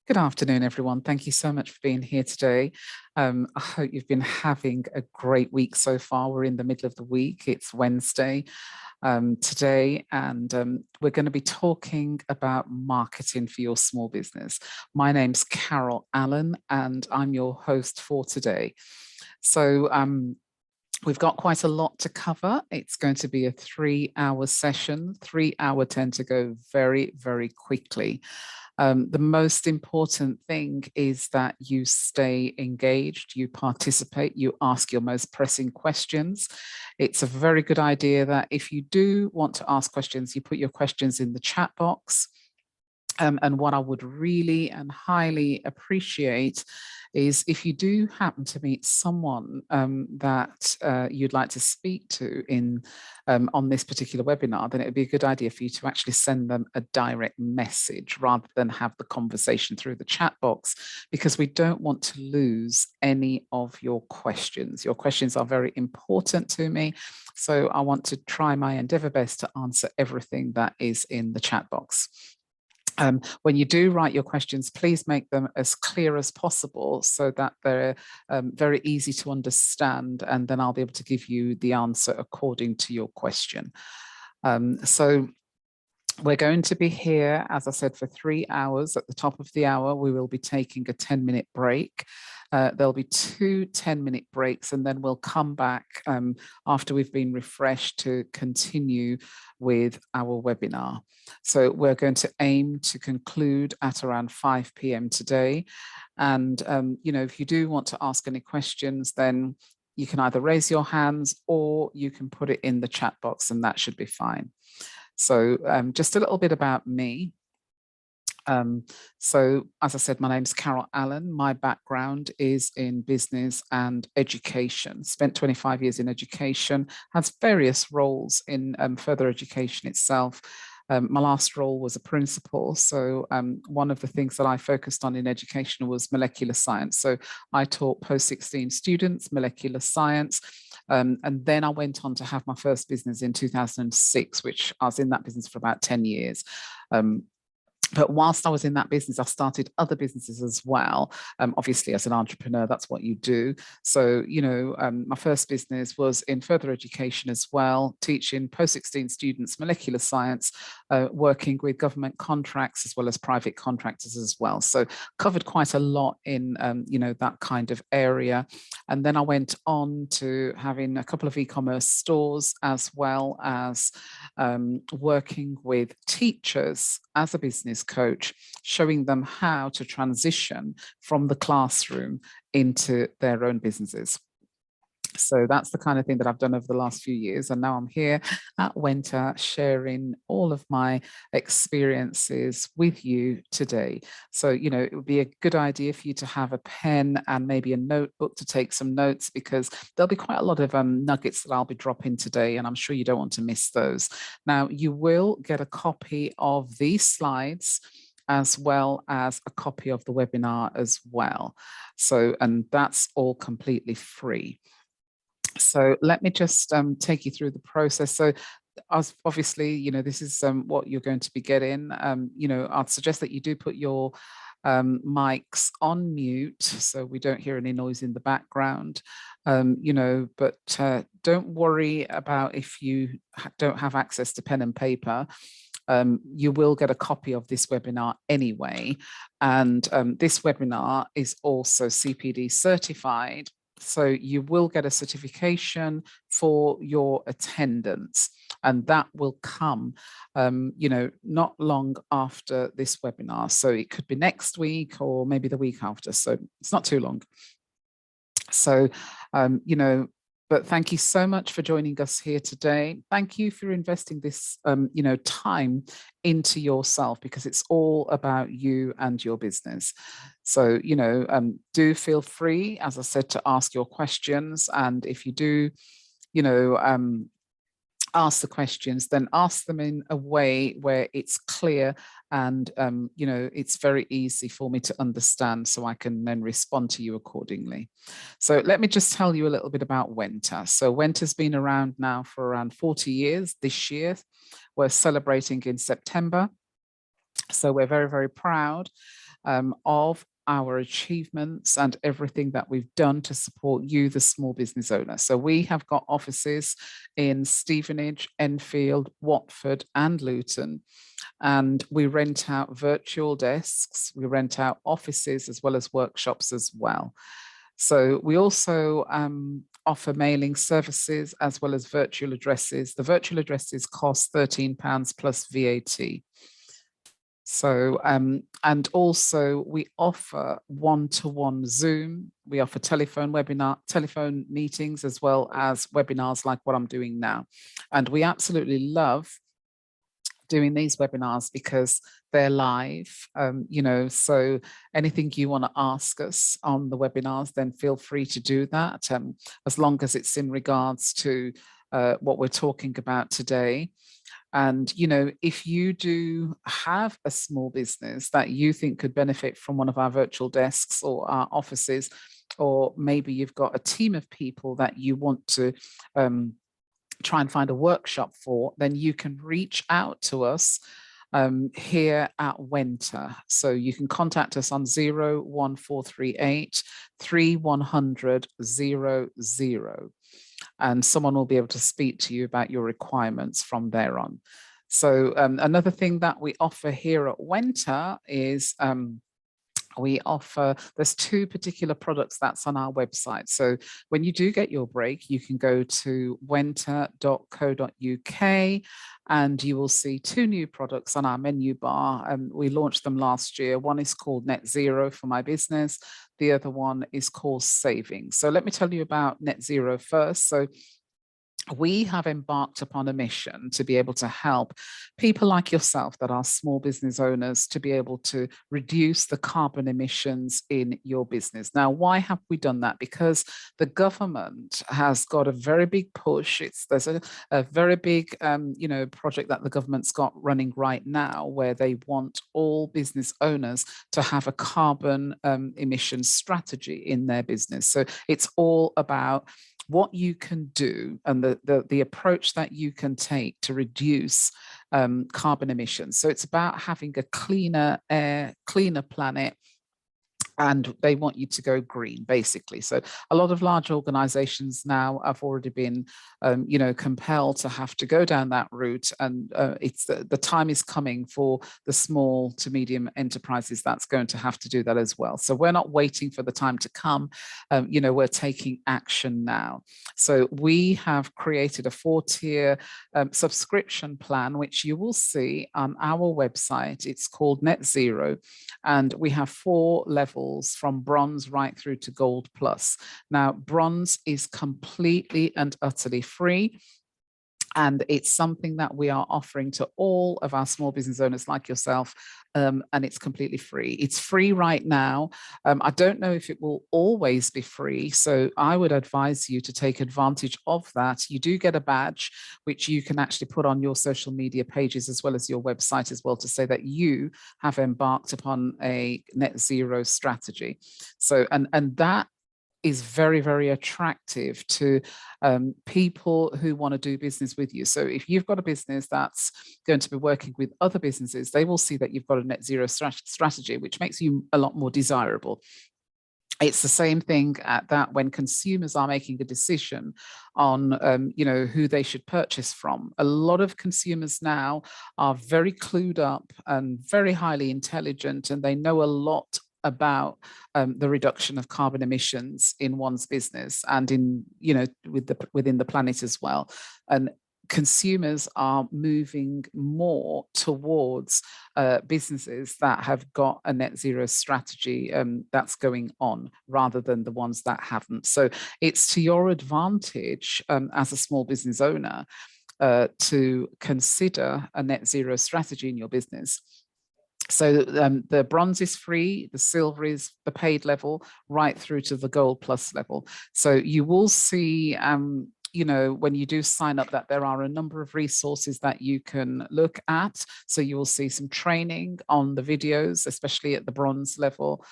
Good afternoon, everyone. Thank you so much for being here today. I hope you've been having a great week so far. We're in the middle of the week. It's Wednesday today, and we're going to be talking about marketing for your small business. My name's Carol Allen, and I'm your host for today. So, we've got quite a lot to cover. It's going to be a 3-hour session. 3 hours tend to go very, very quickly. The most important thing is that you stay engaged, you participate, you ask your most pressing questions. It's a very good idea that if you do want to ask questions, you put your questions in the chat box. And what I would really and highly appreciate is if you do happen to meet someone that you'd like to speak to on this particular webinar, then it would be a good idea for you to actually send them a direct message rather than have the conversation through the chat box, because we don't want to lose any of your questions. Your questions are very important to me, so I want to try my endeavor best to answer everything that is in the chat box. When you do write your questions, please make them as clear as possible so that they're very easy to understand, and then I'll be able to give you the answer according to your question. So we're going to be here, as I said, for 3 hours. At the top of the hour, we will be taking a 10-minute break. There'll be 2 10-minute breaks, and then we'll come back after we've been refreshed to continue with our webinar. So we're going to aim to conclude at around 5 p.m. today. And, if you do want to ask any questions, then you can either raise your hands or you can put it in the chat box, and that should be fine. So just a little bit about me. So as I said, my name's Carol Allen. My background is in business and education. Spent 25 years in education, has various roles in further education itself. My last role was a principal. So one of the things that I focused on in education was molecular science. So I taught post-16 students molecular science. And then I went on to have my first business in 2006, which I was in that business for about 10 years. But whilst I was in that business, I started other businesses as well. Obviously, as an entrepreneur, that's what you do. So, my first business was in further education as well, teaching post-16 students molecular science, working with government contracts as well as private contractors as well. So covered quite a lot in, that kind of area. And then I went on to having a couple of e-commerce stores, as well as working with teachers as a business coach, showing them how to transition from the classroom into their own businesses. So that's the kind of thing that I've done over the last few years. And now I'm here at Wenta sharing all of my experiences with you today. So, it would be a good idea for you to have a pen and maybe a notebook to take some notes, because there'll be quite a lot of nuggets that I'll be dropping today, and I'm sure you don't want to miss those. Now, you will get a copy of these slides as well as a copy of the webinar as well. So, and that's all completely free. So let me just take you through the process. So obviously, this is what you're going to be getting. I'd suggest that you do put your mics on mute so we don't hear any noise in the background, but don't worry about if you don't have access to pen and paper. You will get a copy of this webinar anyway. And this webinar is also CPD certified. So you will get a certification for your attendance, and that will come, not long after this webinar. So it could be next week or maybe the week after. So it's not too long. So, but thank you so much for joining us here today. Thank you for investing this, time into yourself, because it's all about you and your business. So, do feel free, as I said, to ask your questions. And if you do, ask the questions, then ask them in a way where it's clear and, it's very easy for me to understand, so I can then respond to you accordingly. So let me just tell you a little bit about Wenta. So Wenta's been around now for around 40 years this year. We're celebrating in September. So we're very, very proud. of our achievements and everything that we've done to support you, the small business owner. So we have got offices in Stevenage, Enfield, Watford, and Luton. And we rent out virtual desks, we rent out offices as well as workshops as well. So we also offer mailing services as well as virtual addresses. The virtual addresses cost £13 plus VAT. So, and also we offer one-to-one Zoom. We offer telephone meetings, as well as webinars like what I'm doing now. And we absolutely love doing these webinars because they're live, so anything you want to ask us on the webinars, then feel free to do that, as long as it's in regards to what we're talking about today. And, if you do have a small business that you think could benefit from one of our virtual desks or our offices, or maybe you've got a team of people that you want to try and find a workshop for, then you can reach out to us here at Wenta. So you can contact us on 01438 3100 00, and someone will be able to speak to you about your requirements from there on. So another thing that we offer here at Wenta is there's two particular products that's on our website. So when you do get your break, you can go to wenta.co.uk and you will see two new products on our menu bar. We launched them last year. One is called Net Zero for my business. The other one is called Savings. So let me tell you about Net Zero first. So we have embarked upon a mission to be able to help people like yourself that are small business owners to be able to reduce the carbon emissions in your business. Now, why have we done that? Because the government has got a very big push. There's a very big project that the government's got running right now, where they want all business owners to have a carbon emission strategy in their business. So it's all about what you can do and the approach that you can take to reduce carbon emissions. So it's about having a cleaner air, cleaner planet, and they want you to go green, basically. So a lot of large organizations now have already been, compelled to have to go down that route. And it's the time is coming for the small to medium enterprises that's going to have to do that as well. So we're not waiting for the time to come. We're taking action now. So we have created a 4-tier subscription plan, which you will see on our website. It's called Net Zero. And we have 4 levels from bronze right through to gold plus. Now, bronze is completely and utterly free. And it's something that we are offering to all of our small business owners like yourself, and it's completely free. It's free right now. I don't know if it will always be free, so I would advise you to take advantage of that. You do get a badge, which you can actually put on your social media pages as well as your website as well, to say that you have embarked upon a net zero strategy. So, and that is very, very attractive to people who want to do business with you. So if you've got a business that's going to be working with other businesses, they will see that you've got a net zero strategy, which makes you a lot more desirable. It's the same thing at that when consumers are making a decision on, who they should purchase from. A lot of consumers now are very clued up and very highly intelligent, and they know a lot about the reduction of carbon emissions in one's business and within the planet as well. And consumers are moving more towards businesses that have got a net zero strategy that's going on, rather than the ones that haven't. So it's to your advantage as a small business owner to consider a net zero strategy in your business. So the bronze is free, the silver is the paid level, right through to the gold plus level. So you will see, when you do sign up, that there are a number of resources that you can look at. So you will see some training on the videos, especially at the bronze level.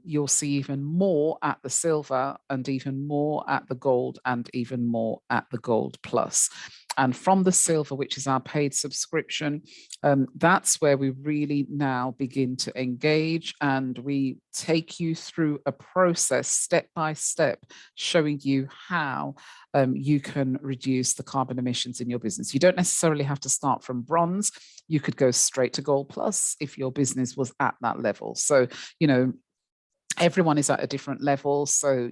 You'll see even more at the silver, and even more at the gold, and even more at the gold plus. And from the silver, which is our paid subscription, that's where we really now begin to engage, and we take you through a process step by step, showing you how you can reduce the carbon emissions in your business. You don't necessarily have to start from bronze. You could go straight to Gold Plus if your business was at that level. So, everyone is at a different level. So,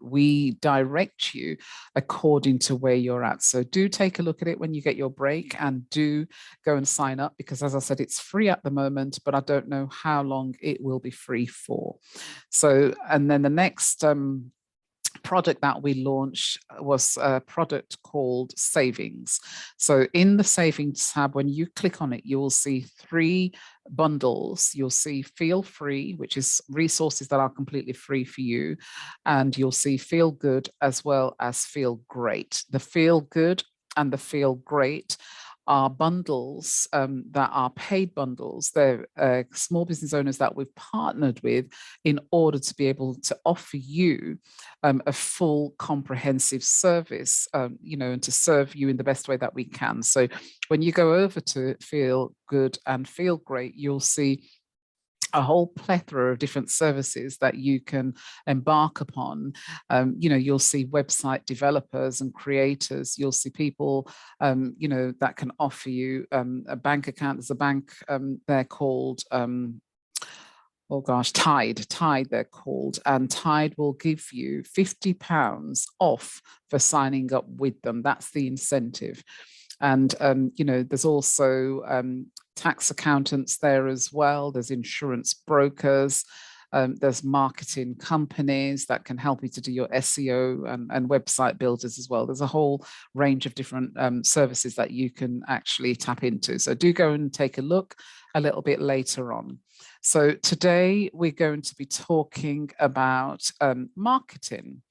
we direct you according to where you're at. So do take a look at it when you get your break, and do go and sign up, because as I said, it's free at the moment, but I don't know how long it will be free for. So, and then the next product that we launched was a product called Savings. So in the Savings tab, when you click on it, you will see 3 bundles. You'll see Feel Free, which is resources that are completely free for you, and you'll see Feel Good as well as Feel Great. The Feel Good and the Feel Great are bundles that are paid bundles. They're small business owners that we've partnered with in order to be able to offer you a full comprehensive service, and to serve you in the best way that we can. So when you go over to Feel Good and Feel Great, you'll see a whole plethora of different services that you can embark upon. You'll see website developers and creators. You'll see people, that can offer you a bank account. There's a bank, they're called, oh gosh, Tide they're called, and Tide will give you £50 off for signing up with them. That's the incentive. And, there's also tax accountants there as well. There's insurance brokers. There's marketing companies that can help you to do your SEO, and website builders as well. There's a whole range of different services that you can actually tap into. So do go and take a look a little bit later on. So today we're going to be talking about marketing.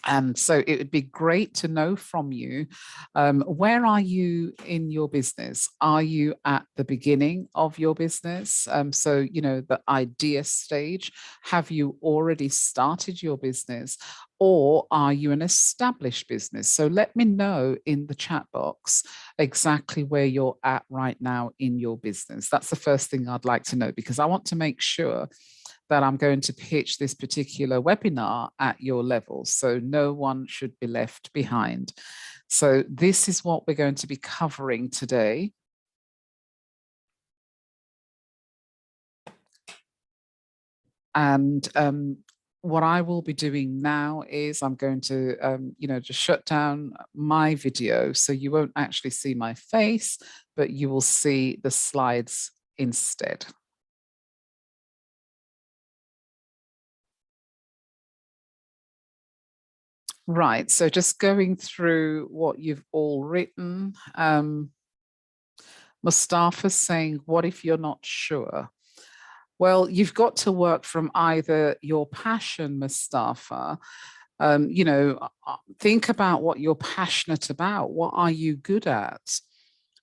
And so it would be great to know from you, where are you in your business? Are you at the beginning of your business? So, the idea stage. Have you already started your business, or are you an established business? So let me know in the chat box exactly where you're at right now in your business. That's the first thing I'd like to know, because I want to make sure that I'm going to pitch this particular webinar at your level. So no one should be left behind. So this is what we're going to be covering today. And what I will be doing now is I'm going to, just shut down my video. So you won't actually see my face, but you will see the slides instead. Right, so just going through what you've all written. Mustafa's saying, what if you're not sure? Well, you've got to work from either your passion, Mustafa. Think about what you're passionate about. What are you good at?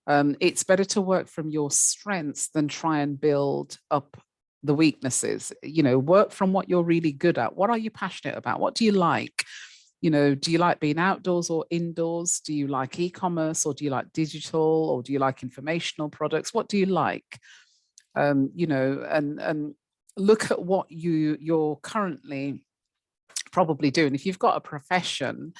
It's better to work from your strengths than try and build up the weaknesses. Work from what you're really good at. What are you passionate about? What do you like? Do you like being outdoors or indoors? Do you like e-commerce, or do you like digital, or do you like informational products? What do you like? And look at what you're currently probably doing. If you've got a profession,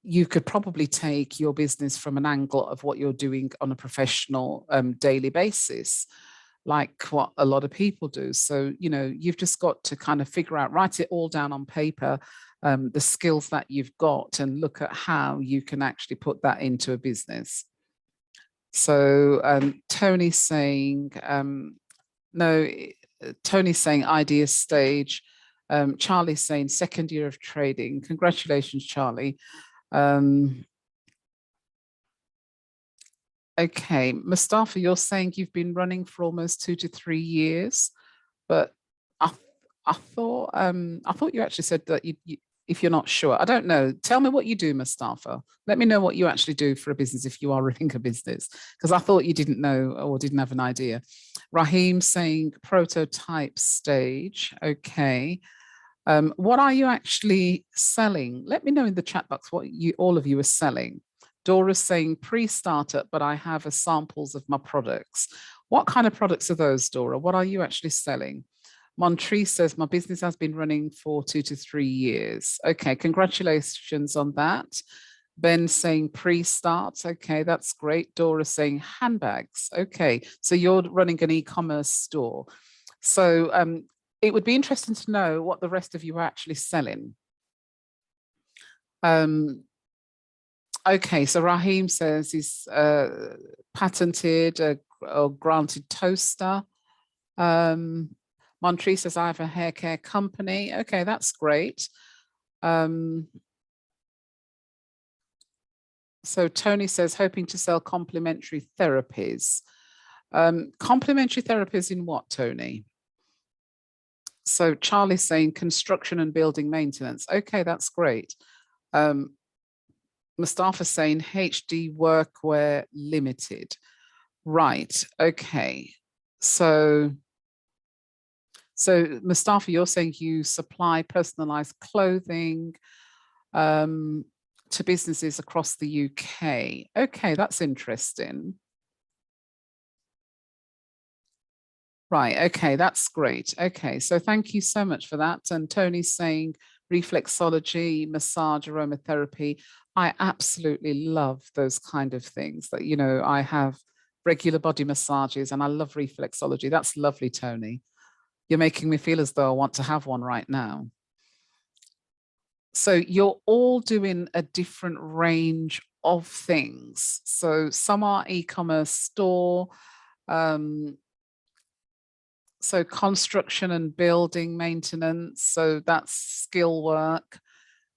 you could probably take your business from an angle of what you're doing on a professional daily basis, like what a lot of people do. So, you've just got to kind of figure out, write it all down on paper, the skills that you've got, and look at how you can actually put that into a business. So Tony's saying, no, Tony's saying idea stage. Charlie's saying second year of trading. Congratulations, Charlie. Okay, Mustafa, you're saying you've been running for almost 2 to 3 years, but I thought you actually said that if you're not sure. I don't know. Tell me what you do, Mustafa. Let me know what you actually do for a business if you are running a business, because I thought you didn't know or didn't have an idea. Raheem saying prototype stage. Okay. What are you actually selling? Let me know in the chat box what all of you are selling. Dora's saying pre-startup, but I have a samples of my products. What kind of products are those, Dora? What are you actually selling? Montrese says, my business has been running for 2 to 3 years. Okay, congratulations on that. Ben saying pre-start. Okay, that's great. Dora saying handbags. Okay, so you're running an e-commerce store. So it would be interesting to know what the rest of you are actually selling. Okay, so Raheem says he's patented or granted toaster. Montrese says, I have a hair care company. Okay, that's great. So Tony says, hoping to sell complementary therapies. Complementary therapies in what, Tony? So Charlie's saying construction and building maintenance. Okay, that's great. Mustafa saying HD Workwear Limited. Right, okay. So Mustafa, you're saying you supply personalized clothing to businesses across the UK. Okay, that's interesting. Right, okay, that's great. Okay, so thank you so much for that. And Tony's saying reflexology, massage, aromatherapy. I absolutely love those kind of things that, you know, I have regular body massages and I love reflexology. That's lovely, Tony. You're making me feel as though I want to have one right now. So you're all doing a different range of things. So some are e-commerce store, so construction and building maintenance. So that's skill work.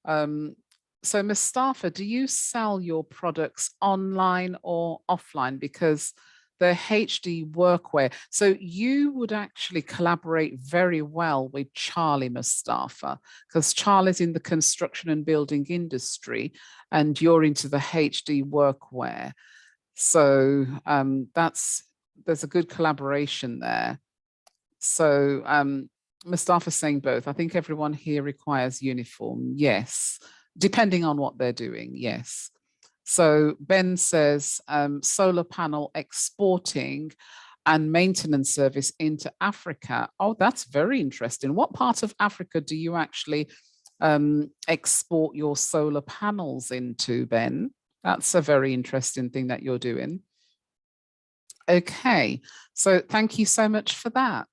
So Mustafa, do you sell your products online or offline? Because the HD workwear. So you would actually collaborate very well with Charlie, Mustafa, because Charlie's in the construction and building industry and you're into the HD workwear. So there's a good collaboration there. So Mustafa's saying both. I think everyone here requires uniform. Yes, depending on what they're doing. Yes. So Ben says solar panel exporting and maintenance service into Africa. Oh, that's very interesting. What part of Africa do you actually export your solar panels into, Ben? That's a very interesting thing that you're doing. Okay, so thank you so much for that.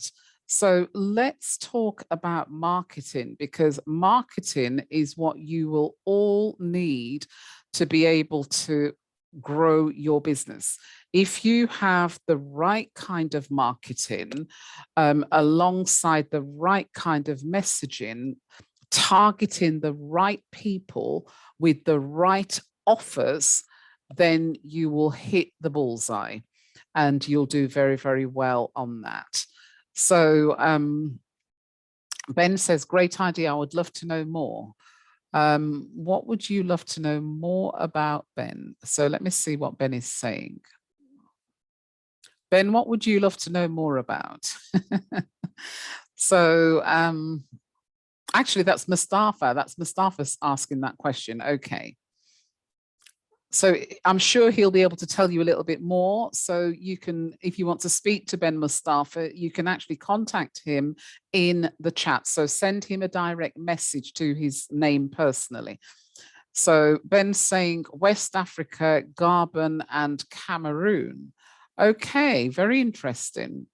So let's talk about marketing, because marketing is what you will all need to be able to grow your business. If you have the right kind of marketing alongside the right kind of messaging, targeting the right people with the right offers, then you will hit the bullseye and you'll do very, very well on that. So Ben says, great idea. I would love to know more. What would you love to know more about, Ben? So let me see what Ben is saying. Ben, what would you love to know more about? So actually, that's Mustafa. That's Mustafa's asking that question. Okay. So I'm sure he'll be able to tell you a little bit more. So you can, if you want to speak to Ben Mustafa, you can actually contact him in the chat. So send him a direct message to his name personally. So Ben's saying West Africa, Gabon, and Cameroon. Okay, very interesting.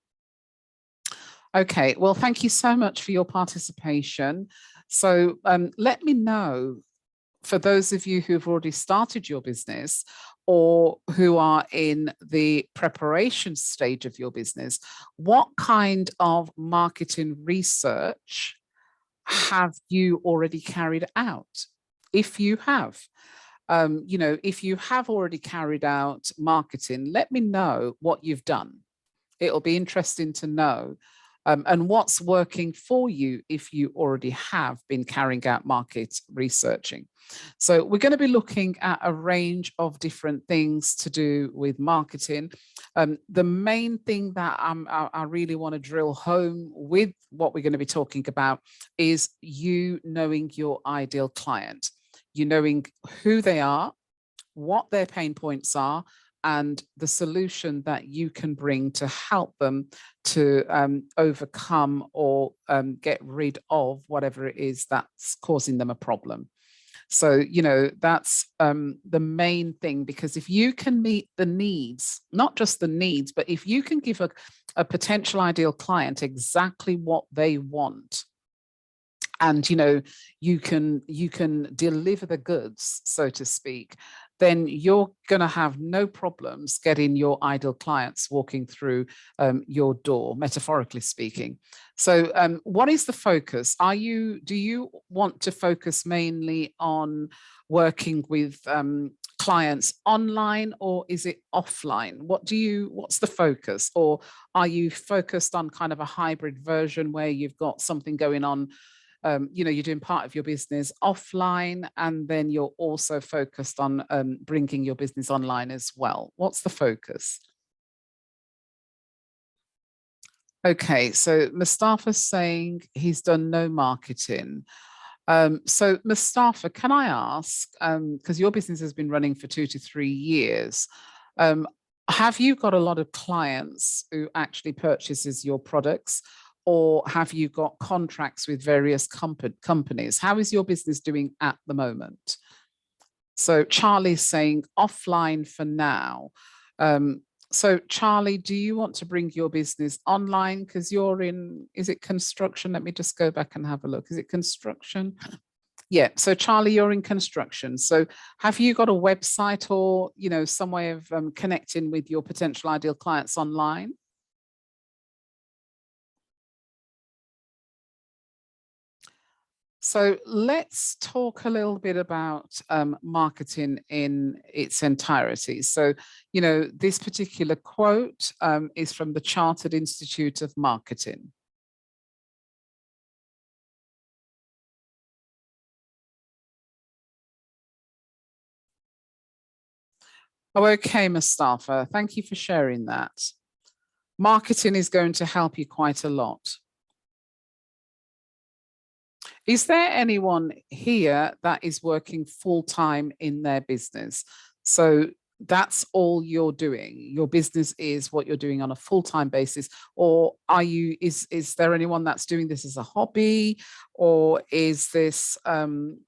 Okay, well, thank you so much for your participation. So let me know, for those of you who've already started your business or who are in the preparation stage of your business, what kind of marketing research have you already carried out? If you have, you know, if you have already carried out marketing, let me know what you've done. It'll be interesting to know. And what's working for you if you already have been carrying out market researching. So we're going to be looking at a range of different things to do with marketing. The main thing that I really want to drill home with what we're going to be talking about is you knowing your ideal client, you knowing who they are, what their pain points are, and the solution that you can bring to help them to overcome or get rid of whatever it is that's causing them a problem. So, that's the main thing, because if you can meet the needs, not just the needs, but if you can give a potential ideal client exactly what they want, and you can deliver the goods, so to speak, then you're going to have no problems getting your ideal clients walking through your door, metaphorically speaking. So what is the focus? Do you want to focus mainly on working with clients online, or is it offline? What's the focus? Or are you focused on kind of a hybrid version where you've got something going on, you're doing part of your business offline, and then you're also focused on bringing your business online as well? What's the focus? Okay, so Mustafa's saying he's done no marketing. So Mustafa, can I ask, because your business has been running for 2 to 3 years, um, have you got a lot of clients who actually purchases your products, or have you got contracts with various companies? How is your business doing at the moment? So Charlie's saying offline for now. So Charlie, do you want to bring your business online? Because is it construction? Let me just go back and have a look. Is it construction? Yeah. So Charlie, you're in construction. So have you got a website, or, some way of connecting with your potential ideal clients online? So let's talk a little bit about marketing in its entirety. So, this particular quote is from the Chartered Institute of Marketing. Oh, okay, Mustafa. Thank you for sharing that. Marketing is going to help you quite a lot. Is there anyone here that is working full time in their business? So that's all you're doing. Your business is what you're doing on a full time basis, or is there anyone that's doing this as a hobby, or is this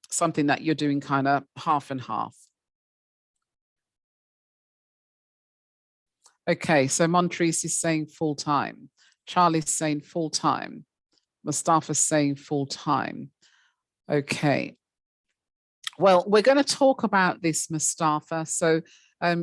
something that you're doing kind of half and half? Okay, so Montrese is saying full time. Charlie's saying full time. Mustafa's saying full time. Okay. Well, we're going to talk about this, Mustafa. So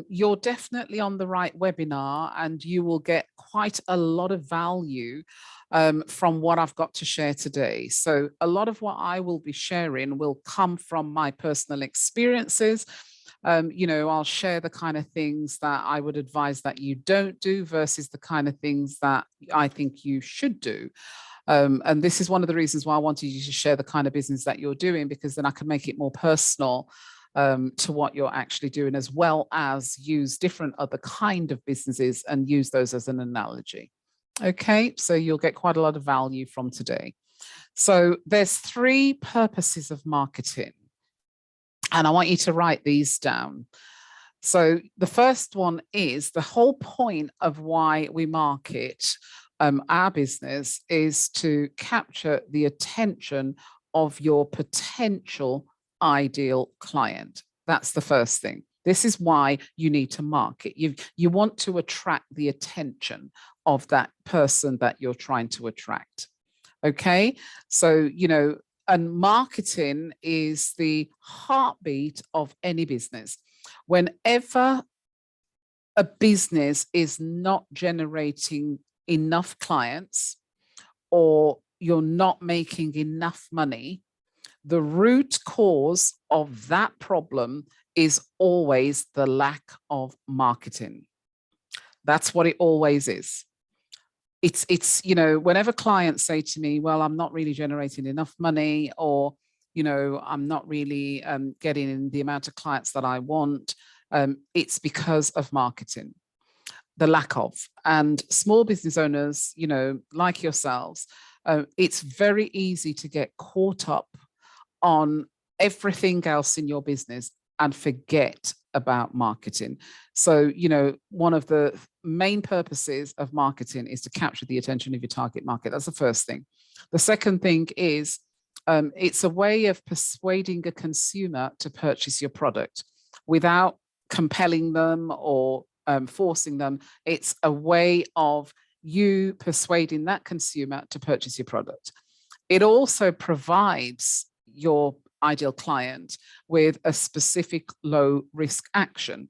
you're definitely on the right webinar, and you will get quite a lot of value from what I've got to share today. So a lot of what I will be sharing will come from my personal experiences. I'll share the kind of things that I would advise that you don't do versus the kind of things that I think you should do. And this is one of the reasons why I wanted you to share the kind of business that you're doing, because then I can make it more personal to what you're actually doing, as well as use different other kind of businesses and use those as an analogy. Okay, so you'll get quite a lot of value from today. So there's 3 purposes of marketing, and I want you to write these down. So the first one is, the whole point of why we market our business is to capture the attention of your potential ideal client. That's the first thing. This is why you need to market. You want to attract the attention of that person that you're trying to attract. Okay. So, and marketing is the heartbeat of any business. Whenever a business is not generating enough clients, or you're not making enough money, the root cause of that problem is always the lack of marketing. That's what it always is. It's whenever clients say to me, well, I'm not really generating enough money, or I'm not really getting in the amount of clients that I want, it's because of marketing, the lack of. And small business owners, like yourselves, it's very easy to get caught up on everything else in your business and forget about marketing. So, you know, one of the main purposes of marketing is to capture the attention of your target market. That's the first thing. The second thing is it's a way of persuading a consumer to purchase your product without compelling them or forcing them. It's a way of you persuading that consumer to purchase your product. It also provides your ideal client with a specific low risk action.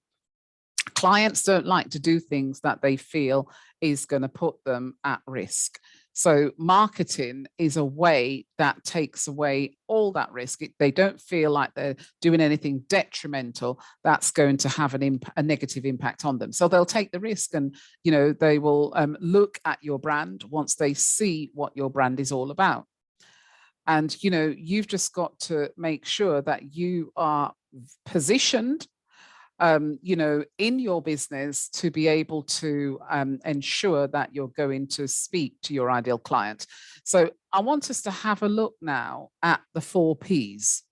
Clients don't like to do things that they feel is going to put them at risk. So marketing is a way that takes away all that risk. They don't feel like they're doing anything detrimental that's going to have a negative impact on them. So they'll take the risk, and you know, they will look at your brand once they see what your brand is all about. And you know, you've just got to make sure that you are positioned you know, in your business to be able to ensure that you're going to speak to your ideal client. So I want us to have a look now at the 4 Ps.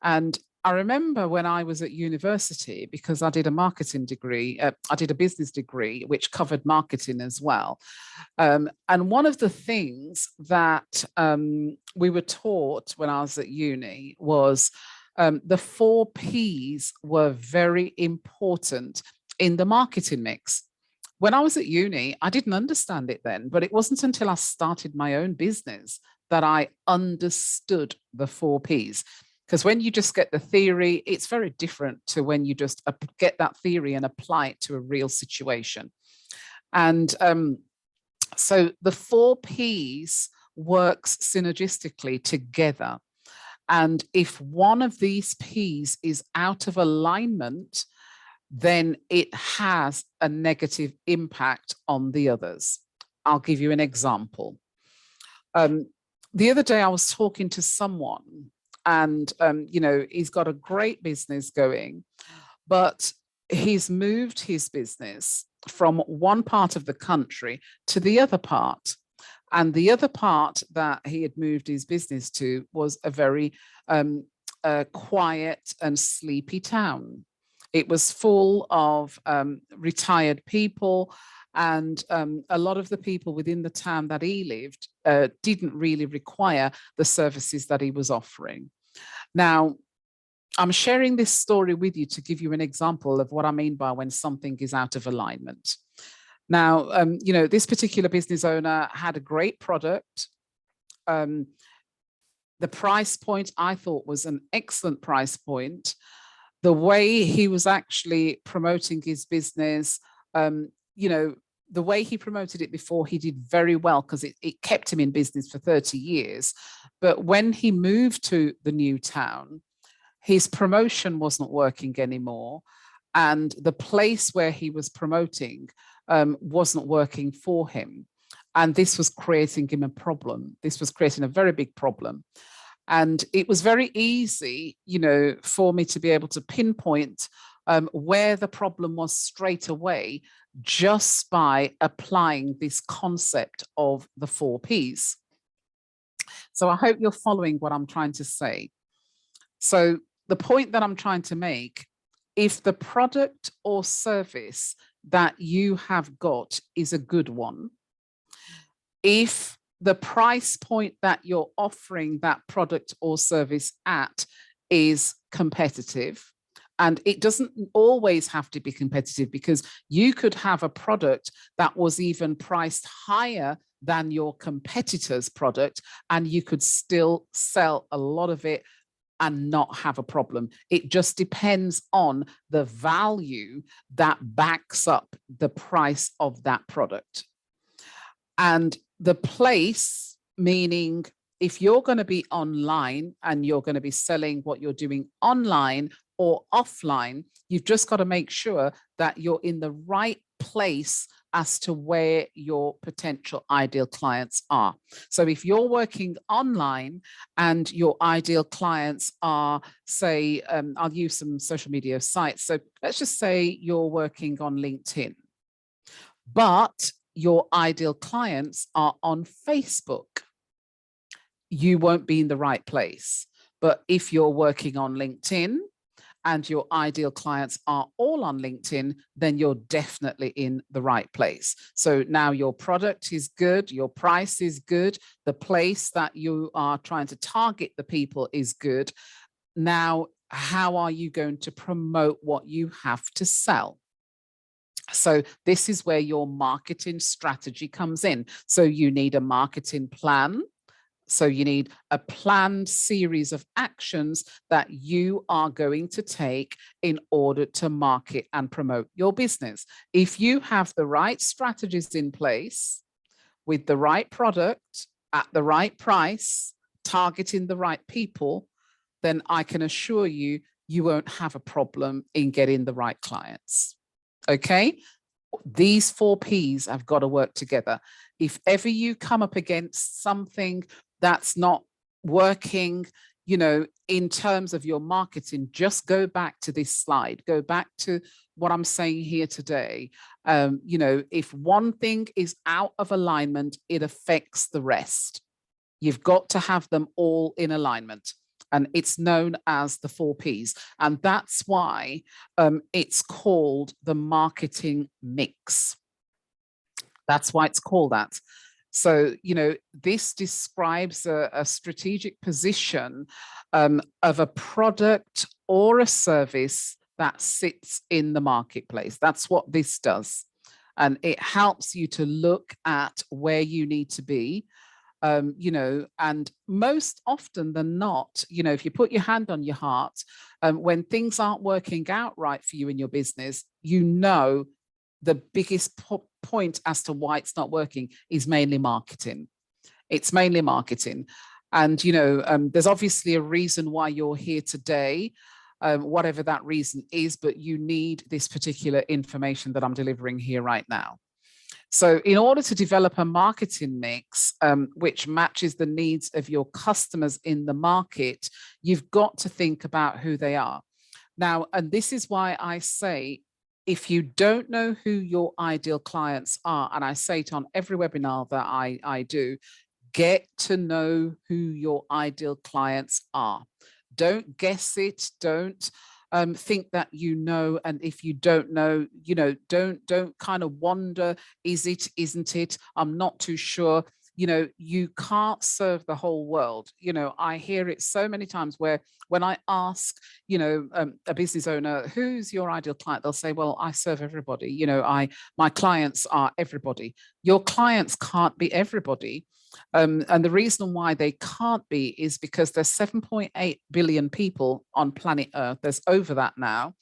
And I remember when I was at university, because I did a marketing degree, I did a business degree, which covered marketing as well. And one of the things that we were taught when I was at uni was the 4 Ps were very important in the marketing mix. When I was at uni, I didn't understand it then, but it wasn't until I started my own business that I understood the 4 Ps. Because when you just get the theory, it's very different to when you just get that theory and apply it to a real situation. And so the 4 Ps works synergistically together. And if one of these Ps is out of alignment, then it has a negative impact on the others. I'll give you an example. The other day I was talking to someone, and you know, he's got a great business going, but he's moved his business from one part of the country to the other part. And the other part that he had moved his business to was a very quiet and sleepy town. It was full of retired people, and a lot of the people within the town that he lived didn't really require the services that he was offering. Now, I'm sharing this story with you to give you an example of what I mean by when something is out of alignment. Now, you know, this particular business owner had a great product. The price point I thought was an excellent price point. The way he was actually promoting his business, you know, the way he promoted it before, he did very well because it kept him in business for 30 years. But when he moved to the new town, his promotion wasn't working anymore. And the place where he was promoting wasn't working for him. And this was creating him a problem. This was creating a very big problem. And it was very easy, you know, for me to be able to pinpoint where the problem was straight away, just by applying this concept of the 4 Ps. So I hope you're following what I'm trying to say. So the point that I'm trying to make, if the product or service that you have got is a good one, if the price point that you're offering that product or service at is competitive, and it doesn't always have to be competitive, because you could have a product that was even priced higher than your competitor's product, and you could still sell a lot of it and not have a problem. It just depends on the value that backs up the price of that product. And the place, meaning if you're going to be online and you're going to be selling what you're doing online or offline, you've just got to make sure that you're in the right place as to where your potential ideal clients are. So if you're working online and your ideal clients are, say, I'll use some social media sites. So let's just say you're working on LinkedIn, but your ideal clients are on Facebook, you won't be in the right place. But if you're working on LinkedIn and your ideal clients are all on LinkedIn, then you're definitely in the right place. So now your product is good, your price is good, the place that you are trying to target the people is good. Now, how are you going to promote what you have to sell? So this is where your marketing strategy comes in. So you need a marketing plan. So you need a planned series of actions that you are going to take in order to market and promote your business. If you have the right strategies in place with the right product at the right price, targeting the right people, then I can assure you, you won't have a problem in getting the right clients. Okay? These 4 Ps have got to work together. If ever you come up against something that's not working, in terms of your marketing, just go back to this slide, go back to what I'm saying here today. If one thing is out of alignment, it affects the rest. You've got to have them all in alignment. And it's known as the 4 Ps. And that's why it's called the marketing mix. That's why it's called that. So, this describes a strategic position of a product or a service that sits in the marketplace. That's what this does. And it helps you to look at where you need to be. And most often than not, if you put your hand on your heart, when things aren't working out right for you in your business, the biggest point as to why it's not working is mainly marketing. It's mainly marketing. And, there's obviously a reason why you're here today, whatever that reason is, but you need this particular information that I'm delivering here right now. So in order to develop a marketing mix which matches the needs of your customers in the market, you've got to think about who they are. Now, and this is why I say, if you don't know who your ideal clients are, and I say it on every webinar that I do, get to know who your ideal clients are. Don't guess it. Don't think that and if you don't know, don't kind of wonder, is it, isn't it? I'm not too sure. You can't serve the whole world. I hear it so many times where when I ask, a business owner, who's your ideal client? They'll say, well, I serve everybody. My clients are everybody. Your clients can't be everybody. And the reason why they can't be is because there's 7.8 billion people on planet Earth. There's over that now.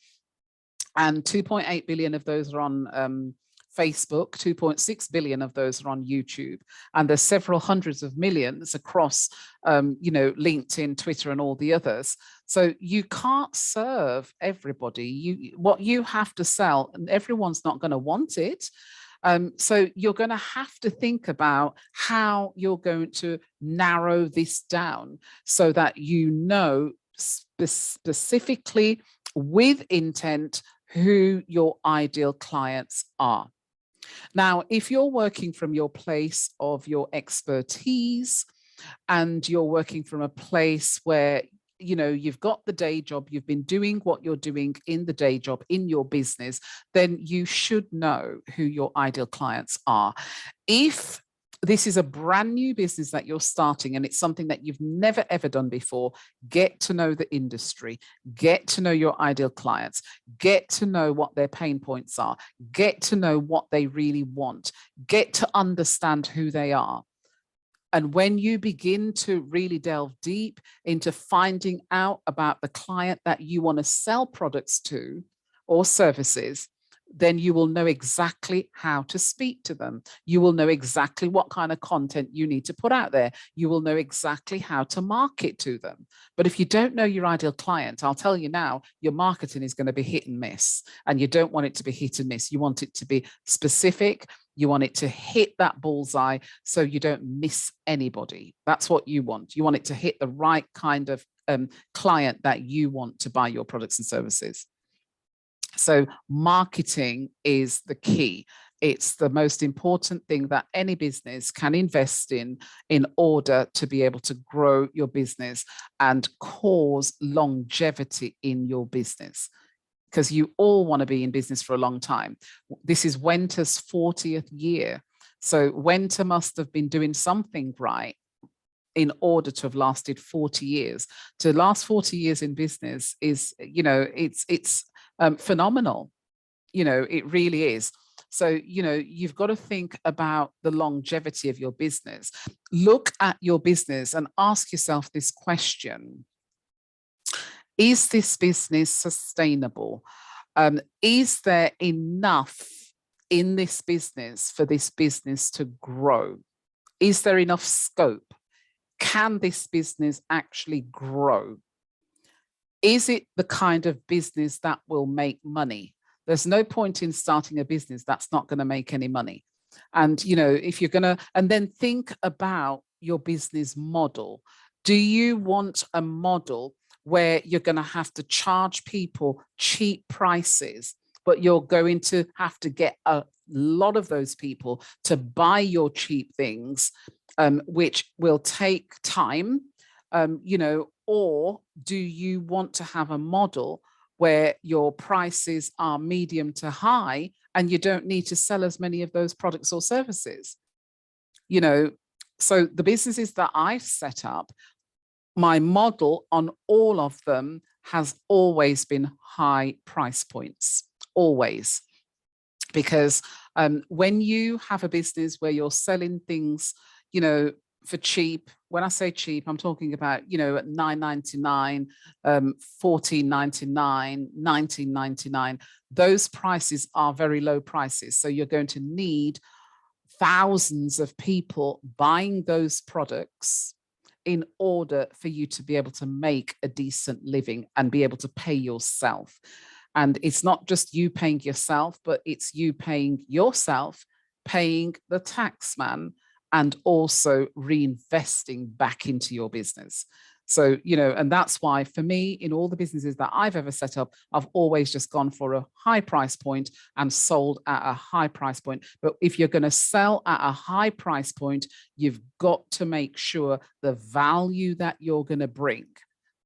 And 2.8 billion of those are on Facebook, 2.6 billion of those are on YouTube, and there's several hundreds of millions across, LinkedIn, Twitter, and all the others. So you can't serve everybody. What you have to sell, and everyone's not going to want it. So you're going to have to think about how you're going to narrow this down so that specifically with intent who your ideal clients are. Now, if you're working from your place of your expertise and you're working from a place where you've got the day job, you've been doing what you're doing in the day job in your business, then you should know who your ideal clients are. If this is a brand new business that you're starting and it's something that you've never ever done before, get to know the industry, get to know your ideal clients, get to know what their pain points are, get to know what they really want, get to understand who they are. And when you begin to really delve deep into finding out about the client that you want to sell products to or services, then you will know exactly how to speak to them. You will know exactly what kind of content you need to put out there. You will know exactly how to market to them. But if you don't know your ideal client, I'll tell you now, your marketing is going to be hit and miss. And you don't want it to be hit and miss. You want it to be specific. You want it to hit that bullseye so you don't miss anybody. That's what you want. You want it to hit the right kind of client that you want to buy your products and services. So marketing is the key. It's the most important thing that any business can invest in order to be able to grow your business and cause longevity in your business, because you all want to be in business for a long time. This is Wenta's 40th year. So Wenta must have been doing something right in order to have lasted 40 years. To last 40 years in business is, it's phenomenal. It really is. So, you've got to think about the longevity of your business. Look at your business and ask yourself this question. Is this business sustainable? Is there enough in this business for this business to grow? Is there enough scope? Can this business actually grow? Is it the kind of business that will make money? There's no point in starting a business that's not going to make any money. And, if you're going to, and then think about your business model. Do you want a model where you're going to have to charge people cheap prices, but you're going to have to get a lot of those people to buy your cheap things, which will take time, or do you want to have a model where your prices are medium to high and you don't need to sell as many of those products or services? So the businesses that I've set up, my model on all of them has always been high price points, always. Because when you have a business where you're selling things, for cheap, when I say cheap, I'm talking about, at $9.99, $14.99, $19.99. Those prices are very low prices. So you're going to need thousands of people buying those products in order for you to be able to make a decent living and be able to pay yourself. And it's not just you paying yourself, but it's you paying yourself, paying the tax man, and also reinvesting back into your business. So, and that's why for me, in all the businesses that I've ever set up, I've always just gone for a high price point and sold at a high price point. But if you're going to sell at a high price point, you've got to make sure the value that you're going to bring,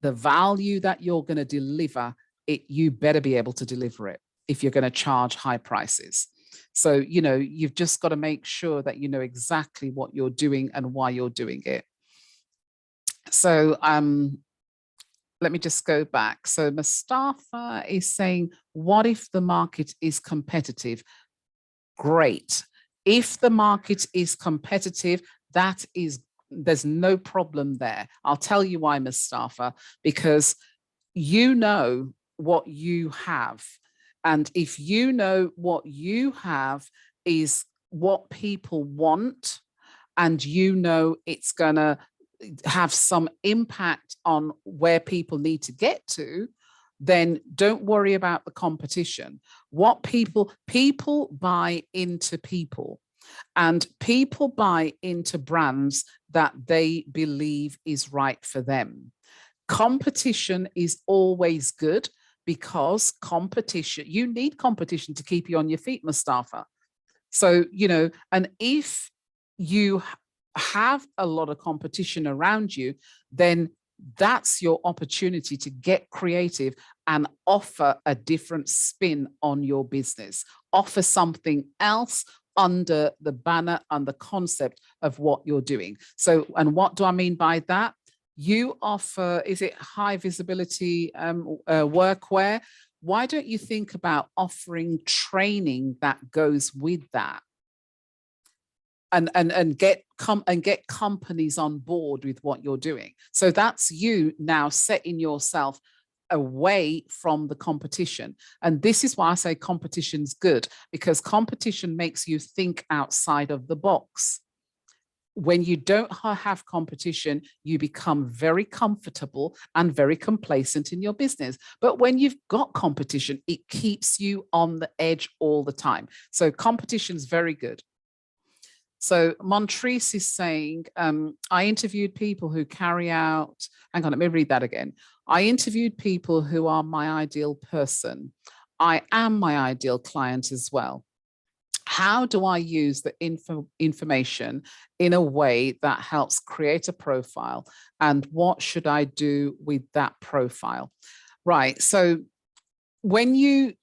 the value that you're going to deliver, you better be able to deliver it if you're going to charge high prices. So, you've just got to make sure that you know exactly what you're doing and why you're doing it. So let me just go back. So Mustafa is saying, what if the market is competitive? Great. If the market is competitive, there's no problem there. I'll tell you why, Mustafa, because you know what you have. And if you know what you have is what people want, and it's going to have some impact on where people need to get to, then don't worry about the competition. What people buy into people, and people buy into brands that they believe is right for them. Competition is always good, because you need competition to keep you on your feet, Mustafa. So, and if you have a lot of competition around you, then that's your opportunity to get creative and offer a different spin on your business. Offer something else under the banner and the concept of what you're doing. So, and what do I mean by that? You offer, is it high visibility workwear? Why don't you think about offering training that goes with that? And get companies on board with what you're doing. So that's you now setting yourself away from the competition. And this is why I say competition's good, because competition makes you think outside of the box. When you don't have competition, you become very comfortable and very complacent in your business. But when you've got competition, it keeps you on the edge all the time. So competition is very good. So Montrese is saying, I interviewed people who carry out, hang on, let me read that again. I interviewed people who are my ideal person. I am my ideal client as well. How do I use the information in a way that helps create a profile? And what should I do with that profile? Right. So when you,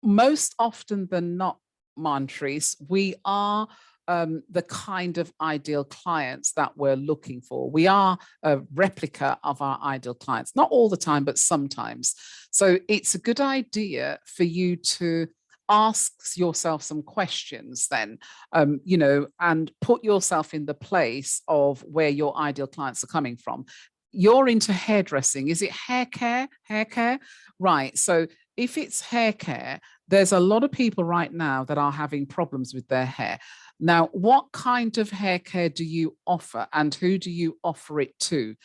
most often than not, Montrese, we are the kind of ideal clients that we're looking for. We are a replica of our ideal clients, not all the time, but sometimes. So it's a good idea for you to ask yourself some questions then, and put yourself in the place of where your ideal clients are coming from. You're into hairdressing. Is it hair care? Hair care? Right. So if it's hair care, there's a lot of people right now that are having problems with their hair. Now, what kind of hair care do you offer and who do you offer it to?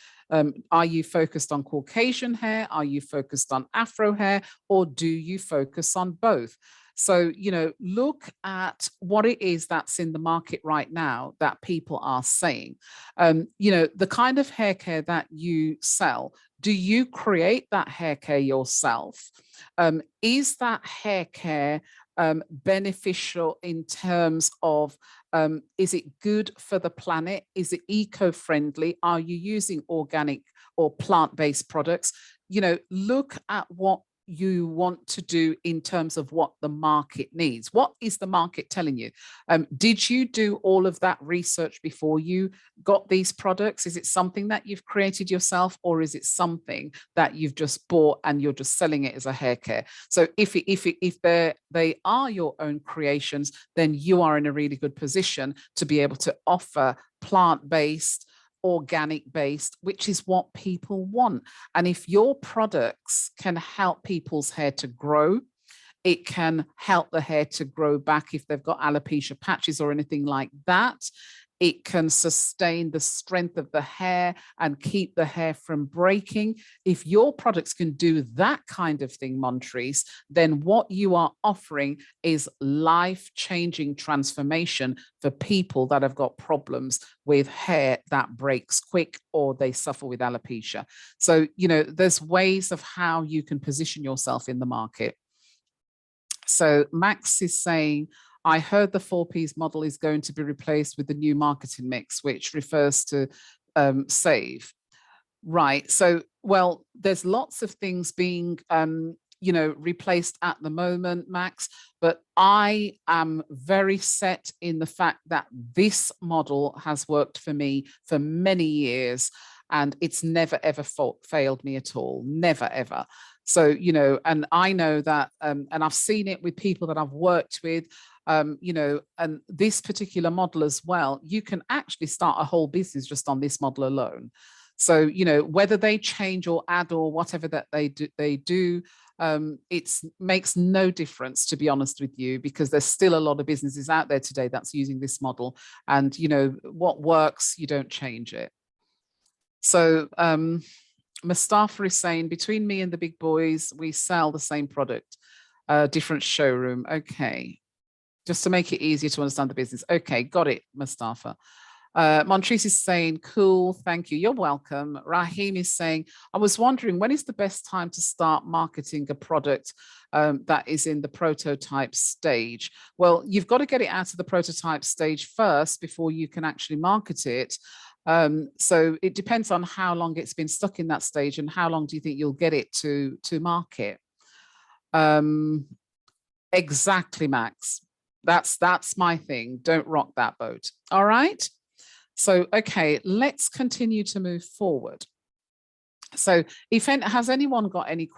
Are you focused on Caucasian hair? Are you focused on Afro hair? Or do you focus on both? So, look at what it is that's in the market right now that people are saying. The kind of hair care that you sell, do you create that hair care yourself? Is that hair care beneficial in terms of, is it good for the planet? Is it eco-friendly? Are you using organic or plant-based products? Look at what you want to do in terms of what the market needs. What is the market telling you? Did you do all of that research before you got these products? Is it something that you've created yourself, or is it something that you've just bought and you're just selling it as a hair care? So if they are your own creations, then you are in a really good position to be able to offer plant-based, organic based, which is what people want. And if your products can help people's hair to grow, it can help the hair to grow back if they've got alopecia patches or anything like that. It can sustain the strength of the hair and keep the hair from breaking. If your products can do that kind of thing, Montrese, then what you are offering is life-changing transformation for people that have got problems with hair that breaks quick or they suffer with alopecia. So, there's ways of how you can position yourself in the market. So Max is saying, I heard the 4Ps model is going to be replaced with the new marketing mix, which refers to save. Right. So, well, there's lots of things being, replaced at the moment, Max, but I am very set in the fact that this model has worked for me for many years and it's never, ever failed me at all. Never, ever. So, and I know that, and I've seen it with people that I've worked with, and this particular model as well, you can actually start a whole business just on this model alone. So, whether they change or add or whatever that they do, it makes no difference, to be honest with you, because there's still a lot of businesses out there today that's using this model. And, what works, you don't change it. So, Mustafa is saying, between me and the big boys, we sell the same product, different showroom. Okay. Just to make it easier to understand the business. Okay, got it, Mustafa. Montrese is saying, cool, thank you. You're welcome. Rahim is saying, I was wondering, when is the best time to start marketing a product that is in the prototype stage? Well, you've got to get it out of the prototype stage first before you can actually market it. So it depends on how long it's been stuck in that stage and how long do you think you'll get it to market? Exactly, Max. That's my thing. Don't rock that boat. All right. So, okay, let's continue to move forward. So has anyone got any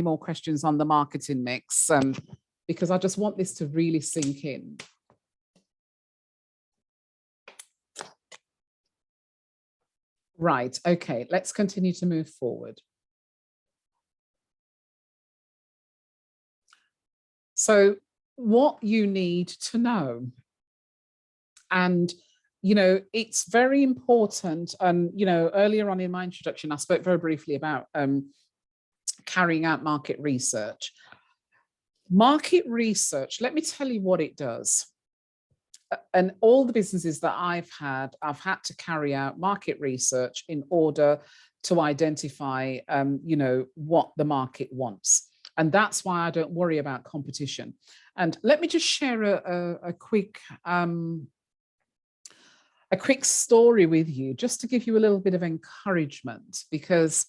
more questions on the marketing mix? Because I just want this to really sink in. Right. Okay, let's continue to move forward. So what you need to know, and it's very important. And earlier on in my introduction, I spoke very briefly about carrying out market research. Market research, let me tell you what it does. And all the businesses that I've had to carry out market research in order to identify, what the market wants. And that's why I don't worry about competition. And let me just share a quick story with you, just to give you a little bit of encouragement, because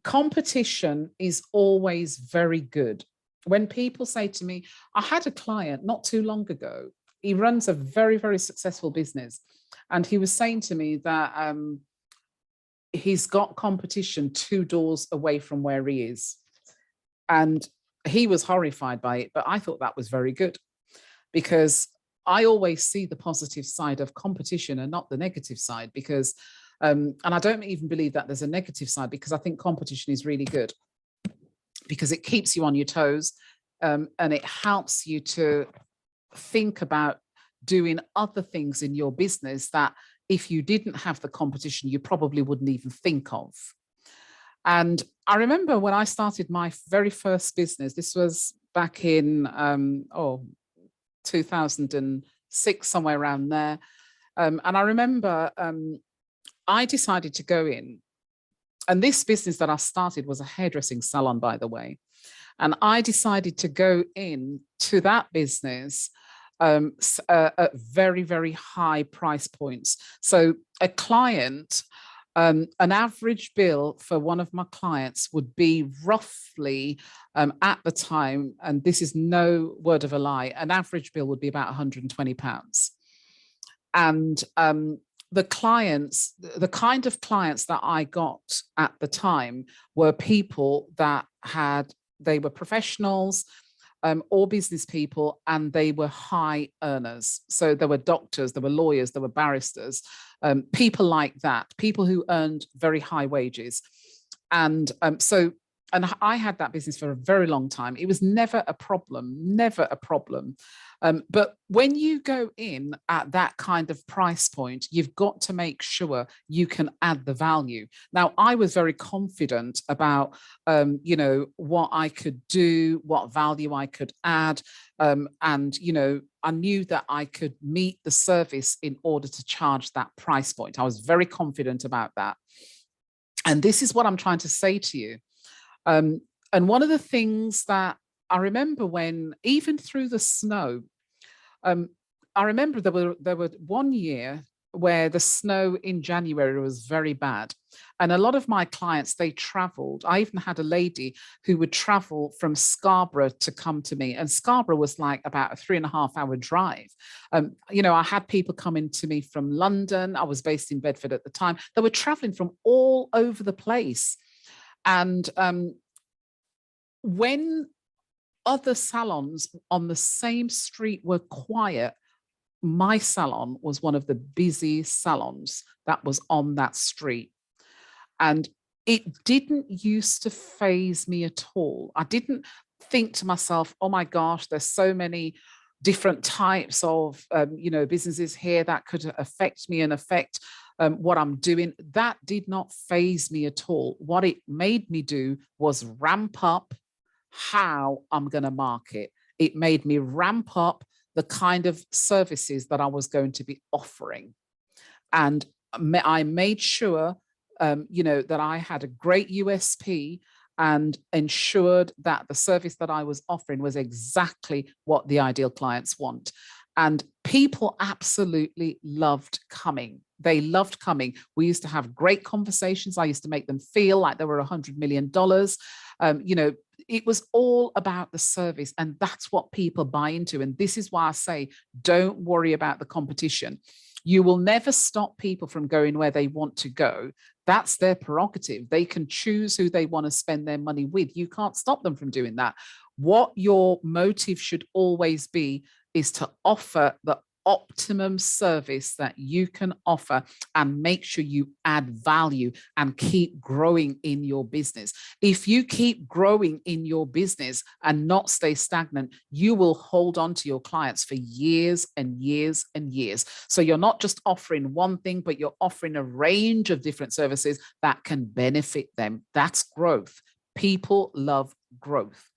competition is always very good. When people say to me, I had a client not too long ago, he runs a very, very successful business. And he was saying to me that he's got competition 2 doors away from where he is. And he was horrified by it, but I thought that was very good, because I always see the positive side of competition and not the negative side, because, and I don't even believe that there's a negative side, because I think competition is really good, because it keeps you on your toes, and it helps you to think about doing other things in your business that if you didn't have the competition, you probably wouldn't even think of. And I remember when I started my very first business, this was back in 2006, somewhere around there. And I remember I decided to go in, and this business that I started was a hairdressing salon, by the way. And I decided to go in to that business at very, very high price points. So a client, an average bill for one of my clients would be roughly, at the time, and this is no word of a lie, an average bill would be about £120. And the clients, the kind of clients that I got at the time were people that they were professionals, or business people, and they were high earners. So there were doctors, there were lawyers, there were barristers, people like that, people who earned very high wages. And and I had that business for a very long time. It was never a problem, never a problem. But when you go in at that kind of price point, you've got to make sure you can add the value. Now, I was very confident about, what I could do, what value I could add. And, I knew that I could meet the service in order to charge that price point. I was very confident about that. And this is what I'm trying to say to you. And one of the things that I remember, when even through the snow, I remember there were one year where the snow in January was very bad. And a lot of my clients, they traveled. I even had a lady who would travel from Scarborough to come to me. And Scarborough was like about a 3.5-hour drive. I had people coming to me from London. I was based in Bedford at the time. They were traveling from all over the place. And when other salons on the same street were quiet, my salon was one of the busy salons that was on that street. And it didn't used to faze me at all. I didn't think to myself, oh my gosh, there's so many different types of, businesses here that could affect me and affect what I'm doing. That did not faze me at all. What it made me do was ramp up how I'm going to market. It made me ramp up the kind of services that I was going to be offering. And I made sure, that I had a great USP and ensured that the service that I was offering was exactly what the ideal clients want. And people absolutely loved coming. They loved coming. We used to have great conversations. I used to make them feel like they were $100 million. It was all about the service, and that's what people buy into. And this is why I say, don't worry about the competition. You will never stop people from going where they want to go. That's their prerogative. They can choose who they want to spend their money with. You can't stop them from doing that. What your motive should always be is to offer the optimum service that you can offer and make sure you add value and keep growing in your business. If you keep growing in your business and not stay stagnant, you will hold on to your clients for years and years and years. So you're not just offering one thing, but you're offering a range of different services that can benefit them. That's growth. People love growth.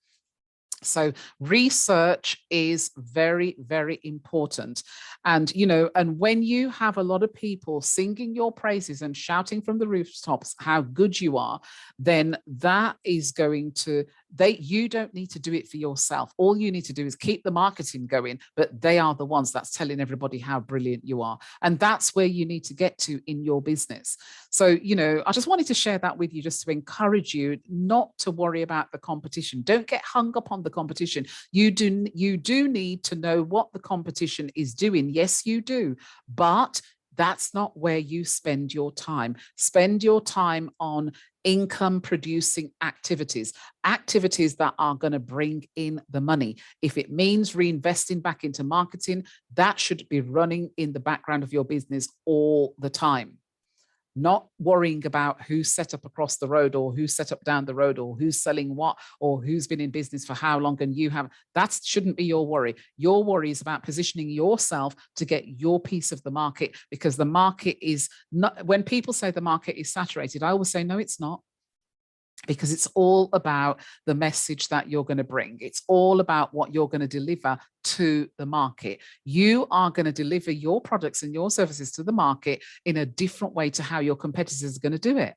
So research is very, very important. And, and when you have a lot of people singing your praises and shouting from the rooftops how good you are, then that is going to, you don't need to do it for yourself. All you need to do is keep the marketing going, but they are the ones that's telling everybody how brilliant you are. And that's where you need to get to in your business. So, I just wanted to share that with you just to encourage you not to worry about the competition. Don't get hung up on the competition. You do need to know what the competition is doing. Yes, you do. But that's not where you spend your time. Spend your time on income producing activities that are going to bring in the money. If it means reinvesting back into marketing, that should be running in the background of your business all the time. Not worrying about who's set up across the road or who's set up down the road or who's selling what or who's been in business for how long and you have. That shouldn't be your worry. Your worry is about positioning yourself to get your piece of the market, because the market is not, when people say the market is saturated, I always say, no, it's not. Because it's all about the message that you're going to bring. It's all about what you're going to deliver to the market. You are going to deliver your products and your services to the market in a different way to how your competitors are going to do it.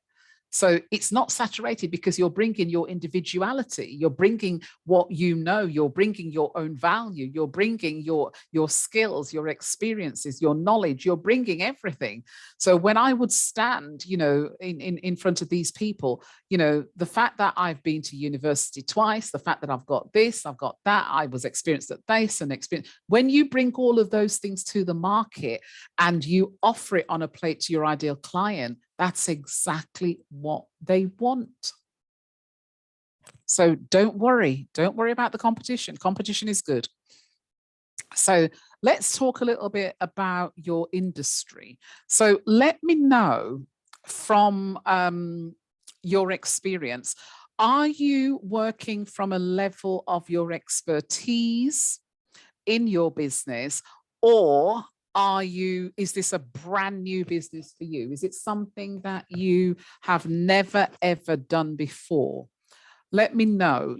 So it's not saturated because you're bringing your individuality, you're bringing what you know, you're bringing your own value, you're bringing your skills, your experiences, your knowledge, you're bringing everything. So when I would stand, in front of these people, the fact that I've been to university twice, the fact that I've got this, I've got that, I was experienced at this and experience. When you bring all of those things to the market and you offer it on a plate to your ideal client, that's exactly what they want. So don't worry about the competition. Competition is good. So let's talk a little bit about your industry. So let me know from your experience, are you working from a level of your expertise in your business, or is this a brand new business for you? Is it something that you have never, ever done before? Let me know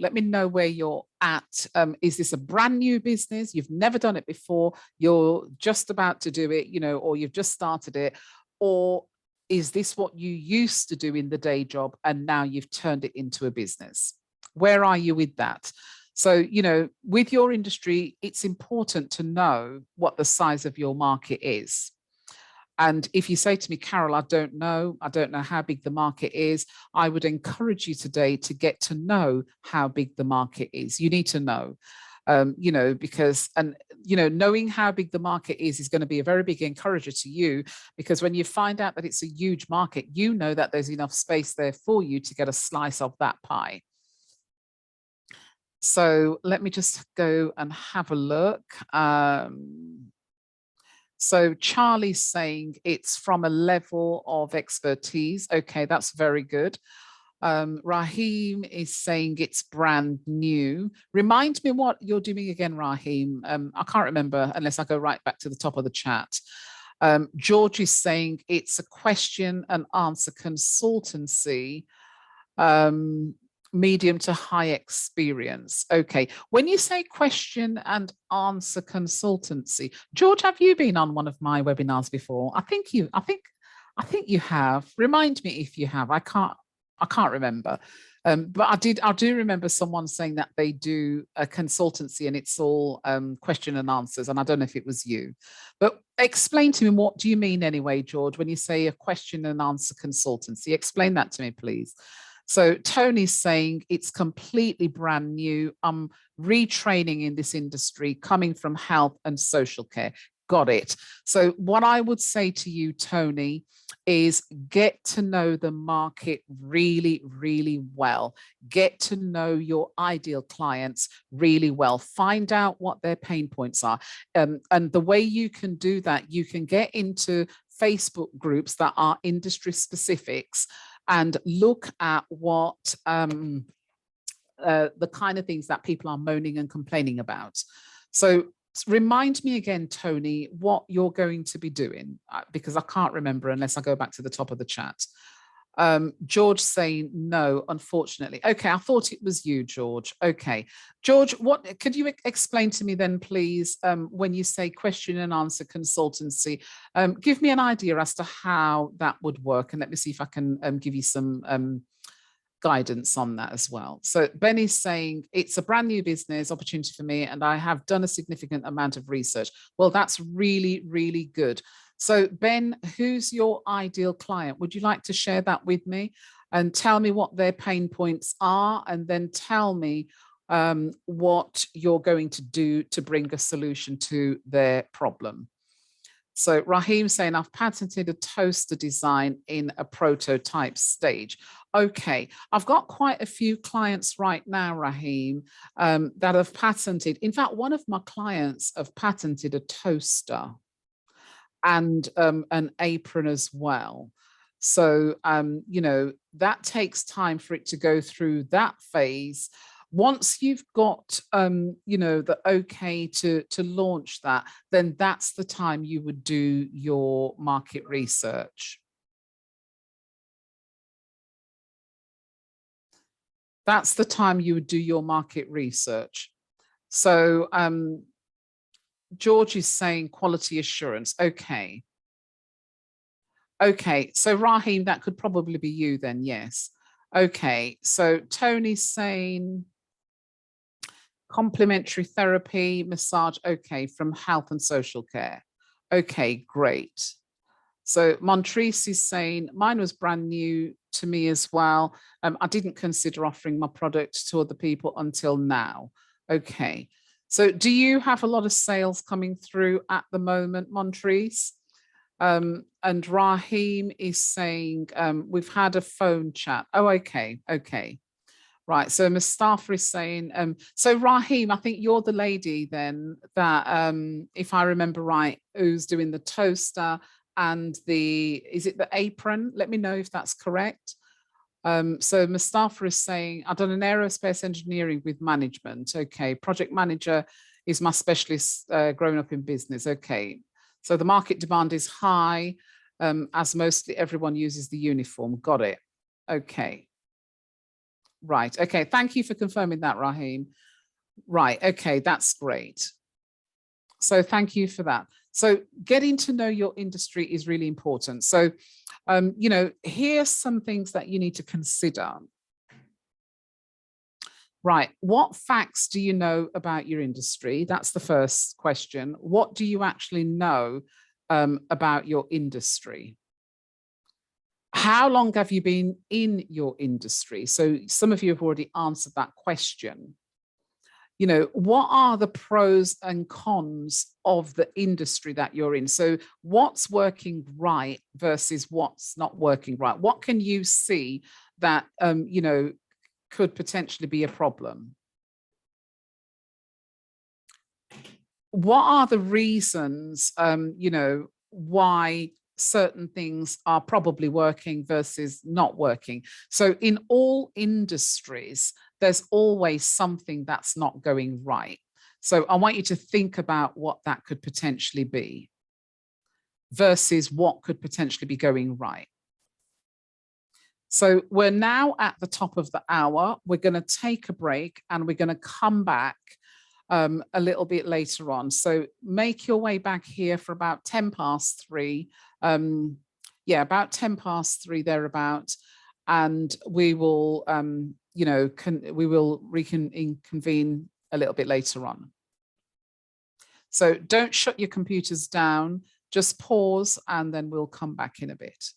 where you're at. Is this a brand new business? You've never done it before. You're just about to do it, or you've just started it. Or is this what you used to do in the day job and now you've turned it into a business? Where are you with that? So, with your industry, it's important to know what the size of your market is. And if you say to me, Carol, I don't know how big the market is, I would encourage you today to get to know how big the market is. You need to know, because, knowing how big the market is going to be a very big encourager to you, because when you find out that it's a huge market, you know that there's enough space there for you to get a slice of that pie. So let me just go and have a look. So Charlie's saying it's from a level of expertise. Okay, that's very good. Raheem is saying it's brand new. Remind me what you're doing again, Raheem. I can't remember unless I go right back to the top of the chat. George is saying it's a question and answer consultancy. Medium to high experience. Okay. When you say question and answer consultancy, George, have you been on one of my webinars before? I think you have. Remind me if you have. I can't remember. But I do remember someone saying that they do a consultancy and it's all question and answers. And I don't know if it was you, but explain to me, what do you mean anyway, George, when you say a question and answer consultancy? Explain that to me, please. So Tony's saying it's completely brand new. I'm retraining in this industry, coming from health and social care. Got it. So what I would say to you, Tony, is get to know the market really, really well. Get to know your ideal clients really well. Find out what their pain points are. And the way you can do that, you can get into Facebook groups that are industry specifics and look at what the kind of things that people are moaning and complaining about. So remind me again, Tony, what you're going to be doing, because I can't remember unless I go back to the top of the chat. George saying no, unfortunately. Okay, I thought it was you, George. Okay, George, what could you explain to me then, please, when you say question and answer consultancy? Give me an idea as to how that would work, and let me see if I can give you some guidance on that as well. So Benny's saying it's a brand new business opportunity for me, and I have done a significant amount of research. Well, that's really, really good. So Ben, who's your ideal client? Would you like to share that with me and tell me what their pain points are, and then tell me what you're going to do to bring a solution to their problem? So Raheem saying, I've patented a toaster design in a prototype stage. Okay, I've got quite a few clients right now, Raheem, that have patented. In fact, one of my clients have patented a toaster and an apron as well. So, that takes time for it to go through that phase. Once you've got, the okay to launch that, then that's the time you would do your market research. That's the time you would do your market research. So, George is saying quality assurance. Okay. Okay, so Raheem, that could probably be you then, yes. Okay, so Tony's saying complementary therapy, massage, okay, from health and social care. Okay, great. So Montrese is saying, mine was brand new to me as well. I didn't consider offering my product to other people until now. Okay. So do you have a lot of sales coming through at the moment, Montrese? And Raheem is saying, we've had a phone chat. Oh, okay, okay. Right. So Mustafa is saying, so Raheem, I think you're the lady then that, if I remember right, who's doing the toaster and is it the apron? Let me know if that's correct. So Mustafa is saying, I've done an aerospace engineering with management. Okay. Project manager is my specialist growing up in business. Okay. So the market demand is high, as mostly everyone uses the uniform. Got it. Okay. Right. Okay. Thank you for confirming that, Raheem. Right. Okay. That's great. So thank you for that. So getting to know your industry is really important. So, here's some things that you need to consider. Right. What facts do you know about your industry? That's the first question. What do you actually know about your industry? How long have you been in your industry? So some of you have already answered that question. What are the pros and cons of the industry that you're in? So what's working right versus what's not working right? What can you see that, could potentially be a problem? What are the reasons, why certain things are probably working versus not working? So in all industries, there's always something that's not going right. So I want you to think about what that could potentially be versus what could potentially be going right. So we're now at the top of the hour. We're going to take a break and we're going to come back a little bit later on. So make your way back here for about 10 past 3. About 10 past 3 thereabout. And we will, we will reconvene a little bit later on. So don't shut your computers down, just pause and then we'll come back in a bit.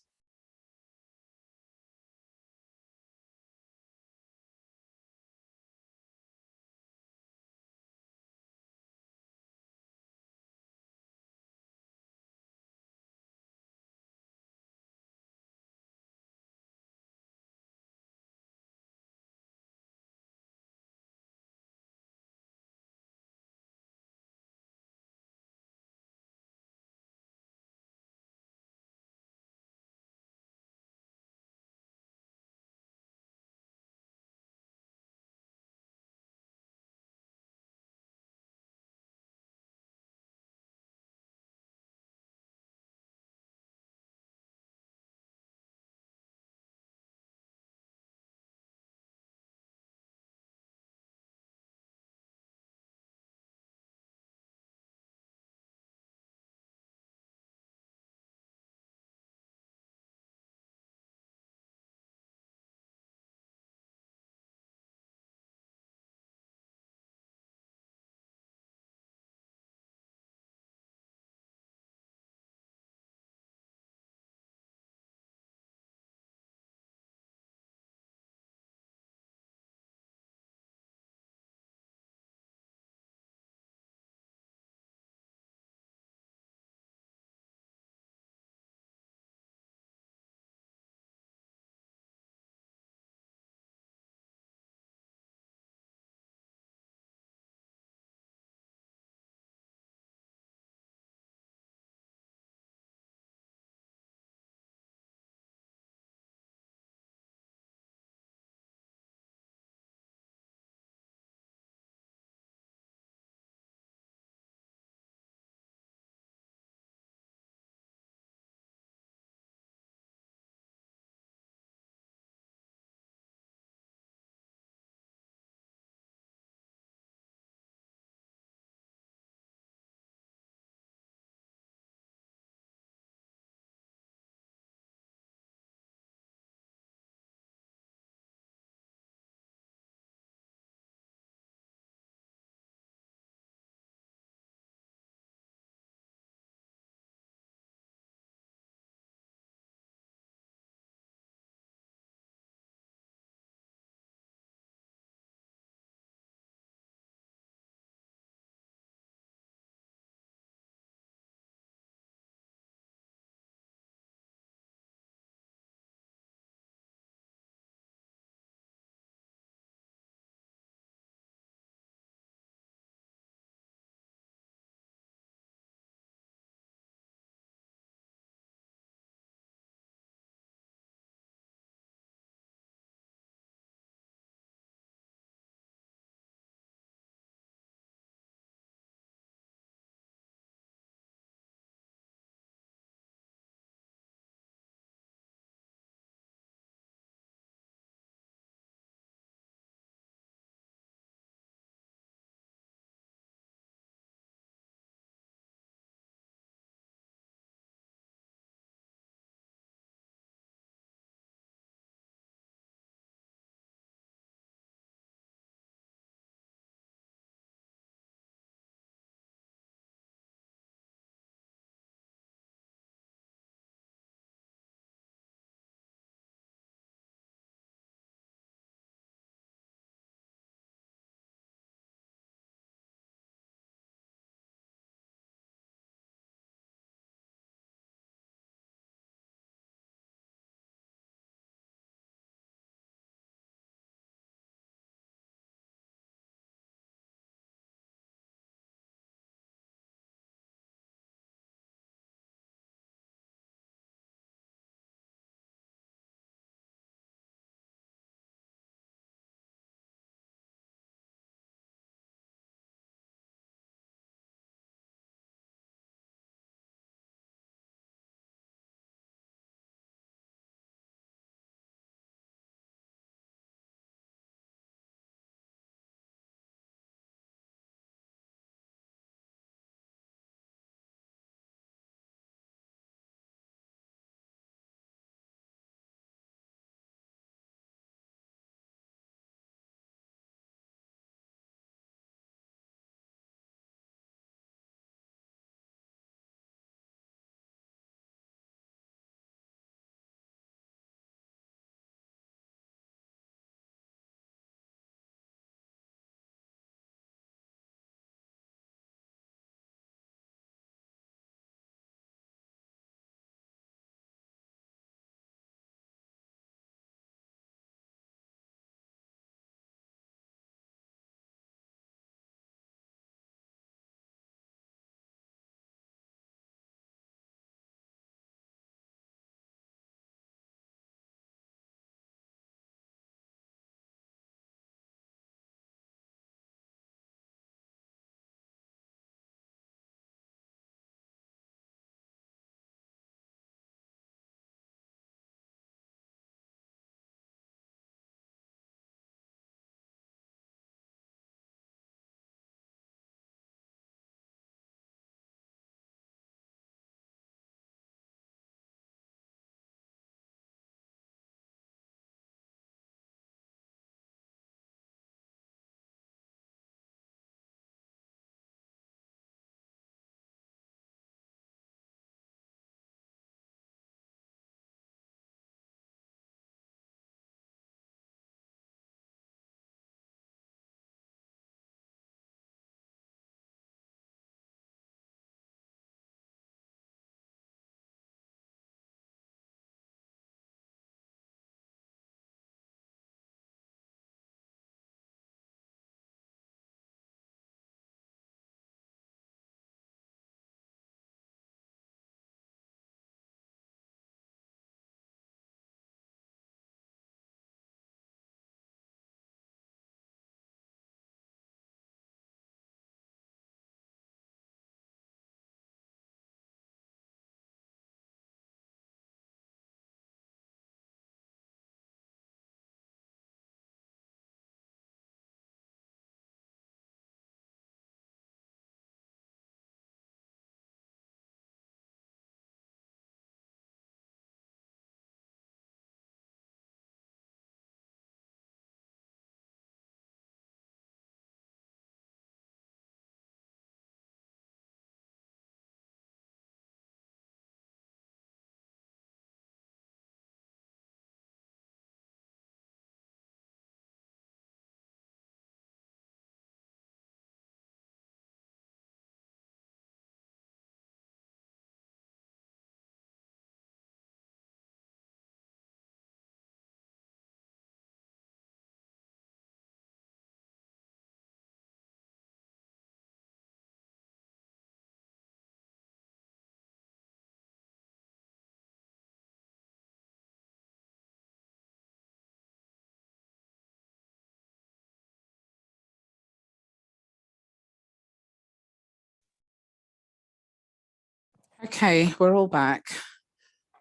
Okay, we're all back.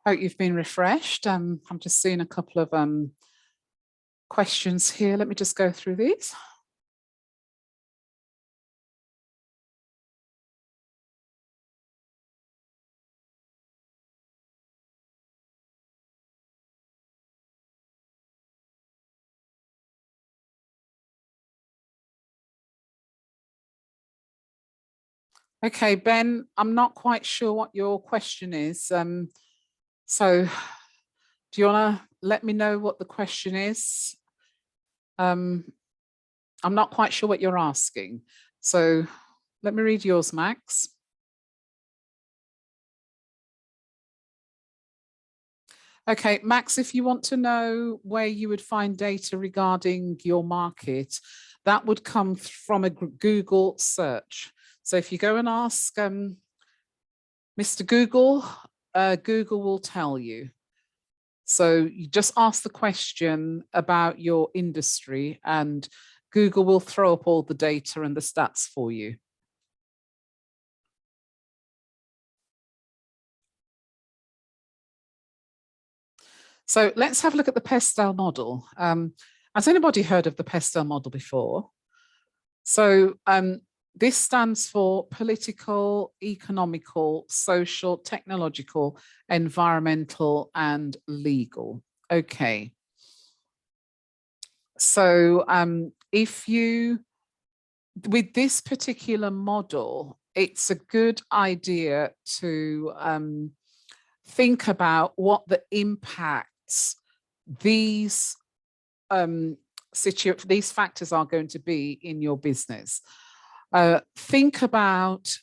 Hope you've been refreshed. I'm just seeing a couple of questions here. Let me just go through these. Okay, Ben, I'm not quite sure what your question is. So do you want to let me know what the question is? Um, I'm not quite sure what you're asking. So let me read yours, Max. Okay, Max, if you want to know where you would find data regarding your market, that would come from a Google search. So if you go and ask Mr. Google, Google will tell you. So you just ask the question about your industry and Google will throw up all the data and the stats for you. So let's have a look at the Pestel model. Has anybody heard of the Pestel model before? So this stands for political, economical, social, technological, environmental, and legal. Okay. So if you, with this particular model, it's a good idea to think about what the impacts these these factors are going to be in your business. Think about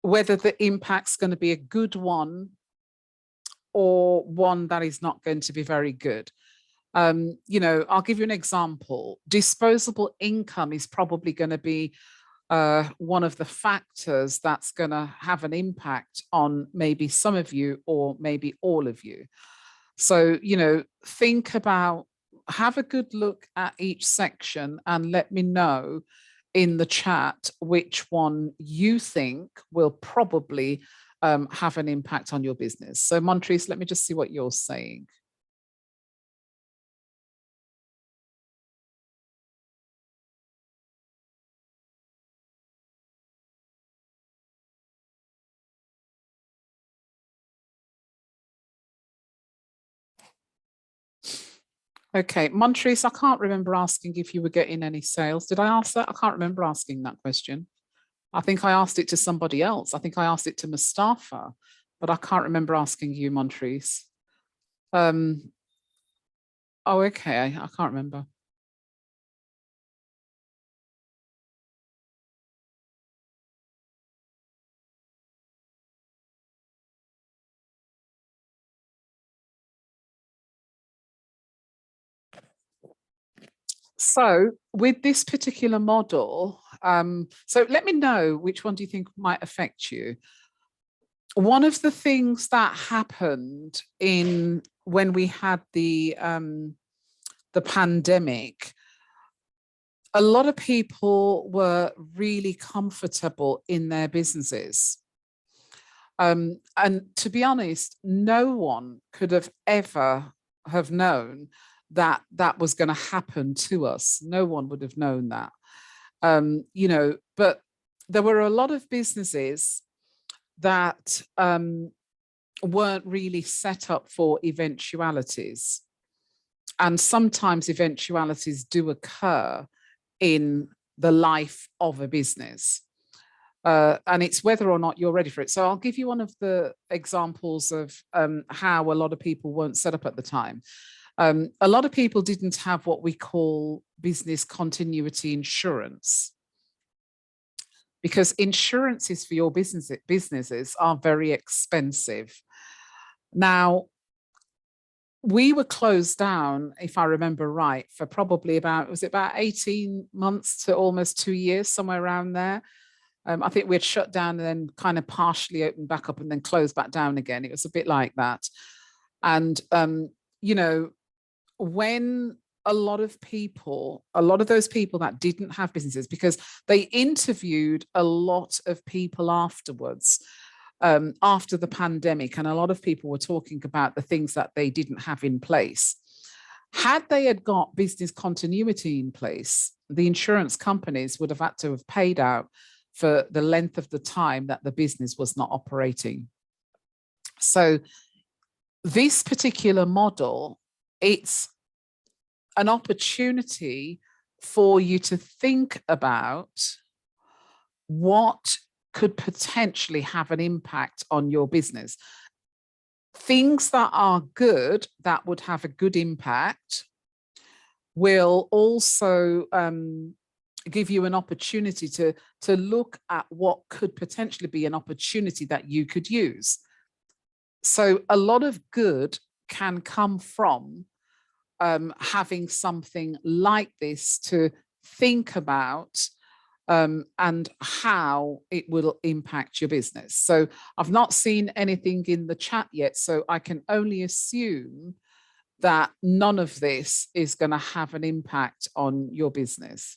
whether the impact's going to be a good one or one that is not going to be very good. I'll give you an example. Disposable income is probably going to be one of the factors that's going to have an impact on maybe some of you or maybe all of you. So, think about, have a good look at each section and let me know in the chat which one you think will probably have an impact on your business. So, Montrese, let me just see what you're saying. Okay, Montrese, I can't remember asking if you were getting any sales. Did I ask that? I can't remember asking that question. I think I asked it to somebody else. I think I asked it to Mustafa, but I can't remember asking you, Montrese. Oh, okay. I can't remember. So with this particular model, so let me know which one do you think might affect you. One of the things that happened in when we had the pandemic, a lot of people were really comfortable in their businesses. And to be honest, no one could have ever have known that that was going to happen to us. No one would have known that. But there were a lot of businesses that weren't really set up for eventualities. And sometimes eventualities do occur in the life of a business. And it's whether or not you're ready for it. So I'll give you one of the examples of how a lot of people weren't set up at the time. A lot of people didn't have what we call business continuity insurance, because insurances for your businesses are very expensive. Now, we were closed down, if I remember right, for probably was it about 18 months to almost 2 years, somewhere around there. I think we had shut down and then kind of partially opened back up and then closed back down again. It was a bit like that. And, when a lot of those people that didn't have businesses, because they interviewed a lot of people afterwards, after the pandemic, and a lot of people were talking about the things that they didn't have in place. Had they had got business continuity in place, the insurance companies would have had to have paid out for the length of the time that the business was not operating. So this particular model, it's an opportunity for you to think about what could potentially have an impact on your business. Things that are good, that would have a good impact, will also give you an opportunity to look at what could potentially be an opportunity that you could use. So a lot of good can come from having something like this to think about, and how it will impact your business. So I've not seen anything in the chat yet, so I can only assume that none of this is going to have an impact on your business.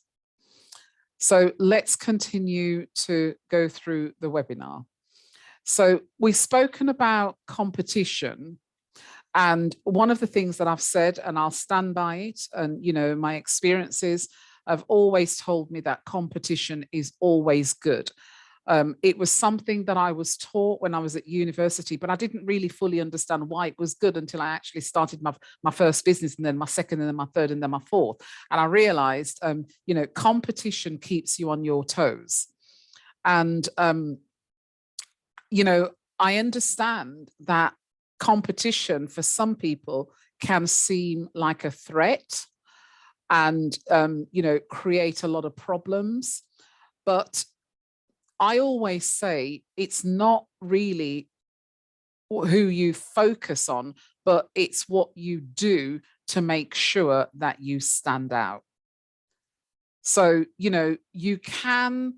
So let's continue to go through the webinar. So we've spoken about competition, and one of the things that I've said, and I'll stand by it, and my experiences have always told me that competition is always good. It was something that I was taught when I was at university, but I didn't really fully understand why it was good until I actually started my first business, and then my second, and then my third, and then my fourth. And I realized, competition keeps you on your toes. And, I understand that competition for some people can seem like a threat and, create a lot of problems. But I always say it's not really who you focus on, but it's what you do to make sure that you stand out. So, you can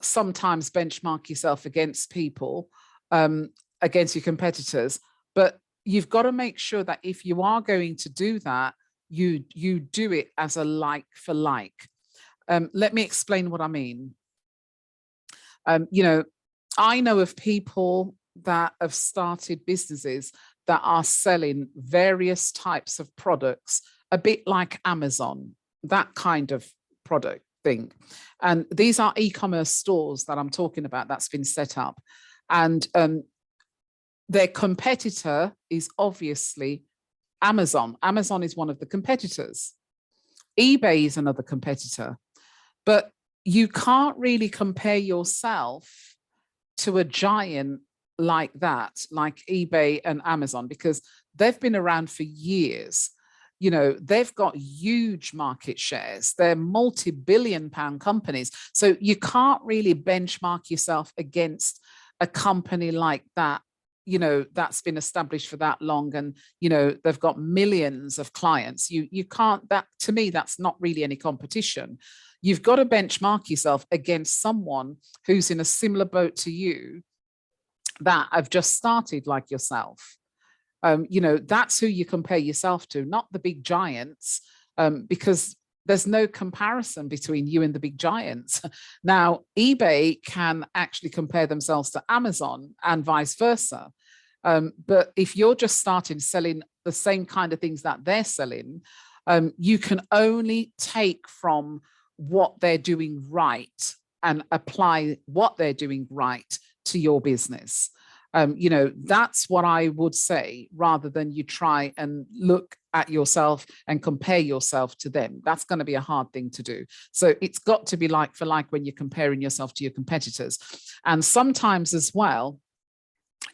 sometimes benchmark yourself against people, against your competitors, but you've got to make sure that if you are going to do that, you do it as a like for like. Let me explain what I mean. I know of people that have started businesses that are selling various types of products, a bit like Amazon, that kind of product thing. And these are e-commerce stores that I'm talking about that's been set up. And their competitor is obviously Amazon. Amazon is one of the competitors. eBay is another competitor. But you can't really compare yourself to a giant like that, like eBay and Amazon, because they've been around for years. They've got huge market shares. They're multi-billion-pound companies. So you can't really benchmark yourself against a company like that, that's been established for that long, and they've got millions of clients. You can't, that to me, that's not really any competition. You've got to benchmark yourself against someone who's in a similar boat to you, that have just started like yourself. That's who you compare yourself to, not the big giants, because there's no comparison between you and the big giants. Now, eBay can actually compare themselves to Amazon and vice versa. But if you're just starting selling the same kind of things that they're selling, you can only take from what they're doing right and apply what they're doing right to your business. That's what I would say, rather than you try and look at yourself and compare yourself to them. That's going to be a hard thing to do. So it's got to be like for like when you're comparing yourself to your competitors. And sometimes as well,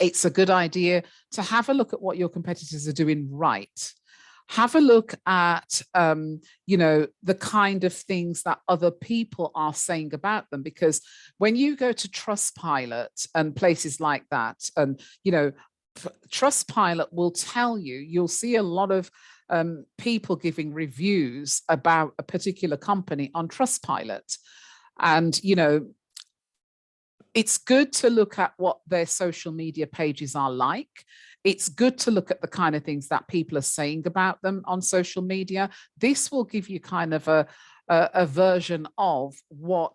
it's a good idea to have a look at what your competitors are doing right. Have a look at, the kind of things that other people are saying about them. Because when you go to Trustpilot and places like that, and, Trustpilot will tell you, you'll see a lot of people giving reviews about a particular company on Trustpilot. And, it's good to look at what their social media pages are like. it's good to look at the kind of things that people are saying about them on social media. This will give you kind of a version of what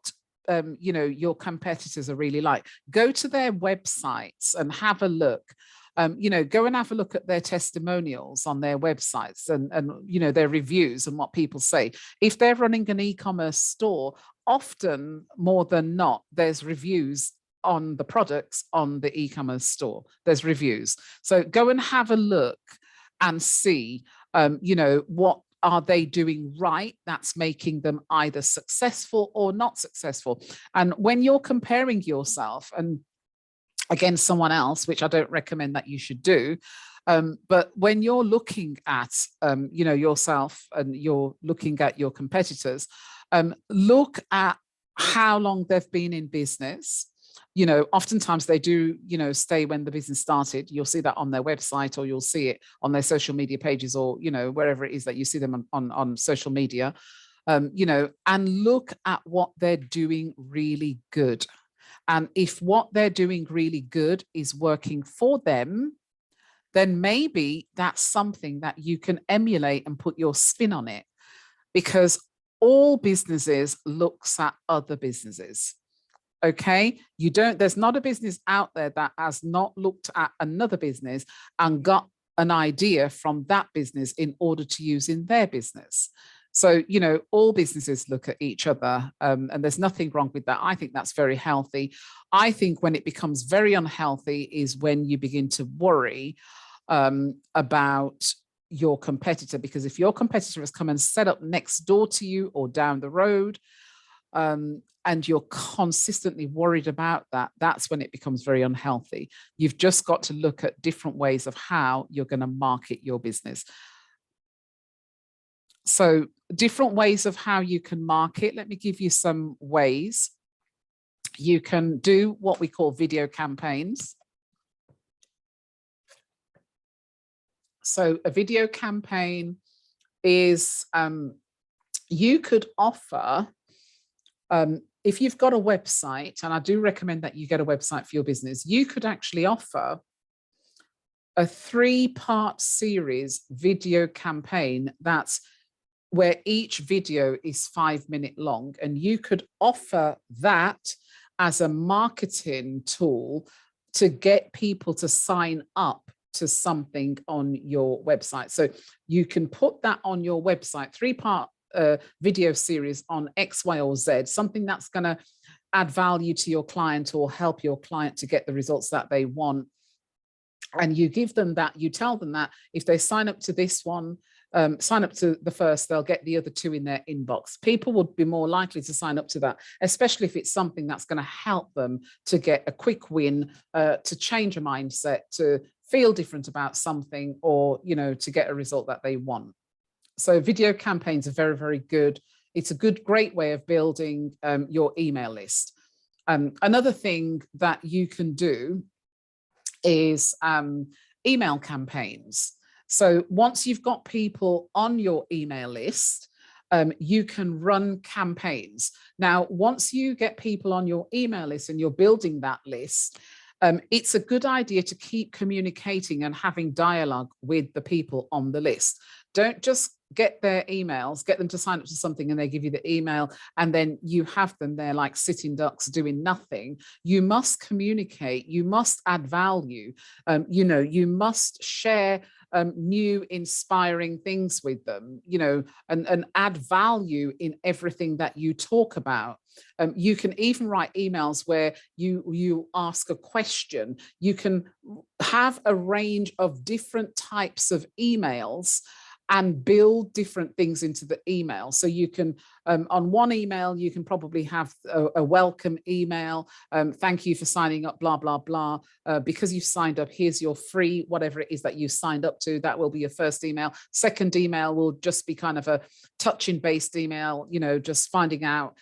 your competitors are really like. Go to their websites and have a look. Go and have a look at their testimonials on their websites and their reviews and what people say. If they're running an e-commerce store, often more than not, there's reviews on the products on the e-commerce store. There's reviews. So go and have a look and see, what are they doing right that's making them either successful or not successful. And when you're comparing yourself and against someone else, which I don't recommend that you should do, but when you're looking at yourself and you're looking at your competitors, look at how long they've been in business. Oftentimes they do, stay when the business started. You'll see that on their website, or you'll see it on their social media pages, or, wherever it is that you see them on social media, and look at what they're doing really good. And if what they're doing really good is working for them, then maybe that's something that you can emulate and put your spin on it, because all businesses looks at other businesses. Okay, there's not a business out there that has not looked at another business and got an idea from that business in order to use in their business. So, all businesses look at each other, and there's nothing wrong with that. I think that's very healthy. I think when it becomes very unhealthy is when you begin to worry about your competitor, because if your competitor has come and set up next door to you or down the road, and you're consistently worried about that, that's when it becomes very unhealthy. You've just got to look at different ways of how you're going to market your business. So different ways of how you can market. Let me give you some ways. You can do what we call video campaigns. So a video campaign is, you could offer, if you've got a website, and I do recommend that you get a website for your business, you could actually offer a 3-part series video campaign that's where each video is 5-minute long. And you could offer that as a marketing tool to get people to sign up to something on your website. So you can put that on your website, 3-part video series on X, Y, or Z, something that's going to add value to your client or help your client to get the results that they want. And you give them that, you tell them that if they sign up to this one, sign up to the first, they'll get the other 2 in their inbox. People would be more likely to sign up to that, especially if it's something that's going to help them to get a quick win, to change a mindset, to feel different about something, or, to get a result that they want. So video campaigns are very, very good. It's a great way of building your email list. Another thing that you can do is email campaigns. So once you've got people on your email list, you can run campaigns. Now, once you get people on your email list and you're building that list, it's a good idea to keep communicating and having dialogue with the people on the list. Don't just get their emails, get them to sign up to something and they give you the email and then you have them there like sitting ducks doing nothing. You must communicate, you must add value, you must share new inspiring things with them, and add value in everything that you talk about. You can even write emails where you ask a question. You can have a range of different types of emails and build different things into the email. So you can, on one email, you can probably have a welcome email. Thank you for signing up, blah, blah, blah. Because you've signed up, here's your free, whatever it is that you signed up to. That will be your first email. Second email will just be kind of a touching based email, just finding out,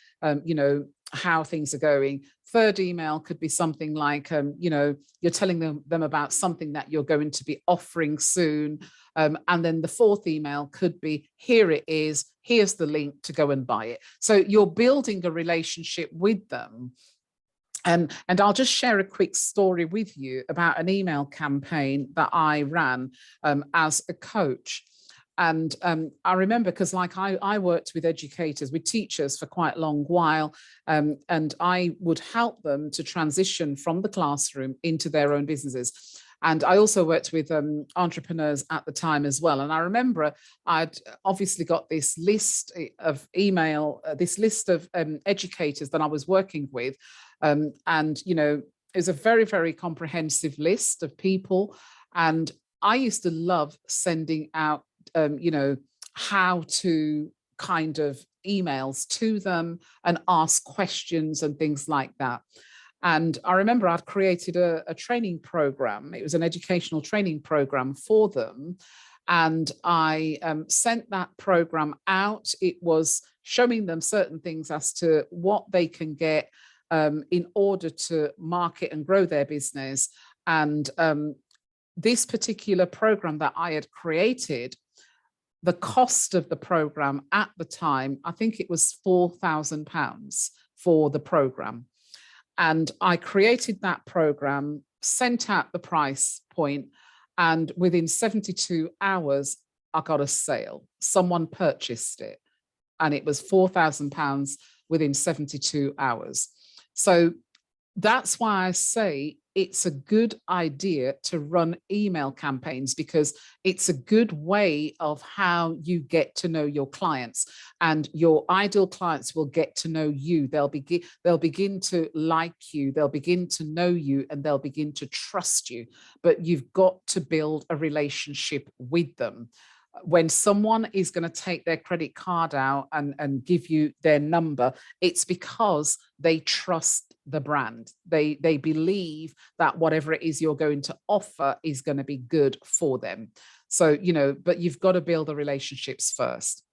how things are going. Third email could be something like, you're telling them about something that you're going to be offering soon. And then the fourth email could be, here it is, here's the link to go and buy it. So you're building a relationship with them And I'll just share a quick story with you about an email campaign that I ran as a coach. And I remember, because like I worked with educators, with teachers for quite a long while, and I would help them to transition from the classroom into their own businesses. And I also worked with entrepreneurs at the time as well. And I remember I'd obviously got this list of this list of educators that I was working with. And, you know, it was a very, very comprehensive list of people. And I used to love sending out, you know, how to kind of emails to them and ask questions and things like that. And I remember I'd created a training program. It was an educational training program for them. And I sent that program out. It was showing them certain things as to what they can get in order to market and grow their business. And this particular program that I had created, the cost of the program at the time, I think it was £4,000 for the program. And I created that program, sent out the price point, and within 72 hours, I got a sale. Someone purchased it, and it was £4,000 within 72 hours. So that's why I say it's a good idea to run email campaigns, because it's a good way of how you get to know your clients, and your ideal clients will get to know you. They'll begin to like you, they'll begin to know you, and they'll begin to trust you. But you've got to build a relationship with them. When someone is going to take their credit card out and give you their number, it's because they trust the brand. They believe that whatever it is you're going to offer is going to be good for them. So, you know, but you've got to build the relationships first.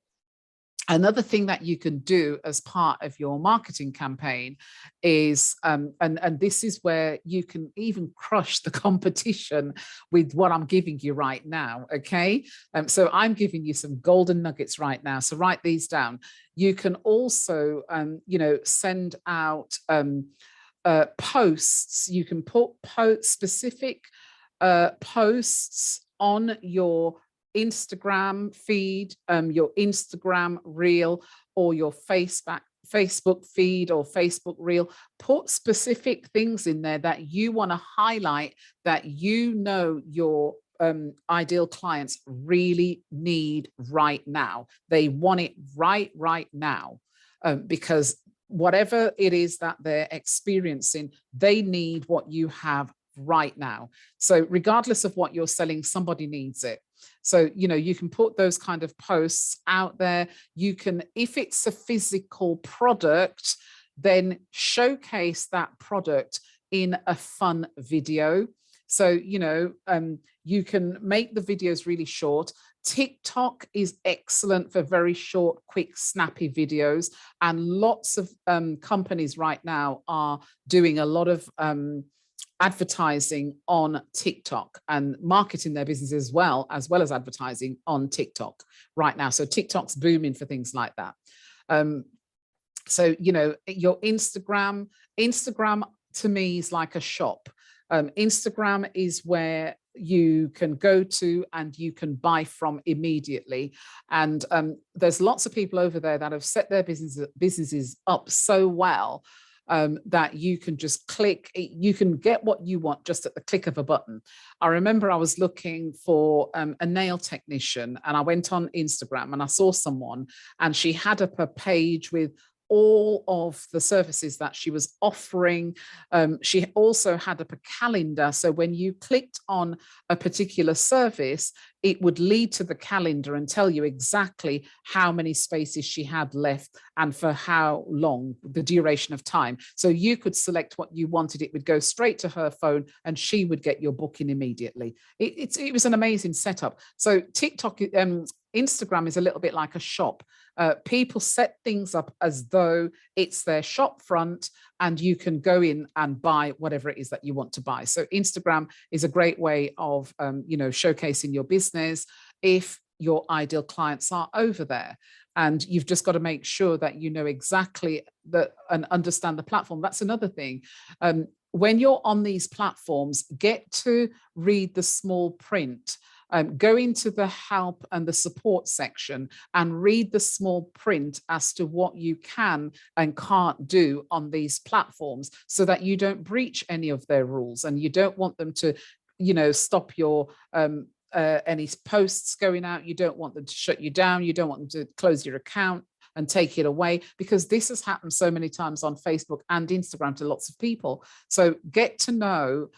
Another thing that you can do as part of your marketing campaign is, and this is where you can even crush the competition with what I'm giving you right now, okay? So I'm giving you some golden nuggets right now, so write these down. You can also, you know, send out posts. You can put specific posts on your Instagram feed, your Instagram reel, or your Facebook feed or Facebook reel. Put specific things in there that you want to highlight, that you know your ideal clients really need right now. They want it right now, because whatever it is that they're experiencing, they need what you have right now. So regardless of what you're selling, somebody needs it. So, you know, you can put those kind of posts out there. You can, if it's a physical product, then showcase that product in a fun video. So, you know, you can make the videos really short. TikTok is excellent for very short, quick, snappy videos. And lots of companies right now are doing a lot of advertising on TikTok and marketing their business as well as advertising on TikTok right now. So TikTok's booming for things like that. So, you know, your Instagram to me is like a shop. Instagram is where you can go to and you can buy from immediately. And there's lots of people over there that have set their businesses up so well that you can just click, you can get what you want just at the click of a button. I remember I was looking for a nail technician, and I went on Instagram and I saw someone, and she had up a page with all of the services that she was offering. She also had up a calendar. So when you clicked on a particular service, it would lead to the calendar and tell you exactly how many spaces she had left and for how long, the duration of time. So you could select what you wanted. It would go straight to her phone and she would get your booking immediately. It was an amazing setup. So TikTok, Instagram is a little bit like a shop. People set things up as though it's their shop front, and you can go in and buy whatever it is that you want to buy. So Instagram is a great way of, you know, showcasing your business if your ideal clients are over there. And you've just got to make sure that you know exactly that and understand the platform. That's another thing. When you're on these platforms, get to read the small print. Go into the help and the support section and read the small print as to what you can and can't do on these platforms, so that you don't breach any of their rules, and you don't want them to, you know, stop your any posts going out. You don't want them to shut you down. You don't want them to close your account and take it away, because this has happened so many times on Facebook and Instagram to lots of people. So get to know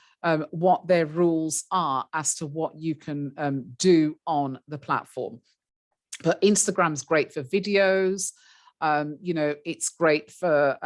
what their rules are as to what you can do on the platform. But Instagram's great for videos. You know, it's great for,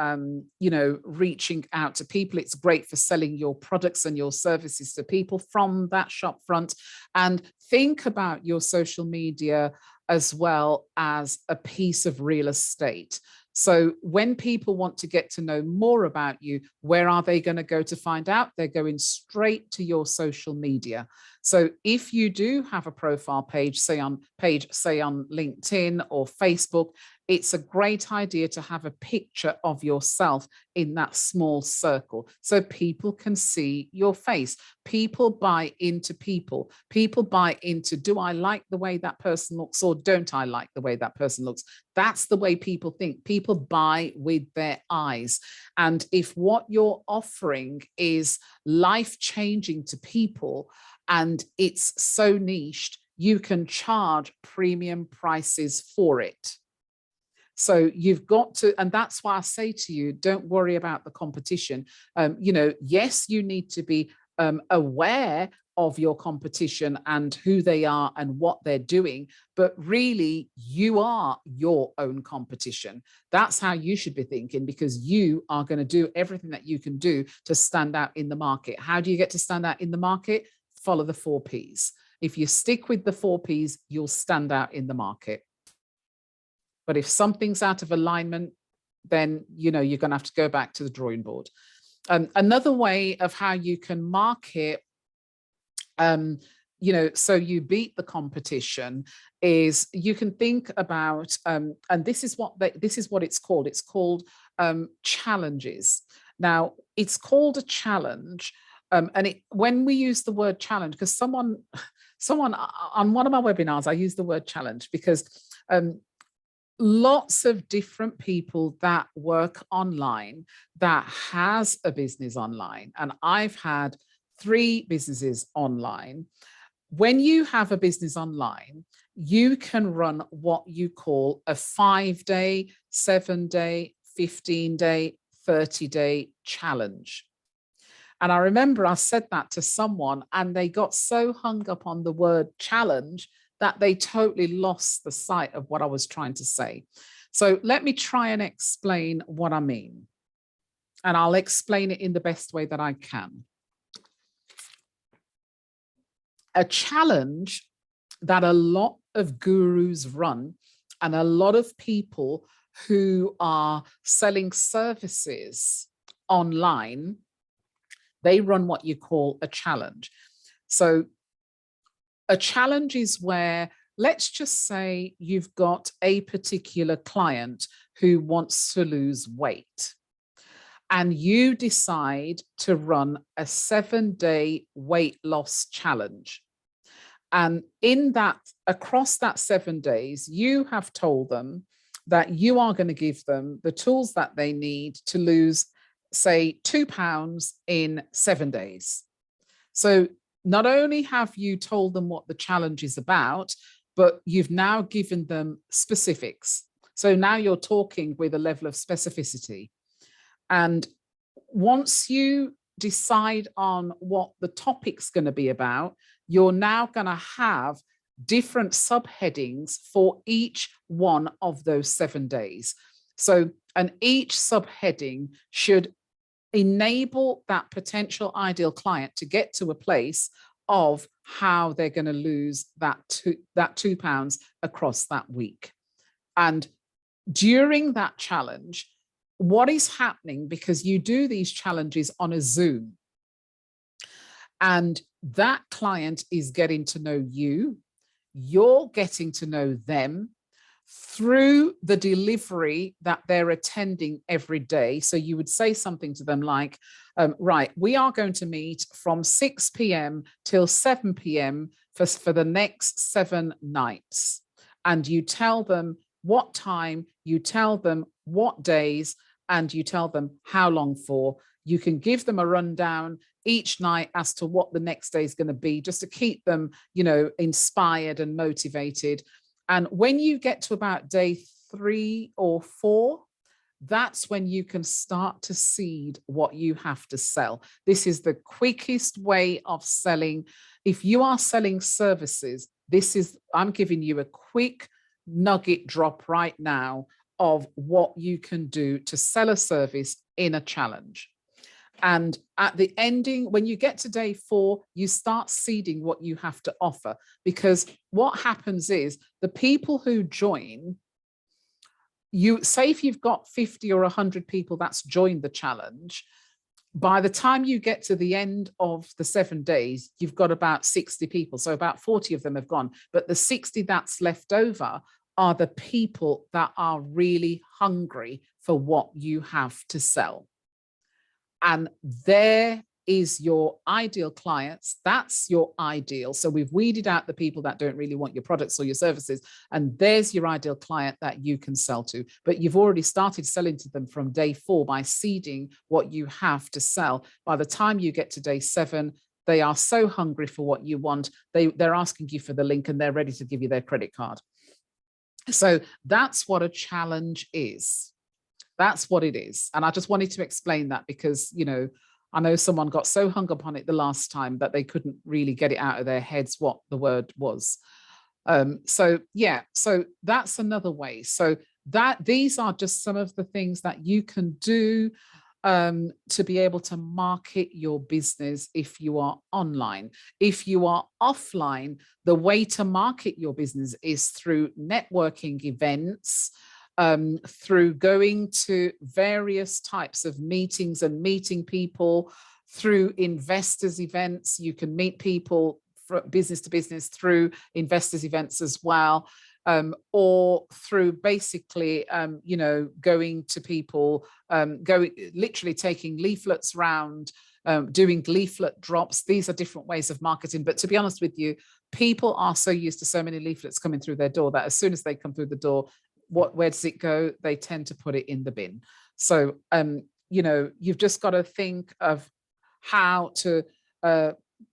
you know, reaching out to people. It's great for selling your products and your services to people from that shop front. And think about your social media as well as a piece of real estate. So when people want to get to know more about you, where are they going to go to find out? They're going straight to your social media. So if you do have a profile page, say on LinkedIn or Facebook, it's a great idea to have a picture of yourself in that small circle so people can see your face. People buy into people. People buy into, do I like the way that person looks, or don't I like the way that person looks? That's the way people think. People buy with their eyes. And if what you're offering is life-changing to people and it's so niched, you can charge premium prices for it. So you've got to, and that's why I say to you, don't worry about the competition. You know, yes, you need to be aware of your competition and who they are and what they're doing, but really you are your own competition. That's how you should be thinking, because you are going to do everything that you can do to stand out in the market. How do you get to stand out in the market? Follow the 4 Ps. If you stick with the 4 Ps, you'll stand out in the market. But if something's out of alignment, then, you know, you're going to have to go back to the drawing board. Another way of how you can market, you know, so you beat the competition, is you can think about, and this is what it's called. It's called challenges. Now, it's called a challenge, and when we use the word challenge, because someone on one of my webinars, I use the word challenge because lots of different people that work online, that has a business online, and I've had 3 businesses online. When you have a business online, you can run what you call a 5-day, 7-day, 15-day, 30-day challenge. And I remember I said that to someone and they got so hung up on the word challenge that they totally lost the sight of what I was trying to say. So let me try and explain what I mean. And I'll explain it in the best way that I can. A challenge that a lot of gurus run, and a lot of people who are selling services online, they run what you call a challenge. So a challenge is where, let's just say you've got a particular client who wants to lose weight, and you decide to run a 7-day weight loss challenge. And in that, across that 7 days, you have told them that you are going to give them the tools that they need to lose, say, 2 pounds in 7 days. So not only have you told them what the challenge is about, but you've now given them specifics. So now you're talking with a level of specificity. And once you decide on what the topic's going to be about, you're now going to have different subheadings for each one of those 7 days. So, and each subheading should enable that potential ideal client to get to a place of how they're going to lose that 2 pounds across that week. And during that challenge, what is happening, because you do these challenges on a Zoom, and that client is getting to know you, you're getting to know them, through the delivery that they're attending every day. So you would say something to them like, right, we are going to meet from 6 p.m. till 7 p.m. for the next 7 nights. And you tell them what time, you tell them what days, and you tell them how long for. You can give them a rundown each night as to what the next day is going to be, just to keep them, inspired and motivated. And when you get to about day 3 or 4, that's when you can start to seed what you have to sell. This is the quickest way of selling. If you are selling services, I'm giving you a quick nugget drop right now of what you can do to sell a service in a challenge. And at the ending, when you get to day 4, you start seeding what you have to offer. Because what happens is the people who join, you say if you've got 50 or 100 people that's joined the challenge, by the time you get to the end of the 7 days, you've got about 60 people. So about 40 of them have gone. But the 60 that's left over are the people that are really hungry for what you have to sell. And there is your ideal clients. That's your ideal. So we've weeded out the people that don't really want your products or your services. And there's your ideal client that you can sell to. But you've already started selling to them from day 4 by seeding what you have to sell. By the time you get to day 7, they are so hungry for what you want. They're asking you for the link and they're ready to give you their credit card. So that's what a challenge is. That's what it is. And I just wanted to explain that because, I know someone got so hung up on it the last time that they couldn't really get it out of their heads what the word was. So that's another way. So these are just some of the things that you can do to be able to market your business if you are online. If you are offline, the way to market your business is through networking events, through going to various types of meetings and meeting people, through investors events. You can meet people business to business through investors events as well, or through basically, going to people, literally taking leaflets round, doing leaflet drops. These are different ways of marketing. But to be honest with you, people are so used to so many leaflets coming through their door that as soon as they come through the door, where does it go? They tend to put it in the bin. So, you've just got to think of how to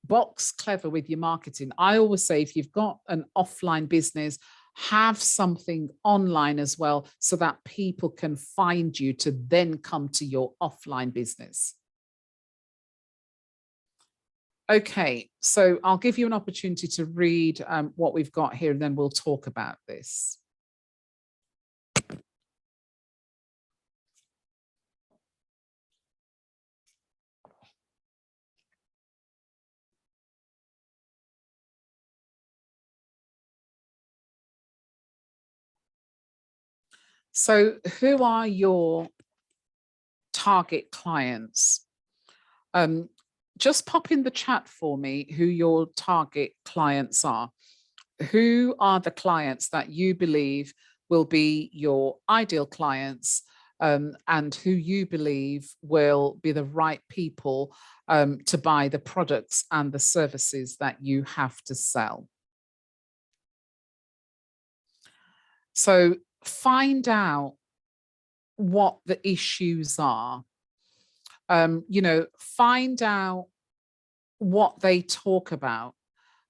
box clever with your marketing. I always say, if you've got an offline business, have something online as well so that people can find you to then come to your offline business. Okay, so I'll give you an opportunity to read what we've got here, and then we'll talk about this. So who are your target clients? Just pop in the chat for me who your target clients are. Who are the clients that you believe will be your ideal clients, and who you believe will be the right people to buy the products and the services that you have to sell? So find out what the issues are. Find out what they talk about.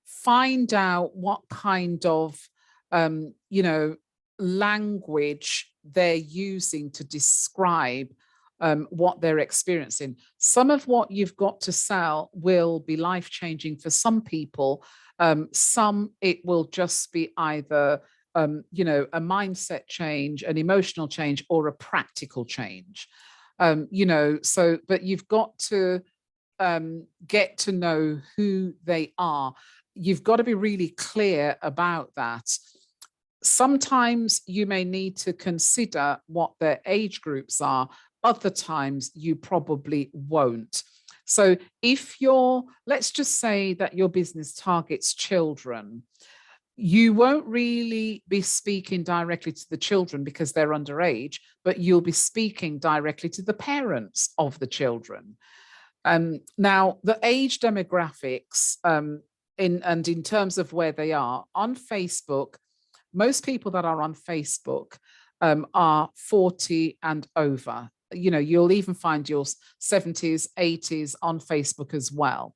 Find out what kind of, language they're using to describe what they're experiencing. Some of what you've got to sell will be life-changing for some people. Some it will just be either a mindset change, an emotional change, or a practical change. But you've got to get to know who they are. You've got to be really clear about that. Sometimes you may need to consider what their age groups are. Other times you probably won't. So if let's just say that your business targets children, You won't really be speaking directly to the children because they're underage, but you'll be speaking directly to the parents of the children. Now, the age demographics in terms of where they are on Facebook, most people that are on Facebook are 40 and over. You know, you'll even find your 70s, 80s on Facebook as well.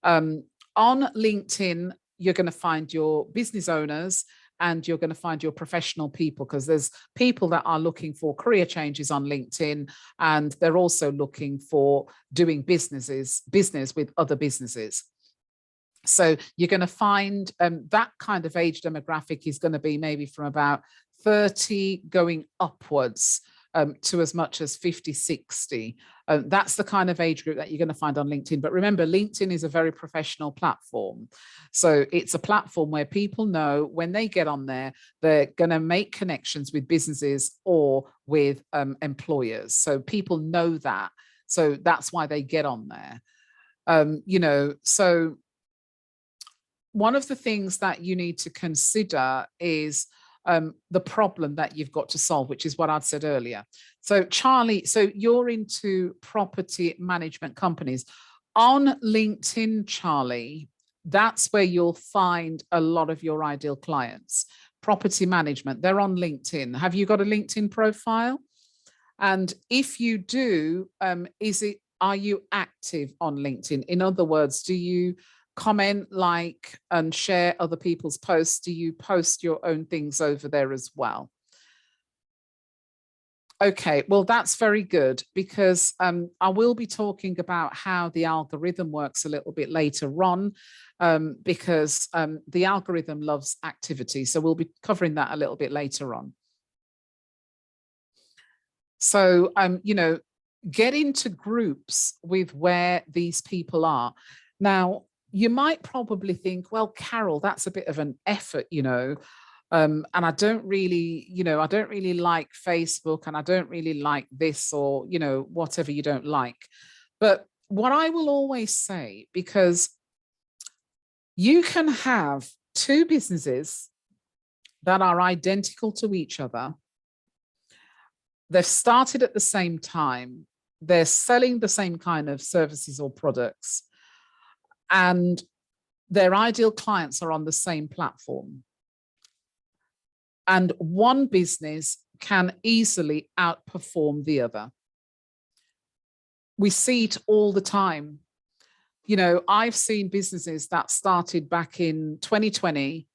On LinkedIn, you're going to find your business owners and you're going to find your professional people, because there's people that are looking for career changes on LinkedIn, and they're also looking for doing business with other businesses. So you're going to find that kind of age demographic is going to be maybe from about 30 going upwards to as much as 50, 60. That's the kind of age group that you're going to find on LinkedIn. But remember, LinkedIn is a very professional platform. So it's a platform where people know when they get on there, they're going to make connections with businesses or with employers. So people know that. So that's why they get on there. You know, so one of the things that you need to consider is the problem that you've got to solve, which is what I'd said earlier. So Charlie, so you're into property management companies. On LinkedIn, Charlie, that's where you'll find a lot of your ideal clients. Property management, they're on LinkedIn. Have you got a LinkedIn profile? And if you do, are you active on LinkedIn? In other words, do you comment, like, and share other people's posts? Do you post your own things over there as well? Okay, well, that's very good, because I will be talking about how the algorithm works a little bit later on, because the algorithm loves activity. So we'll be covering that a little bit later on. So, you know, get into groups with where these people are. Now, you might probably think, well, Carol, that's a bit of an effort, you know, and I don't really, you know, I don't really like Facebook, and I don't really like this, or, you know, whatever you don't like. But what I will always say, because you can have two businesses that are identical to each other. They've started at the same time. They're selling the same kind of services or products, and their ideal clients are on the same platform. And one business can easily outperform the other. We see it all the time. You know, I've seen businesses that started back in 2020,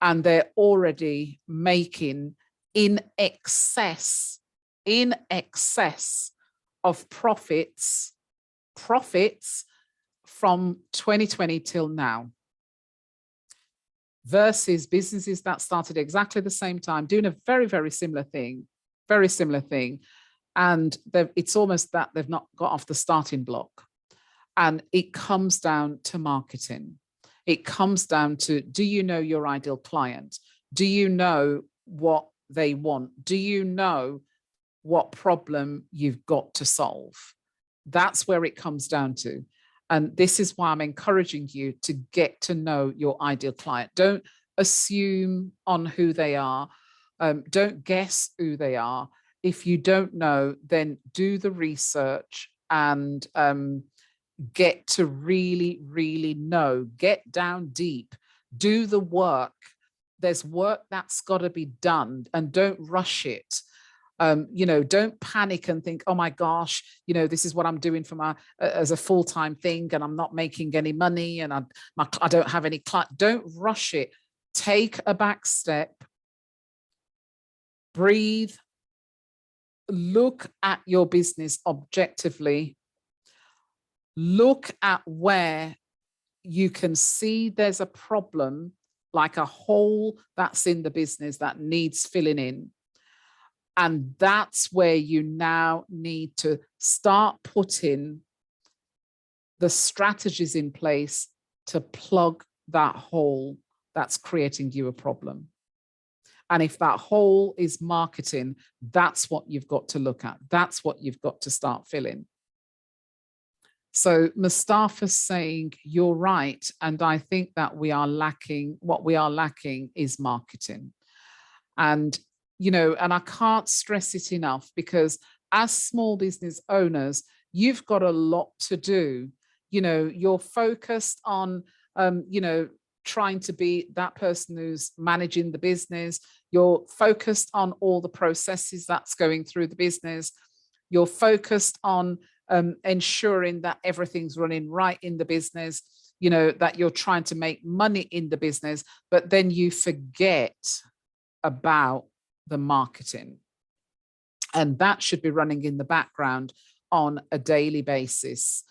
and they're already making in excess of profits from 2020 till now, versus businesses that started exactly the same time doing a very similar thing, and it's almost that they've not got off the starting block. And it comes down to marketing. It comes down to, do you know your ideal client? Do you know what they want? Do you know what problem you've got to solve? That's where it comes down to. And this is why I'm encouraging you to get to know your ideal client. Don't assume on who they are. Don't guess who they are. If you don't know, then do the research and get to really know. Get down deep. Do the work. There's work that's got to be done, and don't rush it. You know, don't panic and think, oh my gosh, you know, this is what I'm doing for my as a full-time thing, and I'm not making any money, and I don't have any client. Don't rush it. Take a back step, breathe, look at your business objectively, look at where you can see there's a problem, like a hole that's in the business that needs filling in. And that's where you now need to start putting the strategies in place to plug that hole that's creating you a problem. And if that hole is marketing, that's what you've got to look at. That's what you've got to start filling. So Mustafa's saying, you're right. And I think that what we are lacking is marketing. And, and I can't stress it enough, because as small business owners, you've got a lot to do. You're focused on, trying to be that person who's managing the business. You're focused on all the processes that's going through the business. You're focused on ensuring that everything's running right in the business, that you're trying to make money in the business, but then you forget about the marketing. And that should be running in the background on a daily basis,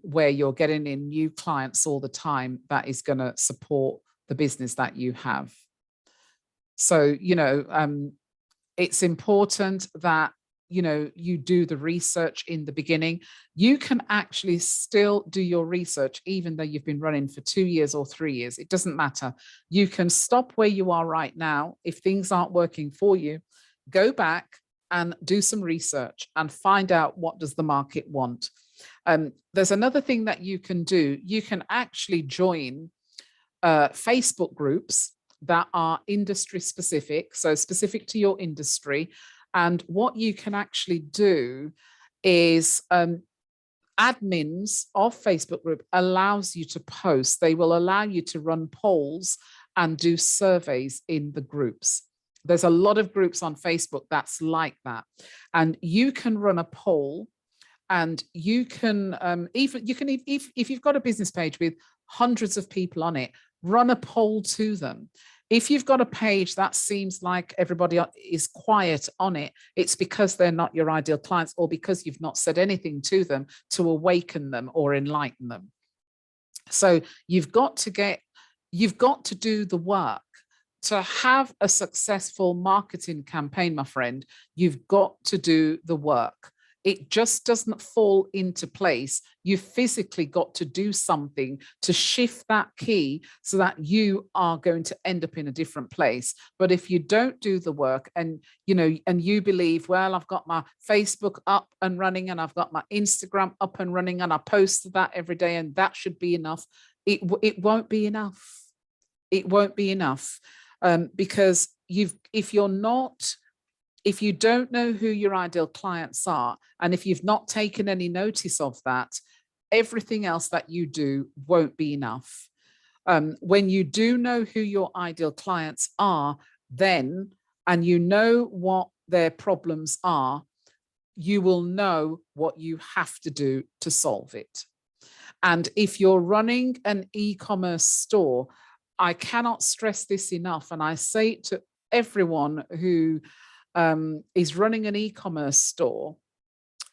where you're getting in new clients all the time that is going to support the business that you have. So, it's important that you do the research in the beginning. You can actually still do your research even though you've been running for 2 years or 3 years. It doesn't matter. You can stop where you are right now. If things aren't working for you, go back and do some research and find out, what does the market want. There's another thing that you can do. You can actually join Facebook groups that are industry specific, so specific to your industry. And what you can actually do is admins of Facebook group allows you to post. They will allow you to run polls and do surveys in the groups. There's a lot of groups on Facebook that's like that. And you can run a poll, and you can if you've got a business page with hundreds of people on it, run a poll to them. If you've got a page that seems like everybody is quiet on it, it's because they're not your ideal clients, or because you've not said anything to them to awaken them or enlighten them. So you've got to do the work. To have a successful marketing campaign, my friend, you've got to do the work. It just doesn't fall into place. You physically got to do something to shift that key so that you are going to end up in a different place. But if you don't do the work, and you believe, well, I've got my Facebook up and running, and I've got my Instagram up and running, and I post that every day, and that should be enough, it won't be enough. It won't be enough, because if you don't know who your ideal clients are, and if you've not taken any notice of that, everything else that you do won't be enough. When you do know who your ideal clients are, then, and you know what their problems are, you will know what you have to do to solve it. And if you're running an e-commerce store, I cannot stress this enough, and I say it to everyone who is running an e-commerce store,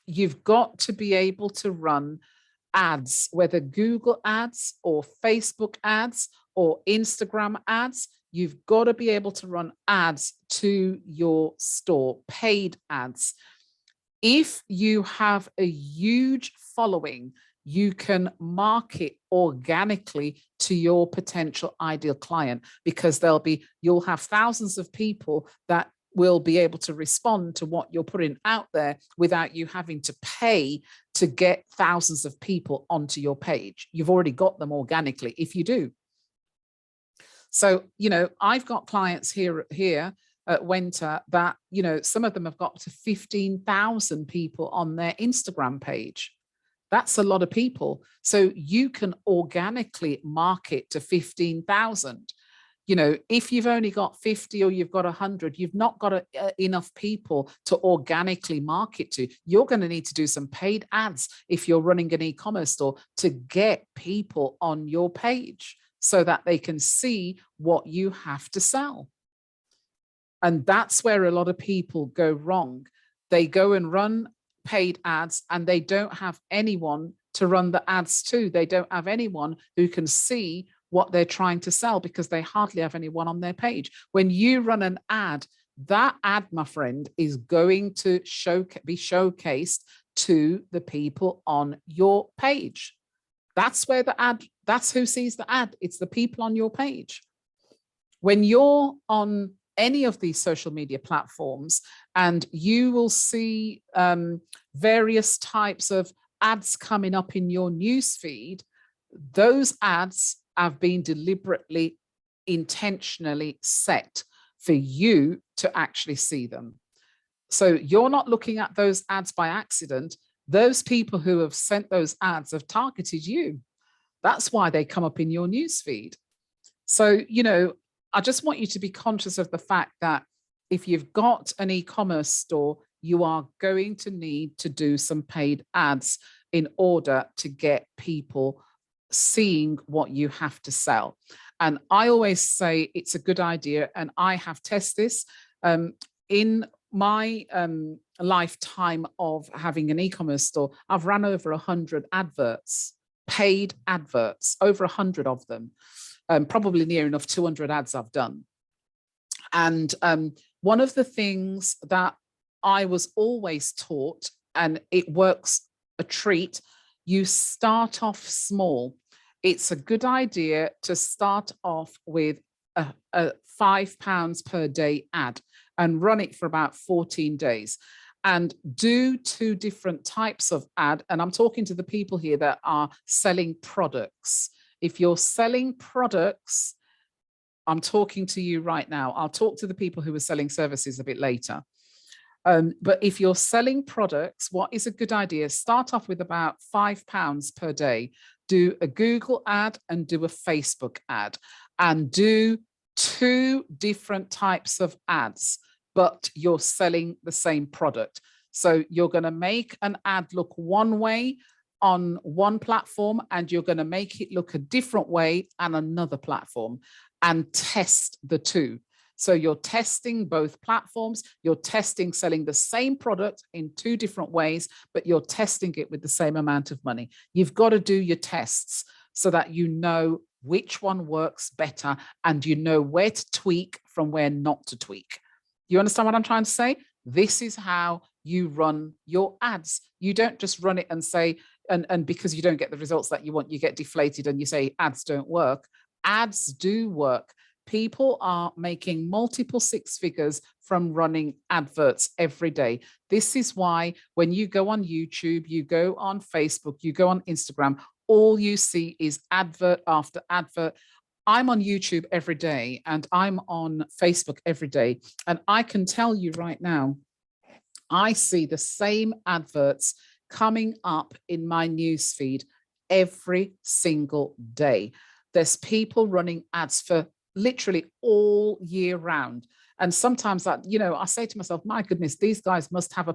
you've got to be able to run ads, whether Google ads or Facebook ads or Instagram ads. You've got to be able to run ads to your store, paid ads. If you have a huge following, you can market organically to your potential ideal client, because you'll have thousands of people that will be able to respond to what you're putting out there without you having to pay to get thousands of people onto your page. You've already got them organically if you do. So, I've got clients here at Wenta that, some of them have got to 15,000 people on their Instagram page. That's a lot of people. So you can organically market to 15,000. If you've only got 50 or you've got 100, you've not got enough people to organically market to. You're going to need to do some paid ads if you're running an e-commerce store to get people on your page so that they can see what you have to sell. And that's where a lot of people go wrong. They go and run paid ads and they don't have anyone to run the ads to. They don't have anyone who can see what they're trying to sell because they hardly have anyone on their page. When you run an ad, that ad, my friend, is going to be showcased to the people on your page. That's where the ad, that's who sees the ad. It's the people on your page. When you're on any of these social media platforms, and you will see various types of ads coming up in your newsfeed, those ads have been deliberately, intentionally set for you to actually see them. So you're not looking at those ads by accident. Those people who have sent those ads have targeted you. That's why they come up in your newsfeed. So, I just want you to be conscious of the fact that if you've got an e-commerce store, you are going to need to do some paid ads in order to get people seeing what you have to sell. And I always say it's a good idea, and I have tested this in my lifetime of having an e-commerce store. I've ran over 100 adverts, paid adverts, over 100 of them, probably near enough 200 ads I've done. And one of the things that I was always taught, and it works a treat, you start off small. It's a good idea to start off with a £5 per day ad and run it for about 14 days. And do 2 different types of ad. And I'm talking to the people here that are selling products. If you're selling products, I'm talking to you right now. I'll talk to the people who are selling services a bit later. But if you're selling products, what is a good idea? Start off with about £5 per day. Do a Google ad and do a Facebook ad, and do 2 different types of ads, but you're selling the same product. So you're going to make an ad look one way on one platform, and you're going to make it look a different way on another platform, and test the 2. So you're testing both platforms, you're testing selling the same product in 2 different ways, but you're testing it with the same amount of money. You've got to do your tests so that you know which one works better, and you know where to tweak from where not to tweak. You understand what I'm trying to say? This is how you run your ads. You don't just run it and say, and because you don't get the results that you want, you get deflated and you say ads don't work. Ads do work. People are making multiple 6 figures from running adverts every day. This is why when you go on YouTube, you go on Facebook, you go on Instagram, all you see is advert after advert. I'm on YouTube every day and I'm on Facebook every day. And I can tell you right now, I see the same adverts coming up in my newsfeed every single day. There's people running ads for literally all year round. And sometimes I say to myself, my goodness, these guys must have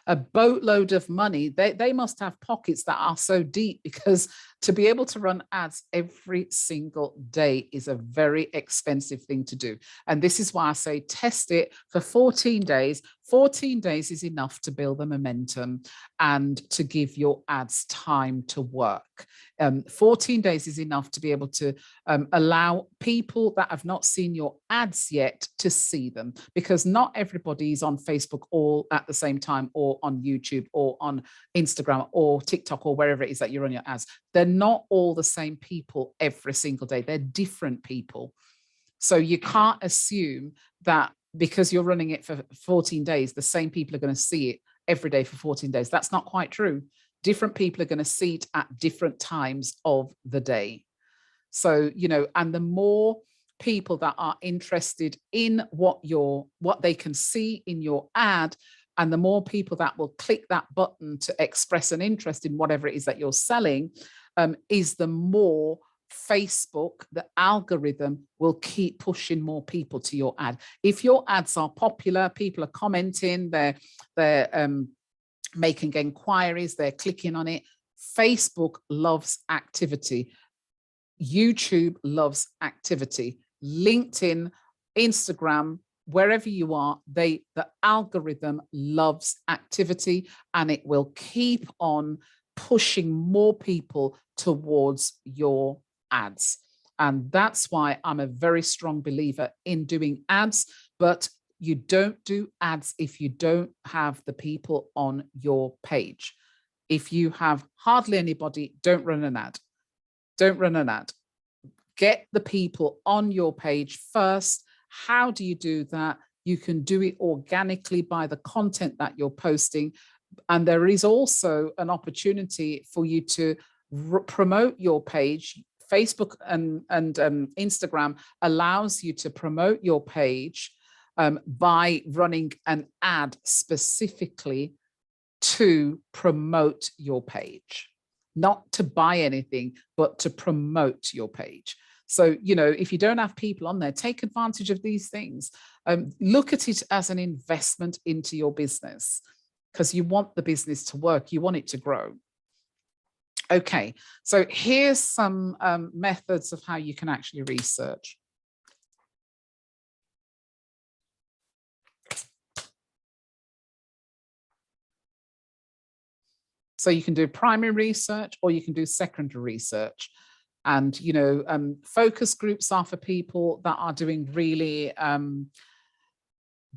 a boatload of money. They must have pockets that are so deep, because to be able to run ads every single day is a very expensive thing to do. And this is why I say test it for 14 days. 14 days is enough to build the momentum and to give your ads time to work. 14 days is enough to be able to allow people that have not seen your ads yet to see them, because not everybody is on Facebook all at the same time, or on YouTube, or on Instagram, or TikTok, or wherever it is that you run your ads. They're not all the same people every single day. They're different people. So you can't assume that because you're running it for 14 days, the same people are going to see it every day for 14 days. That's not quite true. Different people are going to see it at different times of the day. So, and the more people that are interested in what they can see in your ad, and the more people that will click that button to express an interest in whatever it is that you're selling, is the more Facebook, the algorithm, will keep pushing more people to your ad. If your ads are popular, people are commenting, they're making inquiries, they're clicking on it. Facebook loves activity. YouTube loves activity. LinkedIn, Instagram, wherever you are, the algorithm loves activity, and it will keep on pushing more people towards your ads. And that's why I'm a very strong believer in doing ads. But you don't do ads if you don't have the people on your page. If you have hardly anybody, don't run an ad. Don't run an ad. Get the people on your page first. How do you do that? You can do it organically by the content that you're posting. And there is also an opportunity for you to promote your page. Facebook and Instagram allows you to promote your page by running an ad specifically to promote your page, not to buy anything, but to promote your page. So, you know, if you don't have people on there, take advantage of these things. Look at it as an investment into your business, because you want the business to work, you want it to grow. Okay, so here's some methods of how you can actually research. So you can do primary research or you can do secondary research. And, you know, focus groups are for people that are doing really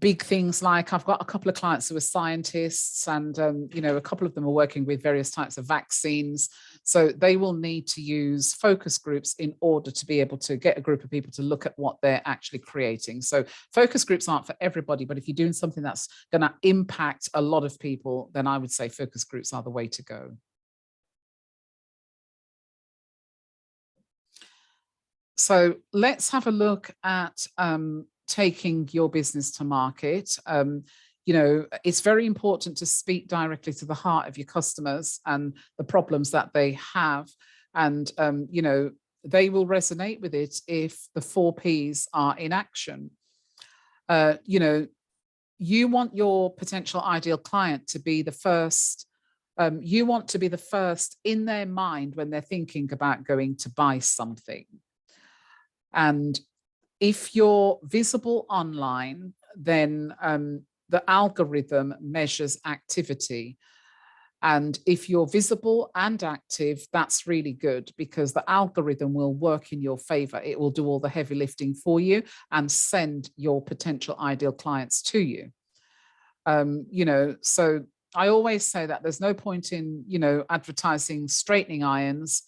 big things. Like I've got a couple of clients who are scientists, and you know, a couple of them are working with various types of vaccines. So they will need to use focus groups in order to be able to get a group of people to look at what they're actually creating. So focus groups aren't for everybody, but if you're doing something that's going to impact a lot of people, then I would say focus groups are the way to go. So let's have a look at taking your business to market. You know, it's very important to speak directly to the heart of your customers and the problems that they have. And, you know, they will resonate with it if the 4 Ps are in action. You know, you want your potential ideal client to be the first. You want to be the first in their mind when they're thinking about going to buy something. And if you're visible online, then the algorithm measures activity. And if you're visible and active, that's really good, because the algorithm will work in your favor. It will do all the heavy lifting for you and send your potential ideal clients to you. You know, so I always say that there's no point in, you know, advertising straightening irons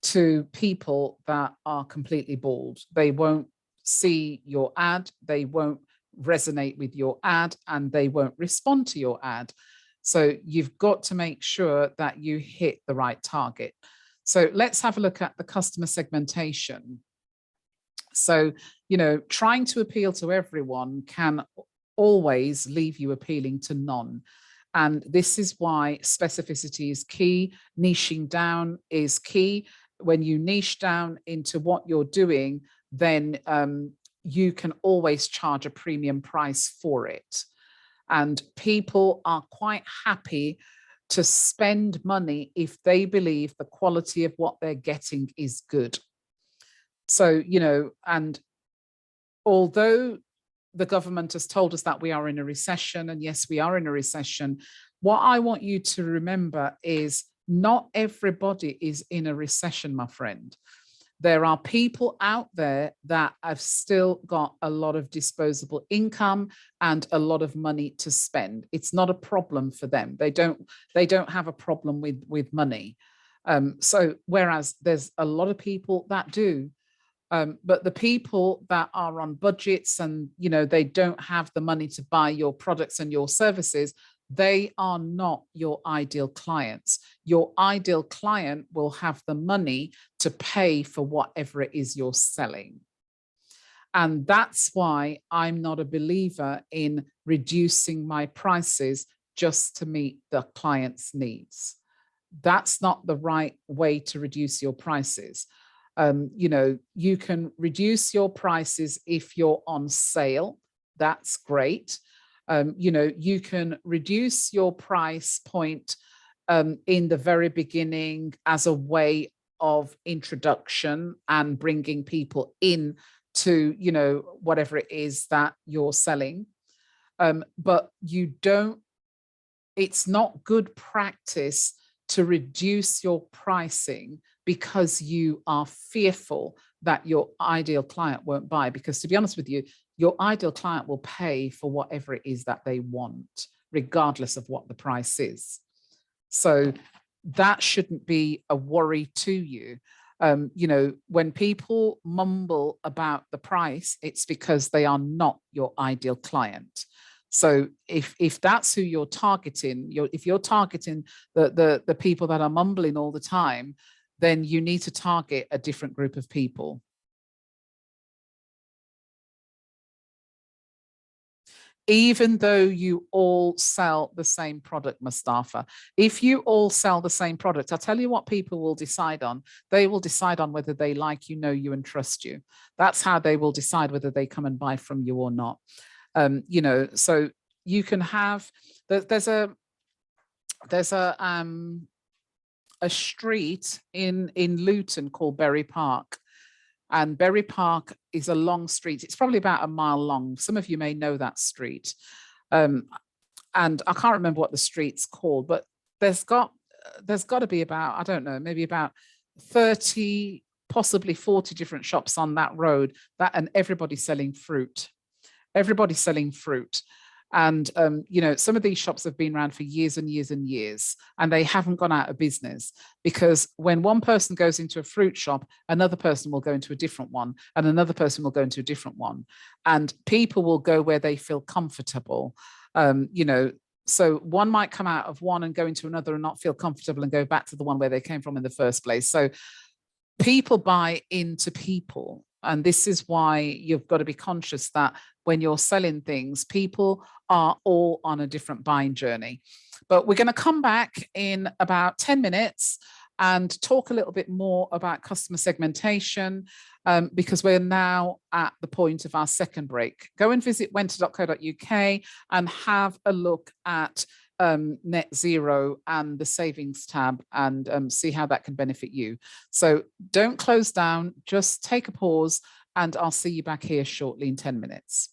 to people that are completely bald. They won't see your ad, they won't resonate with your ad, and they won't respond to your ad. So you've got to make sure that you hit the right target. So let's have a look at the customer segmentation. So, you know, trying to appeal to everyone can always leave you appealing to none. And this is why specificity is key. Niching down is key. When you niche down into what you're doing, then you can always charge a premium price for it. And people are quite happy to spend money if they believe the quality of what they're getting is good. So, you know, and although the government has told us that we are in a recession, and yes, we are in a recession, what I want you to remember is not everybody is in a recession, my friend. There are people out there that have still got a lot of disposable income and a lot of money to spend. It's not a problem for them. They don't have a problem with money. So whereas there's a lot of people that do. But the people that are on budgets and, you know, they don't have the money to buy your products and your services, they are not your ideal clients. Your ideal client will have the money to pay for whatever it is you're selling. And that's why I'm not a believer in reducing my prices just to meet the client's needs. That's not the right way to reduce your prices. You know, you can reduce your prices if you're on sale. That's great. You know, you can reduce your price point in the very beginning as a way of introduction and bringing people in to, you know, whatever it is that you're selling. But you don't, it's not good practice to reduce your pricing because you are fearful that your ideal client won't buy. Because to be honest with you, your ideal client will pay for whatever it is that they want, regardless of what the price is. So that shouldn't be a worry to you. You know, when people mumble about the price, it's because they are not your ideal client. So if that's who you're targeting, if you're targeting the people that are mumbling all the time, then you need to target a different group of people. Even though you all sell the same product, Mustafa. If you all sell the same product, I'll tell you what people will decide on. They will decide on whether they like you, know you, and trust you. That's how they will decide whether they come and buy from you or not. So you can have there's a street in Luton called Berry Park. And Berry Park is a long street. It's probably about a mile long. Some of you may know that street. Um, and I can't remember what the street's called, but there's got to be about, I don't know, maybe about 30, possibly 40 different shops on that road, and everybody's selling fruit. Everybody's selling fruit. And some of these shops have been around for years and years and years, and they haven't gone out of business, because when one person goes into a fruit shop, another person will go into a different one, and another person will go into a different one, and people will go where they feel comfortable. So one might come out of one and go into another and not feel comfortable and go back to the one where they came from in the first place. So people buy into people. And this is why you've got to be conscious that when you're selling things, people are all on a different buying journey. But we're going to come back in about 10 minutes and talk a little bit more about customer segmentation, because we're now at the point of our second break. Go and visit wenta.co.uk and have a look at net zero and the savings tab, and see how that can benefit you. So don't close down, just take a pause, and I'll see you back here shortly in 10 minutes.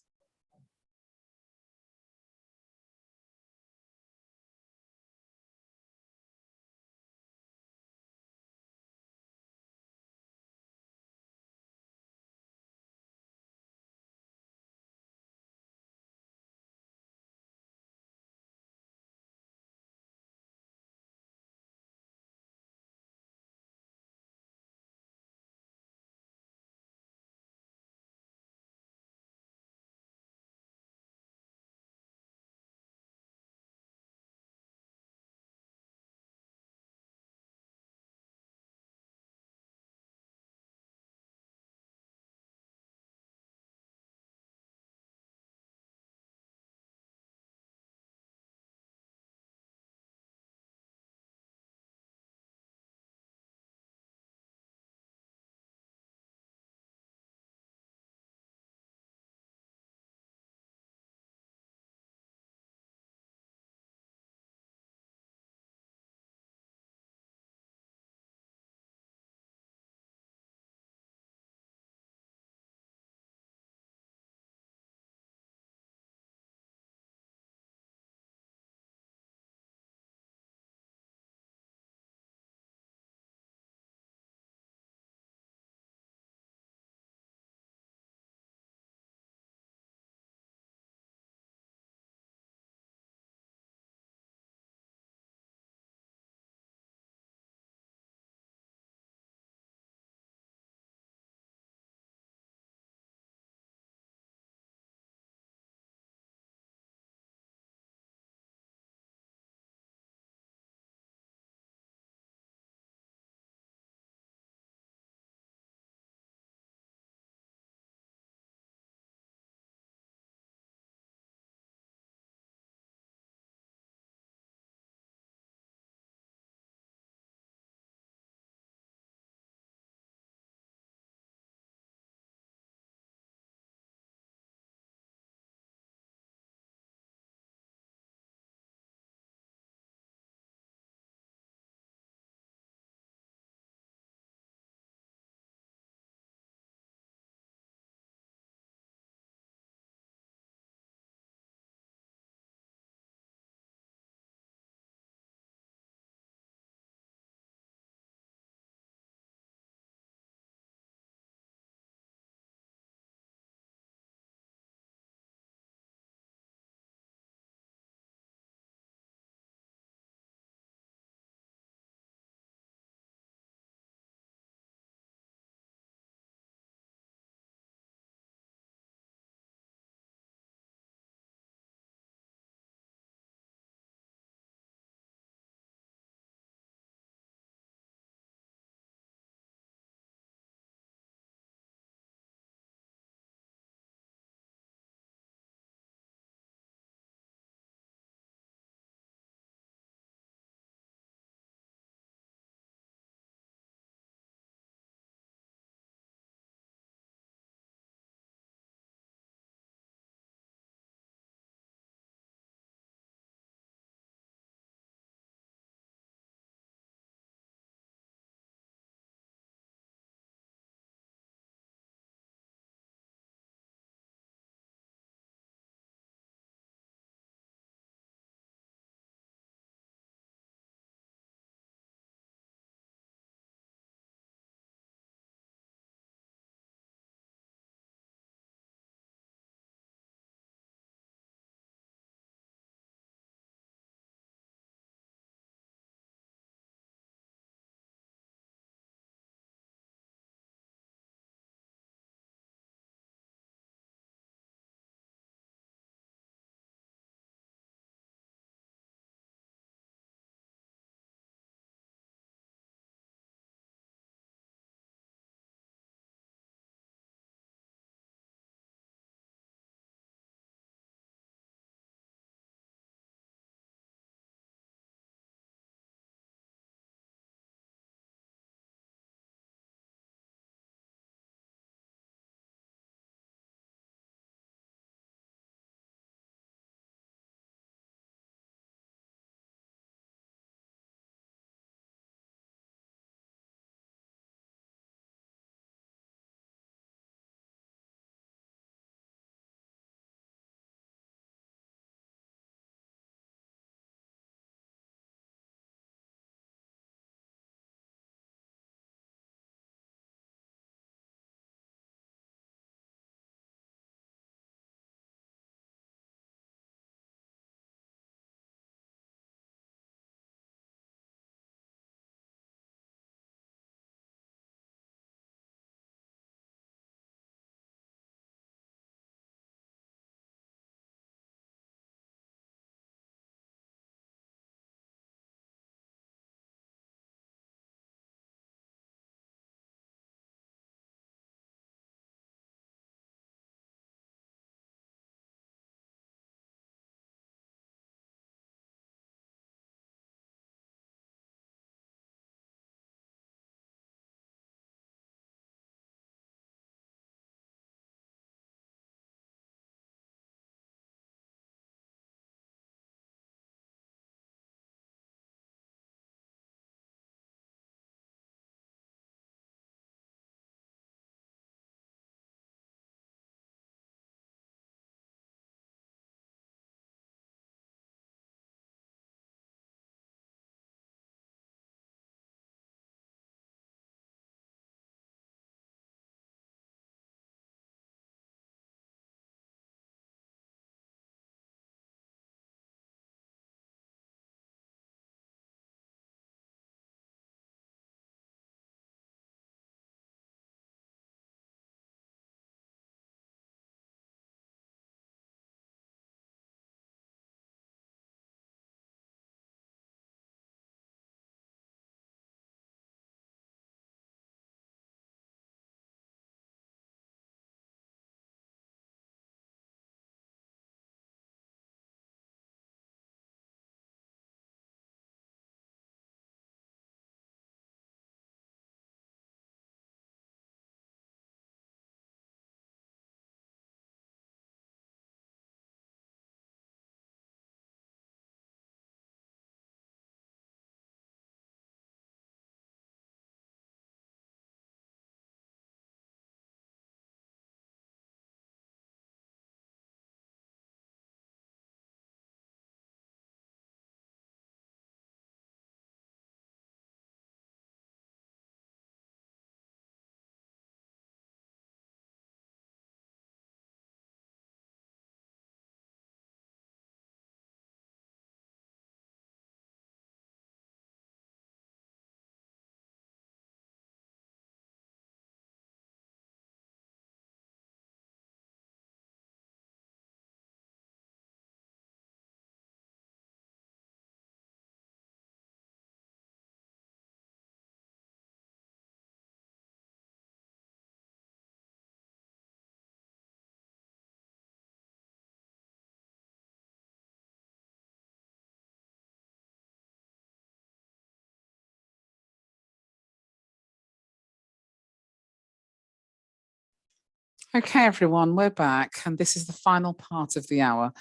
Okay, everyone, we're back, and this is the final part of the hour.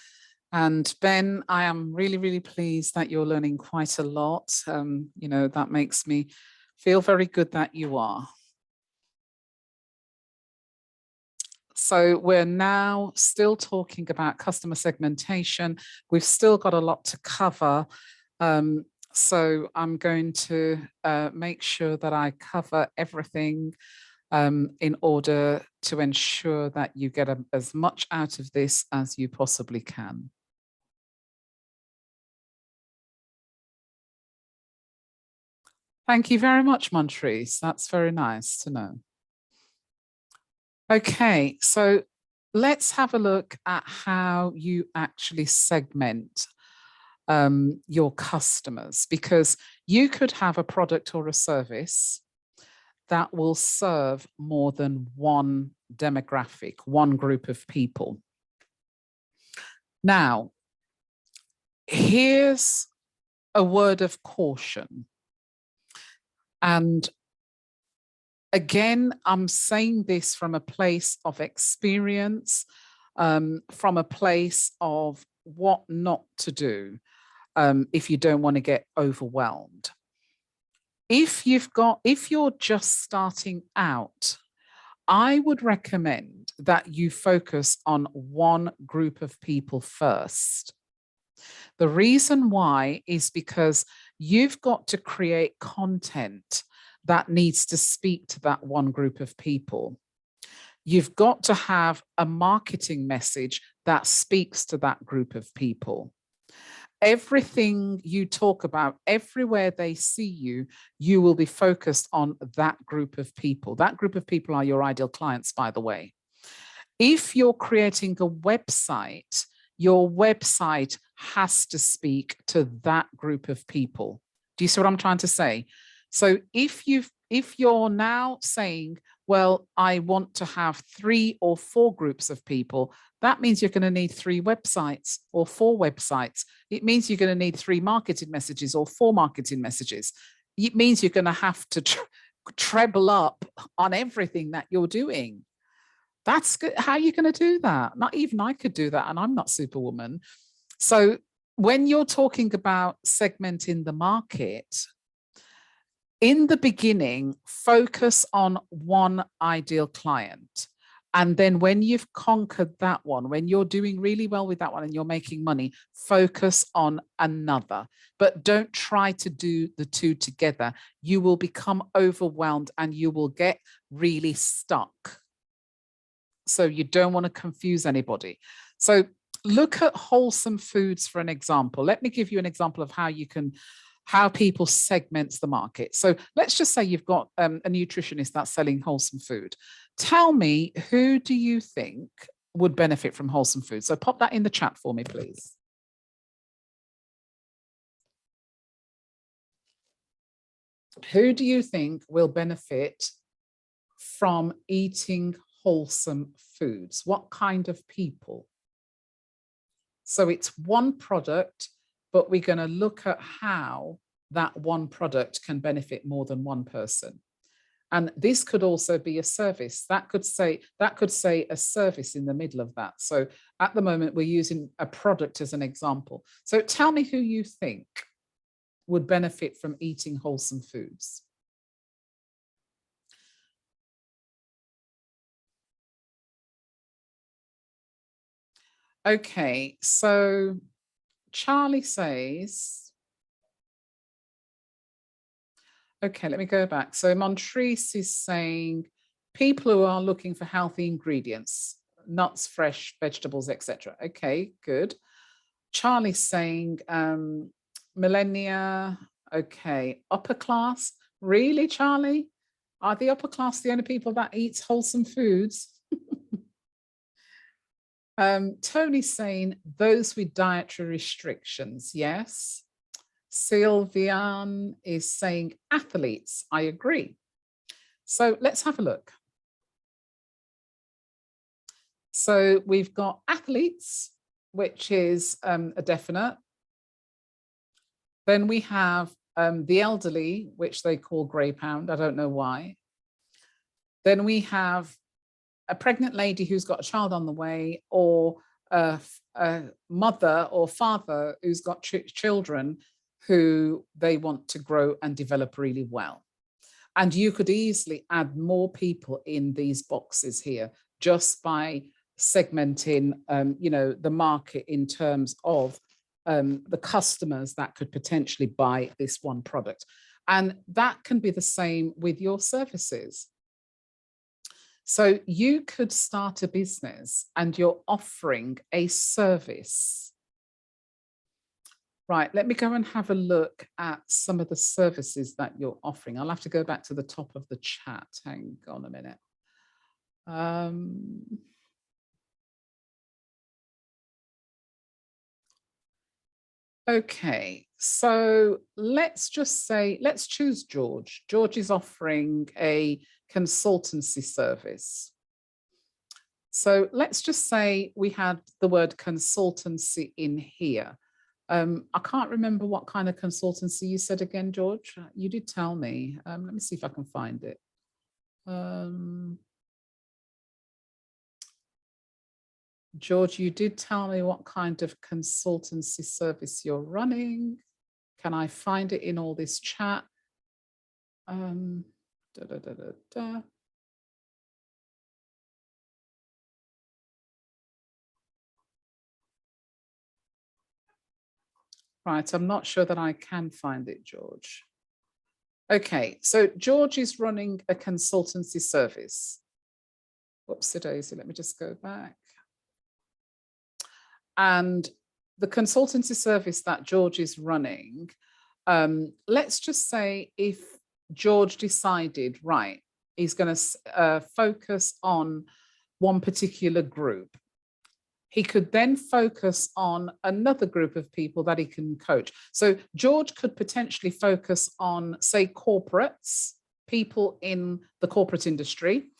And Ben, I am really, really pleased that you're learning quite a lot. That makes me feel very good that you are. So we're now still talking about customer segmentation. We've still got a lot to cover. So I'm going to make sure that I cover everything in order to ensure that you get as much out of this as you possibly can. Thank you very much, Montrese. That's very nice to know. Okay, so let's have a look at how you actually segment your customers, because you could have a product or a service that will serve more than one demographic, one group of people. Now, here's a word of caution. And again, I'm saying this from a place of experience, from a place of what not to do if you don't want to get overwhelmed. If you're just starting out, I would recommend that you focus on one group of people first. The reason why is because you've got to create content that needs to speak to that one group of people. You've got to have a marketing message that speaks to that group of people. Everything you talk about, everywhere they see you, you will be focused on that group of people. That group of people are your ideal clients, by the way. If you're creating a website, your website has to speak to that group of people. Do you see what I'm trying to say? So if you're now saying, well, I want to have 3 or 4 groups of people, that means you're going to need 3 websites or 4 websites. It means you're going to need 3 marketing messages or 4 marketing messages. It means you're going to have to treble up on everything that you're doing. That's good. How are you going to do that? Not even I could do that, and I'm not Superwoman. So when you're talking about segmenting the market, in the beginning, focus on one ideal client. And then when you've conquered that one, when you're doing really well with that one and you're making money, focus on another. But don't try to do the 2 together. You will become overwhelmed and you will get really stuck. So you don't want to confuse anybody. So look at wholesome foods for an example. Let me give you an example of how people segments the market. So let's just say you've got a nutritionist that's selling wholesome food. Tell me, who do you think would benefit from wholesome food? So pop that in the chat for me, please. Who do you think will benefit from eating wholesome foods? What kind of people? So it's one product, but we're going to look at how that one product can benefit more than one person. And this could also be a service. That could say a service in the middle of that. So at the moment, we're using a product as an example. So tell me who you think would benefit from eating wholesome foods. Okay, so Charlie says, okay, let me go back. So Montrese is saying people who are looking for healthy ingredients, nuts, fresh vegetables, etc. Okay, good. Charlie's saying millennia, okay, upper class. Really, Charlie? Are the upper class the only people that eat wholesome foods? Tony's saying those with dietary restrictions, yes. Sylvian is saying athletes. I agree. So let's have a look. So we've got athletes, which is a definite. Then we have the elderly, which they call grey pound. I don't know why. Then we have a pregnant lady who's got a child on the way, or a mother or father who's got children who they want to grow and develop really well. And you could easily add more people in these boxes here just by segmenting, the market in terms of the customers that could potentially buy this one product. And that can be the same with your services. So you could start a business and you're offering a service. Right, let me go and have a look at some of the services that you're offering. I'll have to go back to the top of the chat. Hang on a minute. Okay, so let's just say, let's choose George. George is offering a consultancy service. So let's just say we had the word consultancy in here. I can't remember what kind of consultancy you said again, George. You did tell me. Let me see if I can find it. George, you did tell me what kind of consultancy service you're running. Can I find it in all this chat? Right, I'm not sure that I can find it, George. Okay, so George is running a consultancy service. Whoopsie daisy, let me just go back. And the consultancy service that George is running, let's just say if George decided, right, he's going to focus on one particular group, he could then focus on another group of people that he can coach. So George could potentially focus on, say, corporates, people in the corporate industry,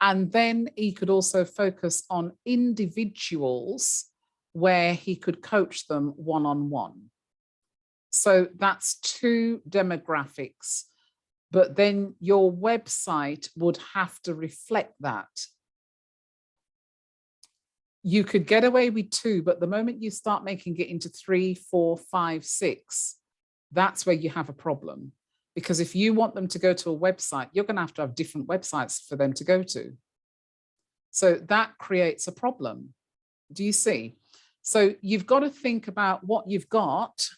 and then he could also focus on individuals where he could coach them one-on-one. So that's two demographics, but then your website would have to reflect that. You could get away with two, but the moment you start making it into 3, 4, 5, 6, that's where you have a problem. Because if you want them to go to a website, you're going to have different websites for them to go to. So that creates a problem. Do you see? So you've got to think about what you've got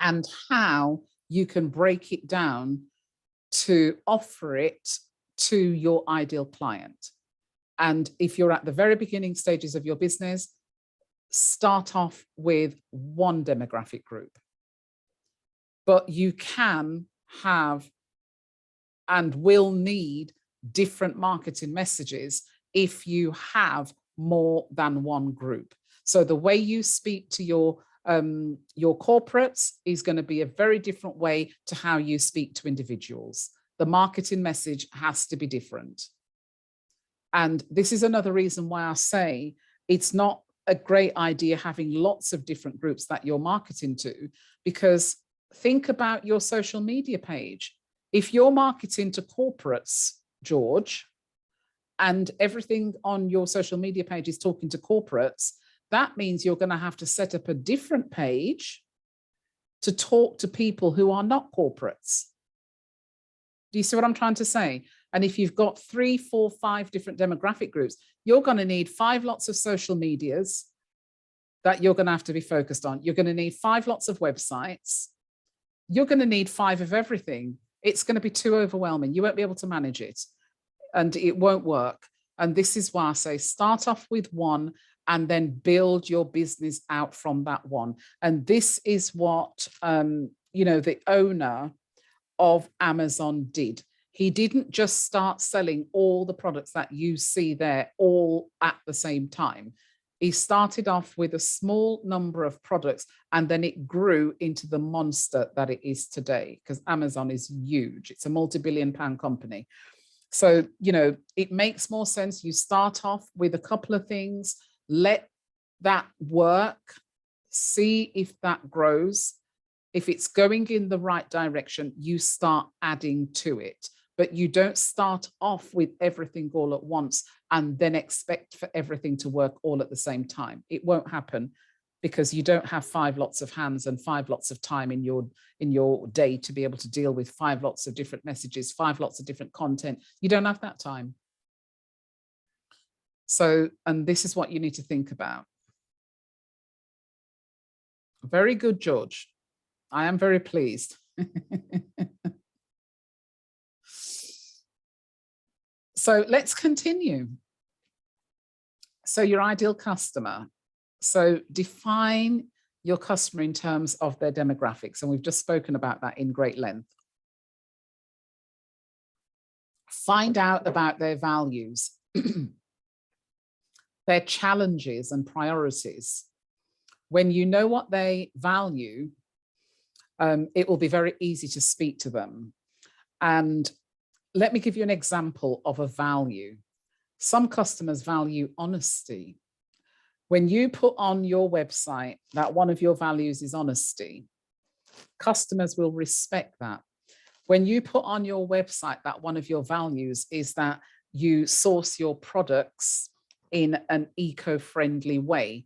and how you can break it down to offer it to your ideal client. And if you're at the very beginning stages of your business, start off with one demographic group. But you can have and will need different marketing messages if you have more than one group. So the way you speak to your corporates is going to be a very different way to how you speak to individuals. The marketing message has to be different. And this is another reason why I say it's not a great idea having lots of different groups that you're marketing to, because think about your social media page. If you're marketing to corporates, George, and everything on your social media page is talking to corporates, that means you're going to have to set up a different page to talk to people who are not corporates. Do you see what I'm trying to say? And if you've got 3, 4, 5 different demographic groups, you're going to need 5 lots of social medias that you're going to have to be focused on. You're going to need 5 lots of websites. You're going to need 5 of everything. It's going to be too overwhelming. You won't be able to manage it and it won't work. And this is why I say start off with one and then build your business out from that one. And this is what, the owner of Amazon did. He didn't just start selling all the products that you see there all at the same time. He started off with a small number of products and then it grew into the monster that it is today, because Amazon is huge. It's a multi-billion-pound company. So, it makes more sense. You start off with a couple of things, let that work, see if that grows. If it's going in the right direction, you start adding to it. but you don't start off with everything all at once and then expect for everything to work all at the same time. It won't happen, because you don't have 5 lots of hands and 5 lots of time in your day to be able to deal with 5 lots of different messages, 5 lots of different content. You don't have that time. So, and this is what you need to think about. Very good, George. I am very pleased. So let's continue. So your ideal customer. So define your customer in terms of their demographics. And we've just spoken about that in great length. Find out about their values, their challenges and priorities. When you know what they value, it will be very easy to speak to them. And let me give you an example of a value. Some customers value honesty. When you put on your website that one of your values is honesty, customers will respect that. When you put on your website that one of your values is that you source your products in an eco-friendly way,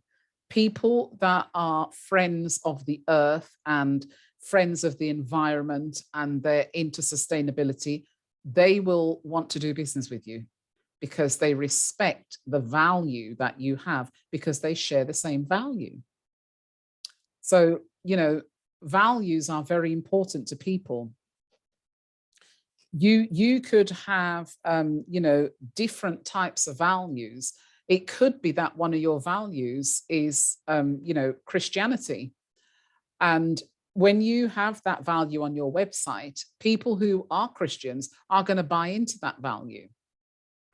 people that are friends of the earth and friends of the environment and they're into sustainability, they will want to do business with you because they respect the value that you have, because they share the same value. So, you know, values are very important to people. You could have, you know, different types of values. It could be that one of your values is, you know, Christianity. And when you have that value on your website, people who are Christians are going to buy into that value.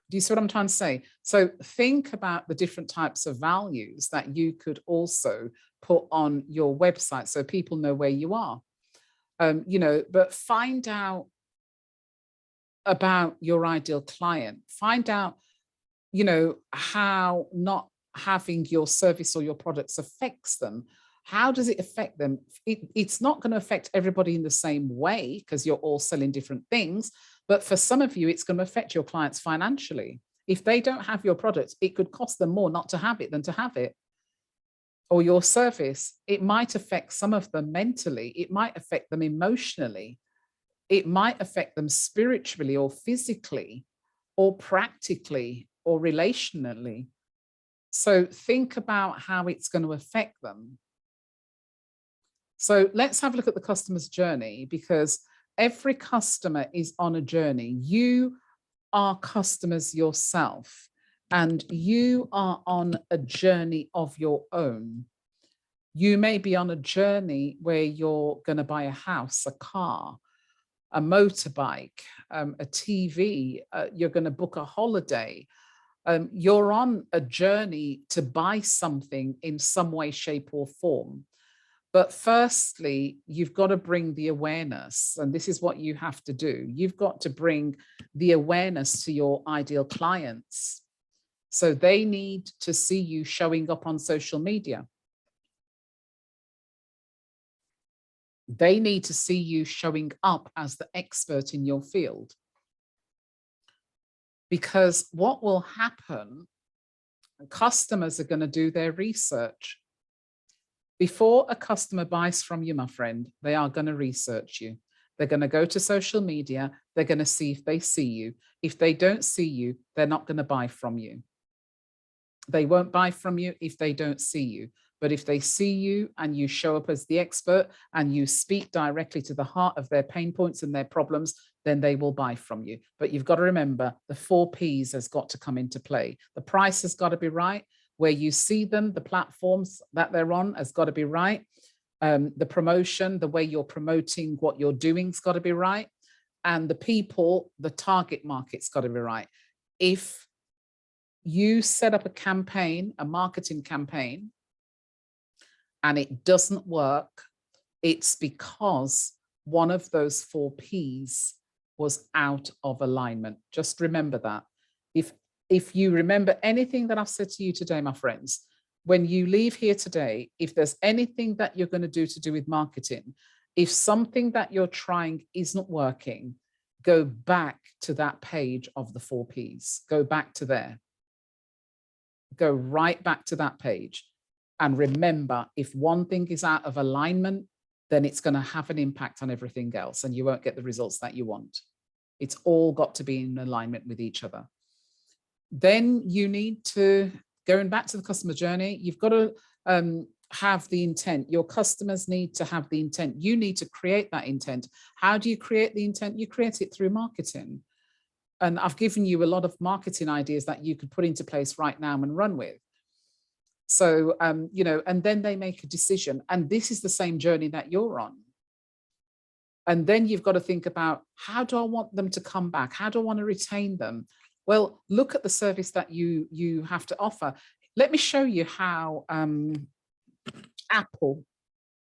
Do you see what I'm trying to say? So think about the different types of values that you could also put on your website so people know where you are. You know, but find out about your ideal client. Find out, you know, how not having your service or your products affects them. How does it affect them? It's not going to affect everybody in the same way because you're all selling different things. But for some of you, it's going to affect your clients financially. If they don't have your product, it could cost them more not to have it than to have it. Or your service, it might affect some of them mentally. It might affect them emotionally. It might affect them spiritually or physically or practically or relationally. So think about how it's going to affect them. So let's have a look at the customer's journey, because every customer is on a journey. You are customers yourself, and you are on a journey of your own. You may be on a journey where you're going to buy a house, a car, a motorbike, a TV, you're going to book a holiday. You're on a journey to buy something in some way, shape, or form. But firstly, you've got to bring the awareness, and this is what you have to do. You've got to bring the awareness to your ideal clients. So they need to see you showing up on social media. They need to see you showing up as the expert in your field. Because what will happen, customers are going to do their research. Before a customer buys from you, my friend, they are going to research you. They're going to go to social media. They're going to see if they see you. If they don't see you, they're not going to buy from you. They won't buy from you if they don't see you. But if they see you and you show up as the expert and you speak directly to the heart of their pain points and their problems, then they will buy from you. But you've got to remember the 4 Ps has got to come into play. The price has got to be right. Where you see them, the platforms that they're on has got to be right. The promotion, the way you're promoting what you're doing has got to be right. And the people, the target market's got to be right. If you set up a campaign, a marketing campaign, and it doesn't work, it's because one of those 4 Ps was out of alignment. Just remember that. If you remember anything that I've said to you today, my friends, when you leave here today, if there's anything that you're going to do with marketing, if something that you're trying isn't working, go back to that page of the 4 Ps. Go back to there. Go right back to that page. And remember, if one thing is out of alignment, then it's going to have an impact on everything else and you won't get the results that you want. It's all got to be in alignment with each other. Then you need to, going back to the customer journey, you've got to have the intent. Your customers need to have the intent. You need to create that intent. How do you create the intent? You create it through marketing. And I've given you a lot of marketing ideas that you could put into place right now and run with. So, you know, and then they make a decision. And this is the same journey that you're on. And then you've got to think about, how do I want them to come back? How do I want to retain them? Well, look at the service that you have to offer. Let me show you how Apple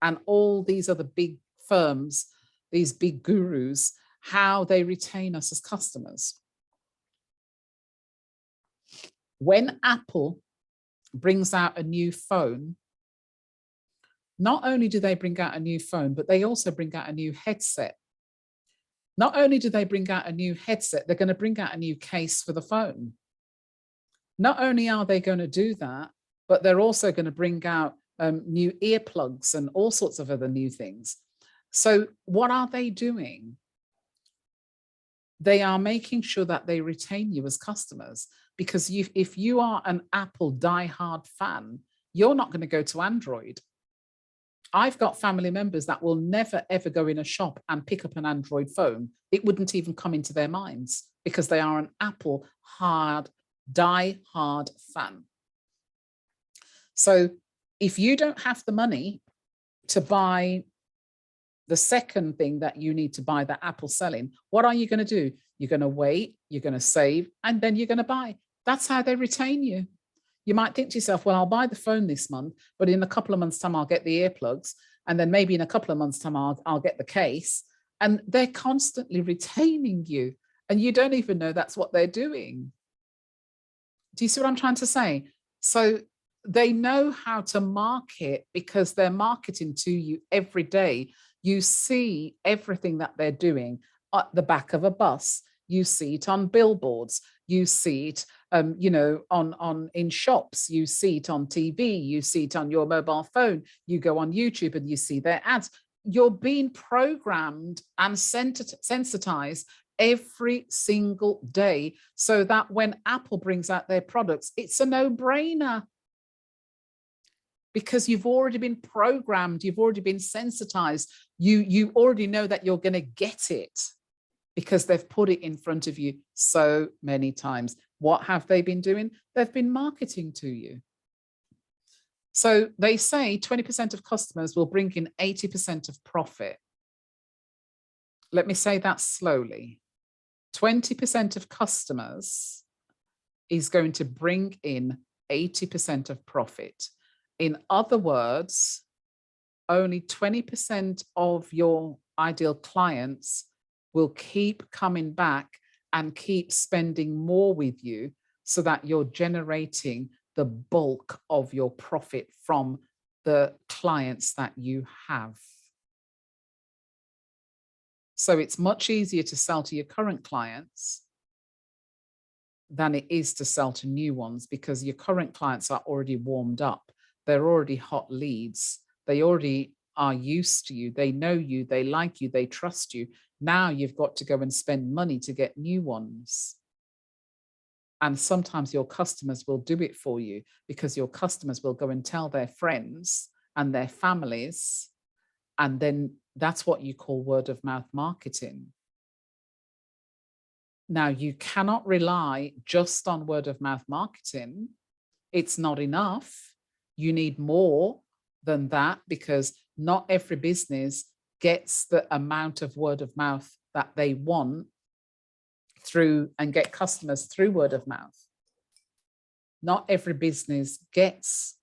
and all these other big firms, these big gurus, how they retain us as customers. When Apple brings out a new phone, not only do they bring out a new phone, but they also bring out a new headset. Not only do they bring out a new headset, they're going to bring out a new case for the phone. Not only are they going to do that, but they're also going to bring out new earplugs and all sorts of other new things. So what are they doing? They are making sure that they retain you as customers, because if you are an Apple diehard fan, you're not going to go to Android. I've got family members that will never, ever go in a shop and pick up an Android phone. It wouldn't even come into their minds because they are an Apple die-hard fan. So if you don't have the money to buy the second thing that you need to buy that Apple's selling, what are you going to do? You're going to wait, you're going to save, and then you're going to buy. That's how they retain you. You might think to yourself, well, I'll buy the phone this month, but in a couple of months' time, I'll get the earplugs. And then maybe in a couple of months' time, I'll get the case. And they're constantly retaining you. And you don't even know that's what they're doing. Do you see what I'm trying to say? So they know how to market because they're marketing to you every day. You see everything that they're doing at the back of a bus. You see it on billboards. You see it, you know, in shops. You see it on TV. You see it on your mobile phone. You go on YouTube and you see their ads. You're being programmed and sensitized every single day, so that when Apple brings out their products, it's a no-brainer. Because you've already been programmed, you've already been sensitized. You already know that you're going to get it, because they've put it in front of you so many times. What have they been doing? They've been marketing to you. So they say 20% of customers will bring in 80% of profit. Let me say that slowly. 20% of customers is going to bring in 80% of profit. In other words, only 20% of your ideal clients will keep coming back and keep spending more with you, so that you're generating the bulk of your profit from the clients that you have. So it's much easier to sell to your current clients than it is to sell to new ones, because your current clients are already warmed up. They're already hot leads. They already are used to you. They know you, they like you, they trust you. Now you've got to go and spend money to get new ones. And sometimes your customers will do it for you, because your customers will go and tell their friends and their families. And then that's what you call word of mouth marketing. Now, you cannot rely just on word of mouth marketing. It's not enough. You need more than that, because not every business gets the amount of word of mouth that they want through, and get customers through word of mouth. Not every business gets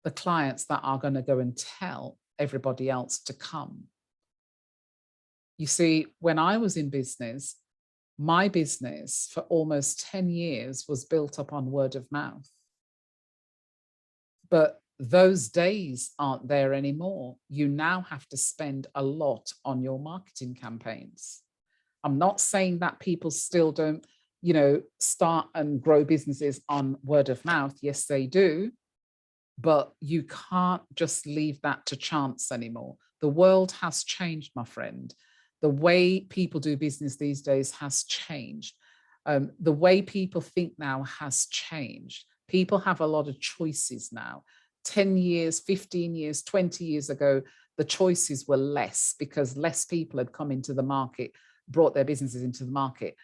the clients that are going to go and tell everybody else to come. You see, when I was in business, my business for almost 10 years was built up on word of mouth. But those days aren't there anymore. You now have to spend a lot on your marketing campaigns. I'm not saying that people still don't, you know, start and grow businesses on word of mouth. Yes, they do. But you can't just leave that to chance anymore. The world has changed, my friend. The way people do business these days has changed. The way people think now has changed. People have a lot of choices now. 10 years, 15 years, 20 years ago, the choices were less because less people had come into the market, brought their businesses into the market.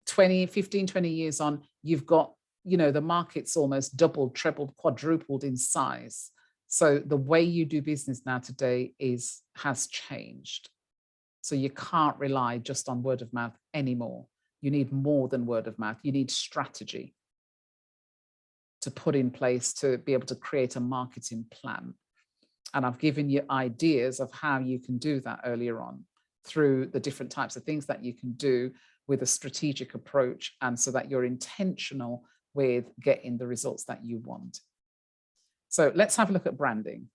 20 years on, you've got, you know, the market's almost doubled, trebled, quadrupled in size. So the way you do business now today has changed. So you can't rely just on word of mouth anymore. You need more than word of mouth. You need strategy to put in place to be able to create a marketing plan. And I've given you ideas of how you can do that earlier on through the different types of things that you can do with a strategic approach, and so that you're intentional with getting the results that you want. So let's have a look at branding.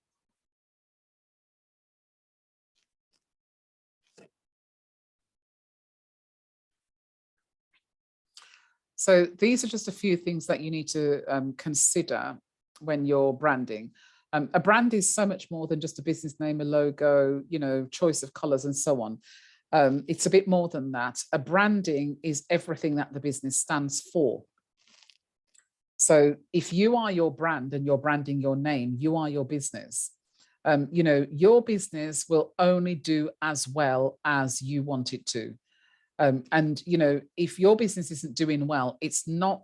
So these are just a few things that you need to consider when you're branding. A brand is so much more than just a business name, a logo, you know, choice of colors and so on. It's a bit more than that. A branding is everything that the business stands for. So if you are your brand and you're branding your name, you are your business. You know, your business will only do as well as you want it to. And, you know, if your business isn't doing well, it's not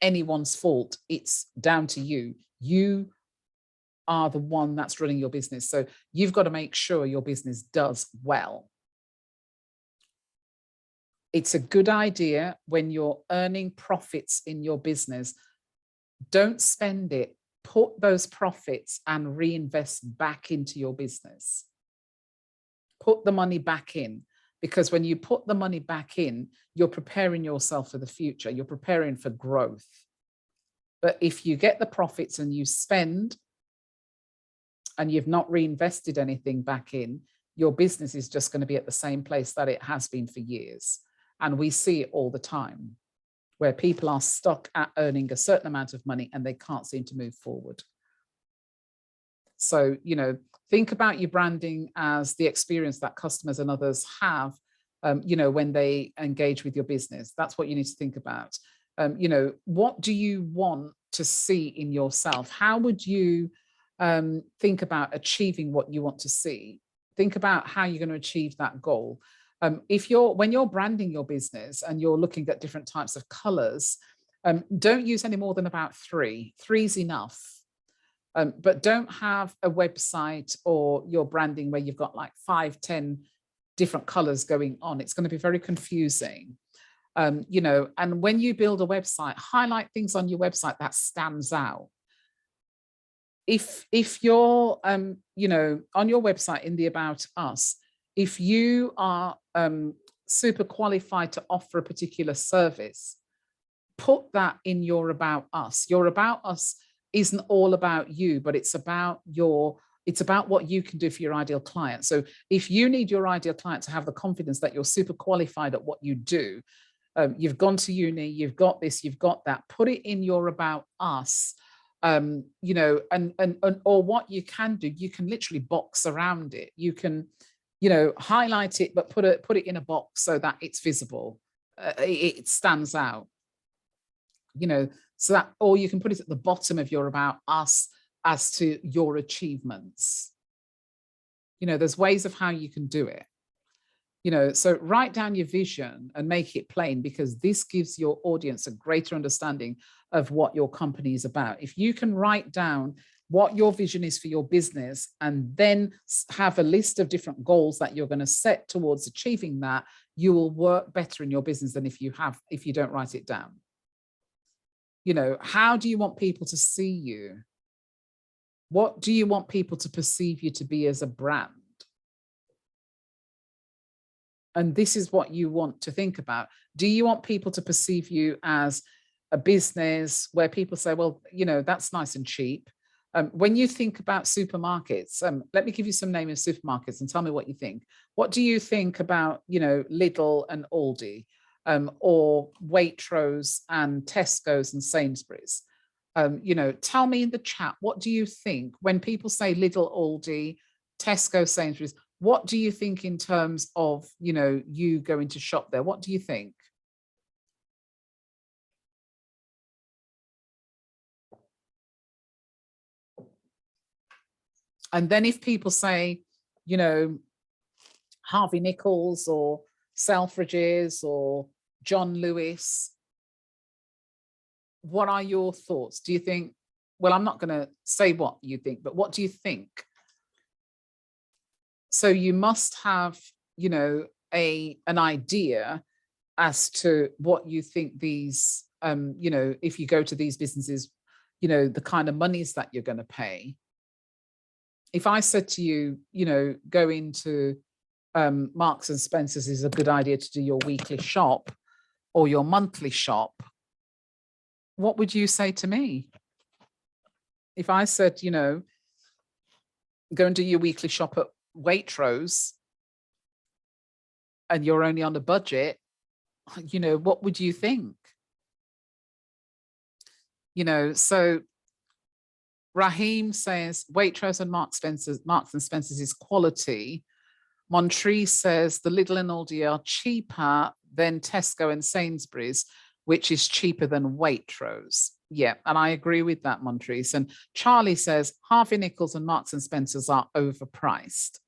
anyone's fault. It's down to you. You are the one that's running your business. So you've got to make sure your business does well. It's a good idea when you're earning profits in your business, don't spend it. Put those profits and reinvest back into your business. Put the money back in, because when you put the money back in, you're preparing yourself for the future. You're preparing for growth. But if you get the profits and you spend and you've not reinvested anything back in, your business is just going to be at the same place that it has been for years. And we see it all the time, where people are stuck at earning a certain amount of money and they can't seem to move forward. So, you know, think about your branding as the experience that customers and others have, you know, when they engage with your business. That's what you need to think about. You know, what do you want to see in yourself? How would you think about achieving what you want to see? Think about how you're going to achieve that goal. When you're branding your business and you're looking at different types of colors, don't use any more than about three. Three's enough. But don't have a website or your branding where you've got like 5, 10 different colors going on. It's going to be very confusing. You know, and when you build a website, highlight things on your website that stands out. If you're, you know, on your website in the About Us, if you are super qualified to offer a particular service, put that in your About Us. Your About Us isn't all about you, but it's about what you can do for your ideal client. So if you need your ideal client to have the confidence that you're super qualified at what you do, you've gone to uni, you've got this, you've got that, put it in your About Us. You know, and or what you can do, you can literally box around it. You can, you know, highlight it, but put it in a box so that it's visible. It stands out. You know, so that, or you can put it at the bottom of your About Us as to your achievements. You know, there's ways of how you can do it. You know, so write down your vision and make it plain, because this gives your audience a greater understanding of what your company is about. If you can write down what your vision is for your business and then have a list of different goals that you're going to set towards achieving that, you will work better in your business than if you don't write it down. You know, how do you want people to see you? What do you want people to perceive you to be as a brand? And this is what you want to think about. Do you want people to perceive you as a business where people say, well, you know, that's nice and cheap. When you think about supermarkets, let me give you some names of supermarkets and tell me what you think. What do you think about, Lidl and Aldi, or Waitrose and Tesco's and Sainsbury's? Tell me in the chat, what do you think when people say Lidl, Aldi, Tesco, Sainsbury's? What do you think in terms of, you going to shop there? What do you think? And then if people say, Harvey Nichols or Selfridges or John Lewis, what are your thoughts? Do you think, well, I'm not going to say what you think, but what do you think? So you must have, an idea as to what you think these, if you go to these businesses, the kind of monies that you're going to pay. If I said to you, go into Marks and Spencer's is a good idea to do your weekly shop or your monthly shop, what would you say to me? If I said, go and do your weekly shop at Waitrose and you're only on a budget, what would you think? So Raheem says Waitrose and Marks and Spencer's is quality. Montree says the Lidl and Aldi are cheaper than Tesco and Sainsbury's, which is cheaper than Waitrose. Yeah, and I agree with that, Montrese. And Charlie says Harvey Nichols and Marks and Spencer's are overpriced.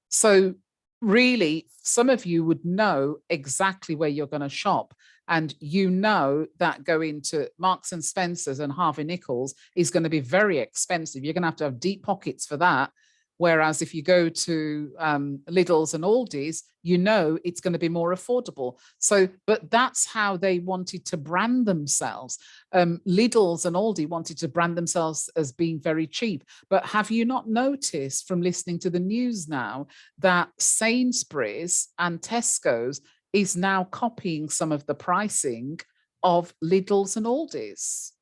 So really, some of you would know exactly where you're going to shop. And that going to Marks and Spencer's and Harvey Nichols is going to be very expensive. You're going to have deep pockets for that. Whereas if you go to Lidl's and Aldi's, it's going to be more affordable. So, but that's how they wanted to brand themselves. Lidl's and Aldi wanted to brand themselves as being very cheap. But have you not noticed from listening to the news now that Sainsbury's and Tesco's is now copying some of the pricing of Lidl's and Aldi's?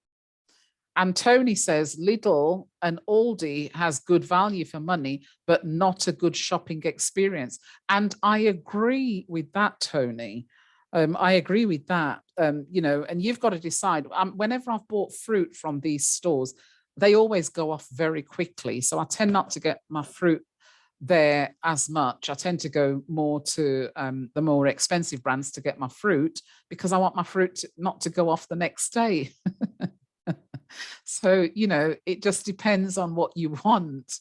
And Tony says Lidl and Aldi has good value for money, but not a good shopping experience. And I agree with that, Tony. I agree with that, and you've got to decide. Whenever I've bought fruit from these stores, they always go off very quickly. So I tend not to get my fruit there as much. I tend to go more to the more expensive brands to get my fruit because I want my fruit not to go off the next day. So, it just depends on what you want.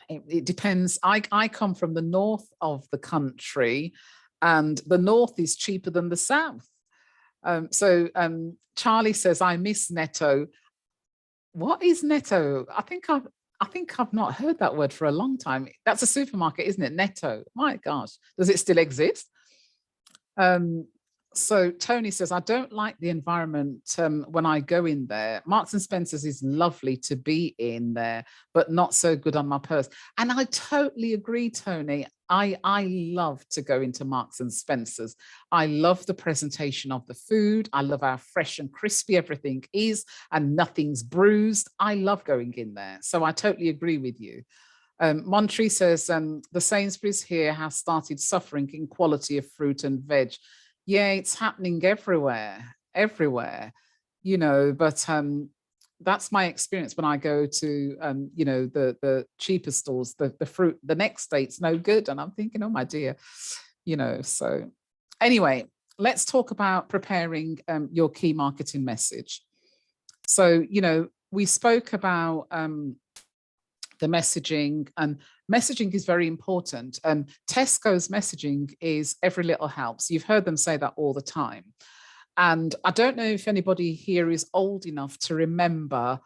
It depends. I come from the north of the country and the north is cheaper than the south. So Charlie says, I miss Netto. What is Netto? I think I've not heard that word for a long time. That's a supermarket, isn't it? Netto. My gosh, does it still exist? So Tony says, I don't like the environment when I go in there. Marks and Spencer's is lovely to be in there, but not so good on my purse. And I totally agree, Tony. I love to go into Marks and Spencer's. I love the presentation of the food. I love how fresh and crispy everything is and nothing's bruised. I love going in there. So I totally agree with you. Montree says, the Sainsbury's here has started suffering in quality of fruit and veg. Yeah, it's happening everywhere, but that's my experience when I go to, the cheaper stores, the fruit, the next day it's no good. And I'm thinking, oh my dear, so anyway, let's talk about preparing your key marketing message. So, we spoke about the messaging, and messaging is very important. Tesco's messaging is every little helps. You've heard them say that all the time. And I don't know if anybody here is old enough to remember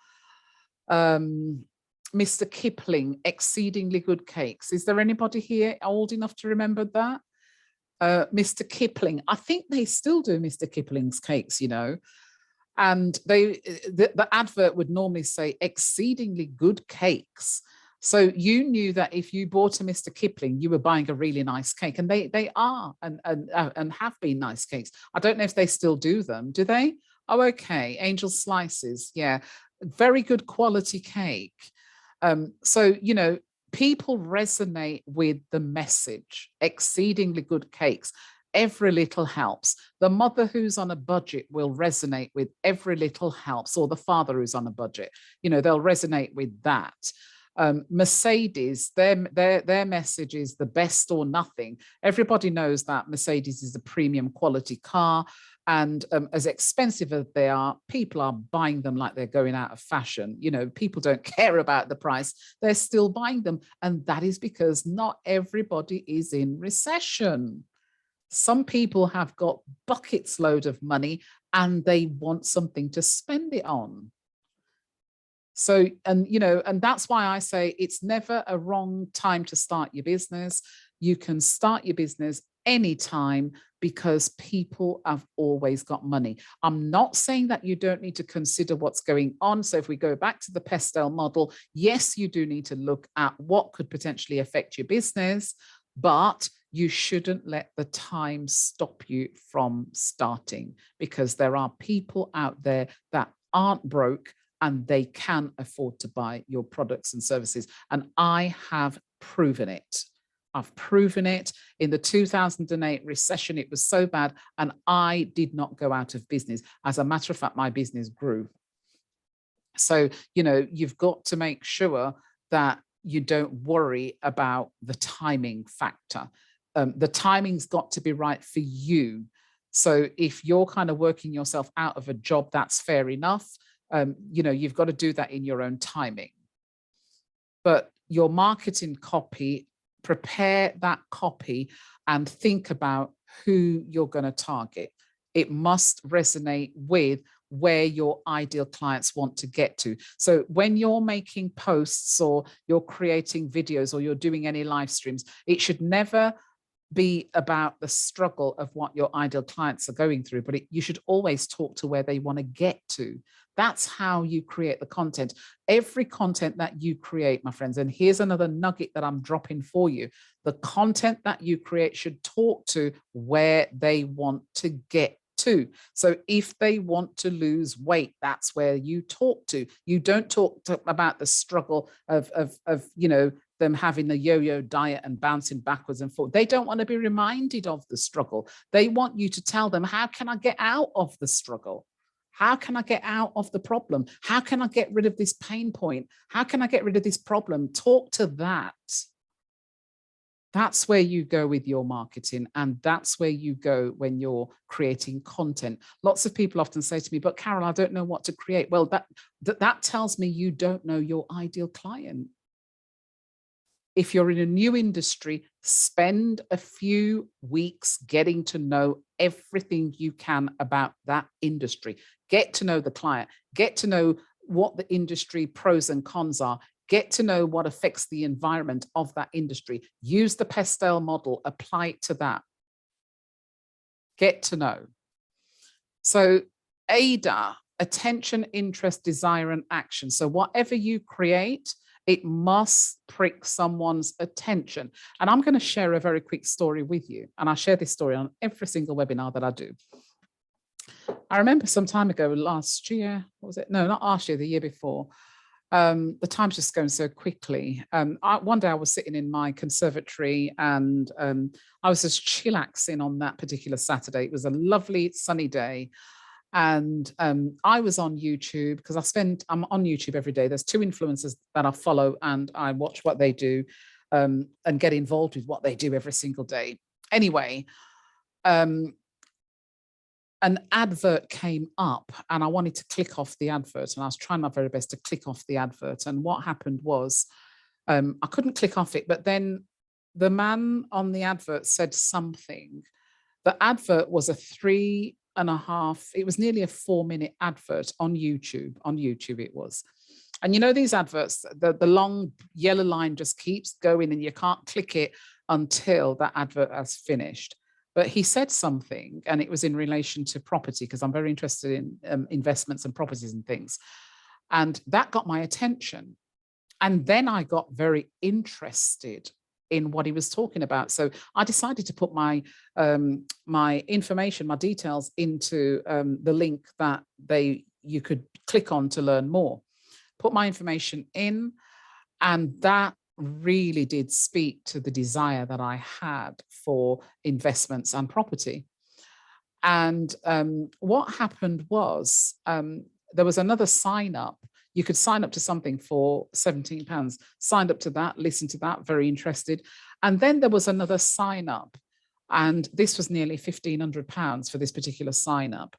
Mr. Kipling, Exceedingly Good Cakes. Is there anybody here old enough to remember that? Mr. Kipling, I think they still do Mr. Kipling's cakes, and the advert would normally say exceedingly good cakes. So you knew that if you bought a Mr. Kipling, you were buying a really nice cake, and they are and have been nice cakes. I don't know if they still do them. Do they? Oh, okay. Angel Slices. Yeah. very good quality cake. So, you know, people resonate with the message. Exceedingly good cakes. Every little helps. The mother who's on a budget will resonate with every little helps, or the father who's on a budget. You know, they'll resonate with that. Mercedes, their message is the best or nothing. Everybody knows that Mercedes is a premium quality car, and as expensive as they are, people are buying them like they're going out of fashion. You know, people don't care about the price, they're still buying them. And that is because not everybody is in recession. Some people have got buckets load of money and they want something to spend it on. So, and, you know, and that's why I say it's never a wrong time to start your business. You can start your business anytime because people have always got money. I'm not saying that you don't need to consider what's going on. So if we go back to the pestle model, yes, you do need to look at what could potentially affect your business, but you shouldn't let the time stop you from starting, because there are people out there that aren't broke and they can afford to buy your products and services. And I have proven it. I've proven it. In the 2008 recession, it was so bad, and I did not go out of business. As a matter of fact, my business grew. So, you know, you've got to make sure that you don't worry about the timing factor. The timing's got to be right for you. So if you're kind of working yourself out of a job, that's fair enough. You know, you've got to do that in your own timing. But your marketing copy, prepare that copy and think about who you're going to target. It must resonate with where your ideal clients want to get to. So when you're making posts or you're creating videos or you're doing any live streams, it should never be about the struggle of what your ideal clients are going through, but you should always talk to where they want to get to. That's how you create the content. Every content that you create, my friends, and here's another nugget that I'm dropping for you. The content that you create should talk to where they want to get to. So if they want to lose weight, that's where you talk to. You don't talk about the struggle of you know, them having the yo-yo diet and bouncing backwards and forward. They don't want to be reminded of the struggle. They want you to tell them, how can I get out of the struggle? How can I get out of the problem? How can I get rid of this pain point? How can I get rid of this problem? Talk to that. That's where you go with your marketing, and that's where you go when you're creating content. Lots of people often say to me, but Carol, I don't know what to create. Well, that tells me you don't know your ideal client. If you're in a new industry, spend a few weeks getting to know everything you can about that industry. Get to know the client, get to know what the industry pros and cons are, get to know what affects the environment of that industry. Use the pestle model, apply it to that. Get to know. So AIDA, attention, interest, desire, and action. So whatever you create, it must prick someone's attention. And I'm going to share a very quick story with you. And I share this story on every single webinar that I do. I remember some time ago, last year, what was it? No, not last year, the year before. The time's just going so quickly. One day I was sitting in my conservatory and I was just chillaxing on that particular Saturday. It was a lovely sunny day. And I was on YouTube because I'm on YouTube every day. There's two influencers that I follow and I watch what they do and get involved with what they do every single day. Anyway, an advert came up and I wanted to click off the advert, and I was trying my very best to click off the advert. And what happened was I couldn't click off it, but then the man on the advert said something. The advert was a 3.5, it was nearly a 4-minute advert on YouTube. On YouTube it was. And you know, these adverts, the long yellow line just keeps going and you can't click it until that advert has finished. But he said something, and it was in relation to property, because I'm very interested in investments and properties and things. And that got my attention. And then I got very interested in what he was talking about. So I decided to put my my information, my details into the link that you could click on to learn more. put my information in, and that really did speak to the desire that I had for investments and property. And what happened was there was another sign up. You could sign up to something for £17, signed up to that, listened to that, very interested. And then there was another sign up. And this was nearly £1,500 for this particular sign up.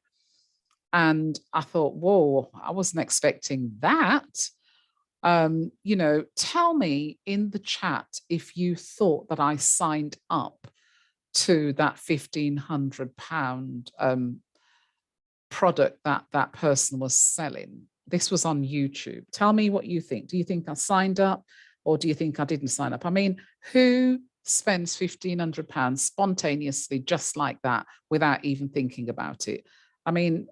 And I thought, whoa, I wasn't expecting that. You know, tell me in the chat if you thought that I signed up to that £1,500 product that that person was selling. This was on YouTube. Tell me what you think. Do you think I signed up, or do you think I didn't sign up? I mean, who spends £1,500 spontaneously just like that without even thinking about it? I mean,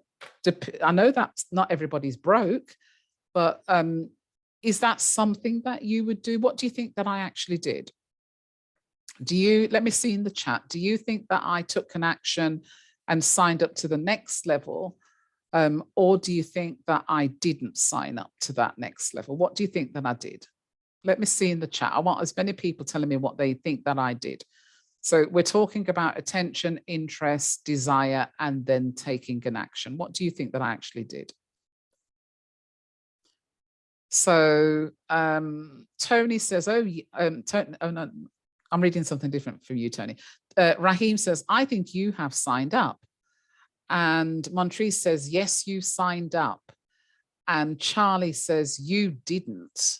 I know that not everybody's broke, but is that something that you would do? What do you think that I actually did? Do you, let me see in the chat, do you think that I took an action and signed up to the next level? Or do you think that I didn't sign up to that next level? What do you think that I did? Let me see in the chat. I want as many people telling me what they think that I did. So we're talking about attention, interest, desire, and then taking an action. What do you think that I actually did? So Tony says, Tony, oh no, I'm reading something different from you, Tony. Raheem says, I think you have signed up. And Montrese says, yes, you signed up. And Charlie says, you didn't.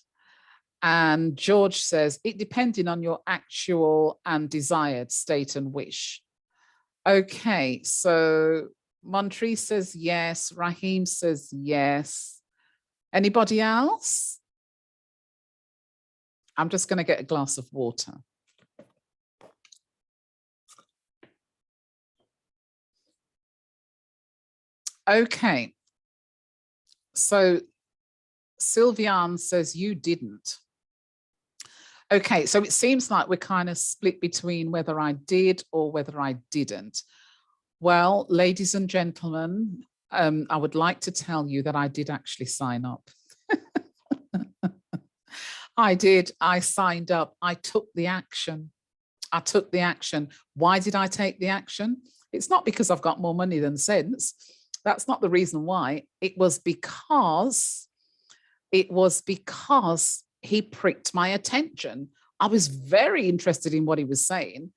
And George says, it depended on your actual and desired state and wish. Okay, so Montrese says yes. Raheem says yes. Anybody else? I'm just going to get a glass of water. Okay. So Sylviane says you didn't. Okay, so it seems like we're kind of split between whether I did or whether I didn't. Well, ladies and gentlemen, I would like to tell you that I did actually sign up. I did. I signed up. I took the action. I took the action. Why did I take the action? It's not because I've got more money than sense. That's not the reason why. It was because he pricked my attention. I was very interested in what he was saying,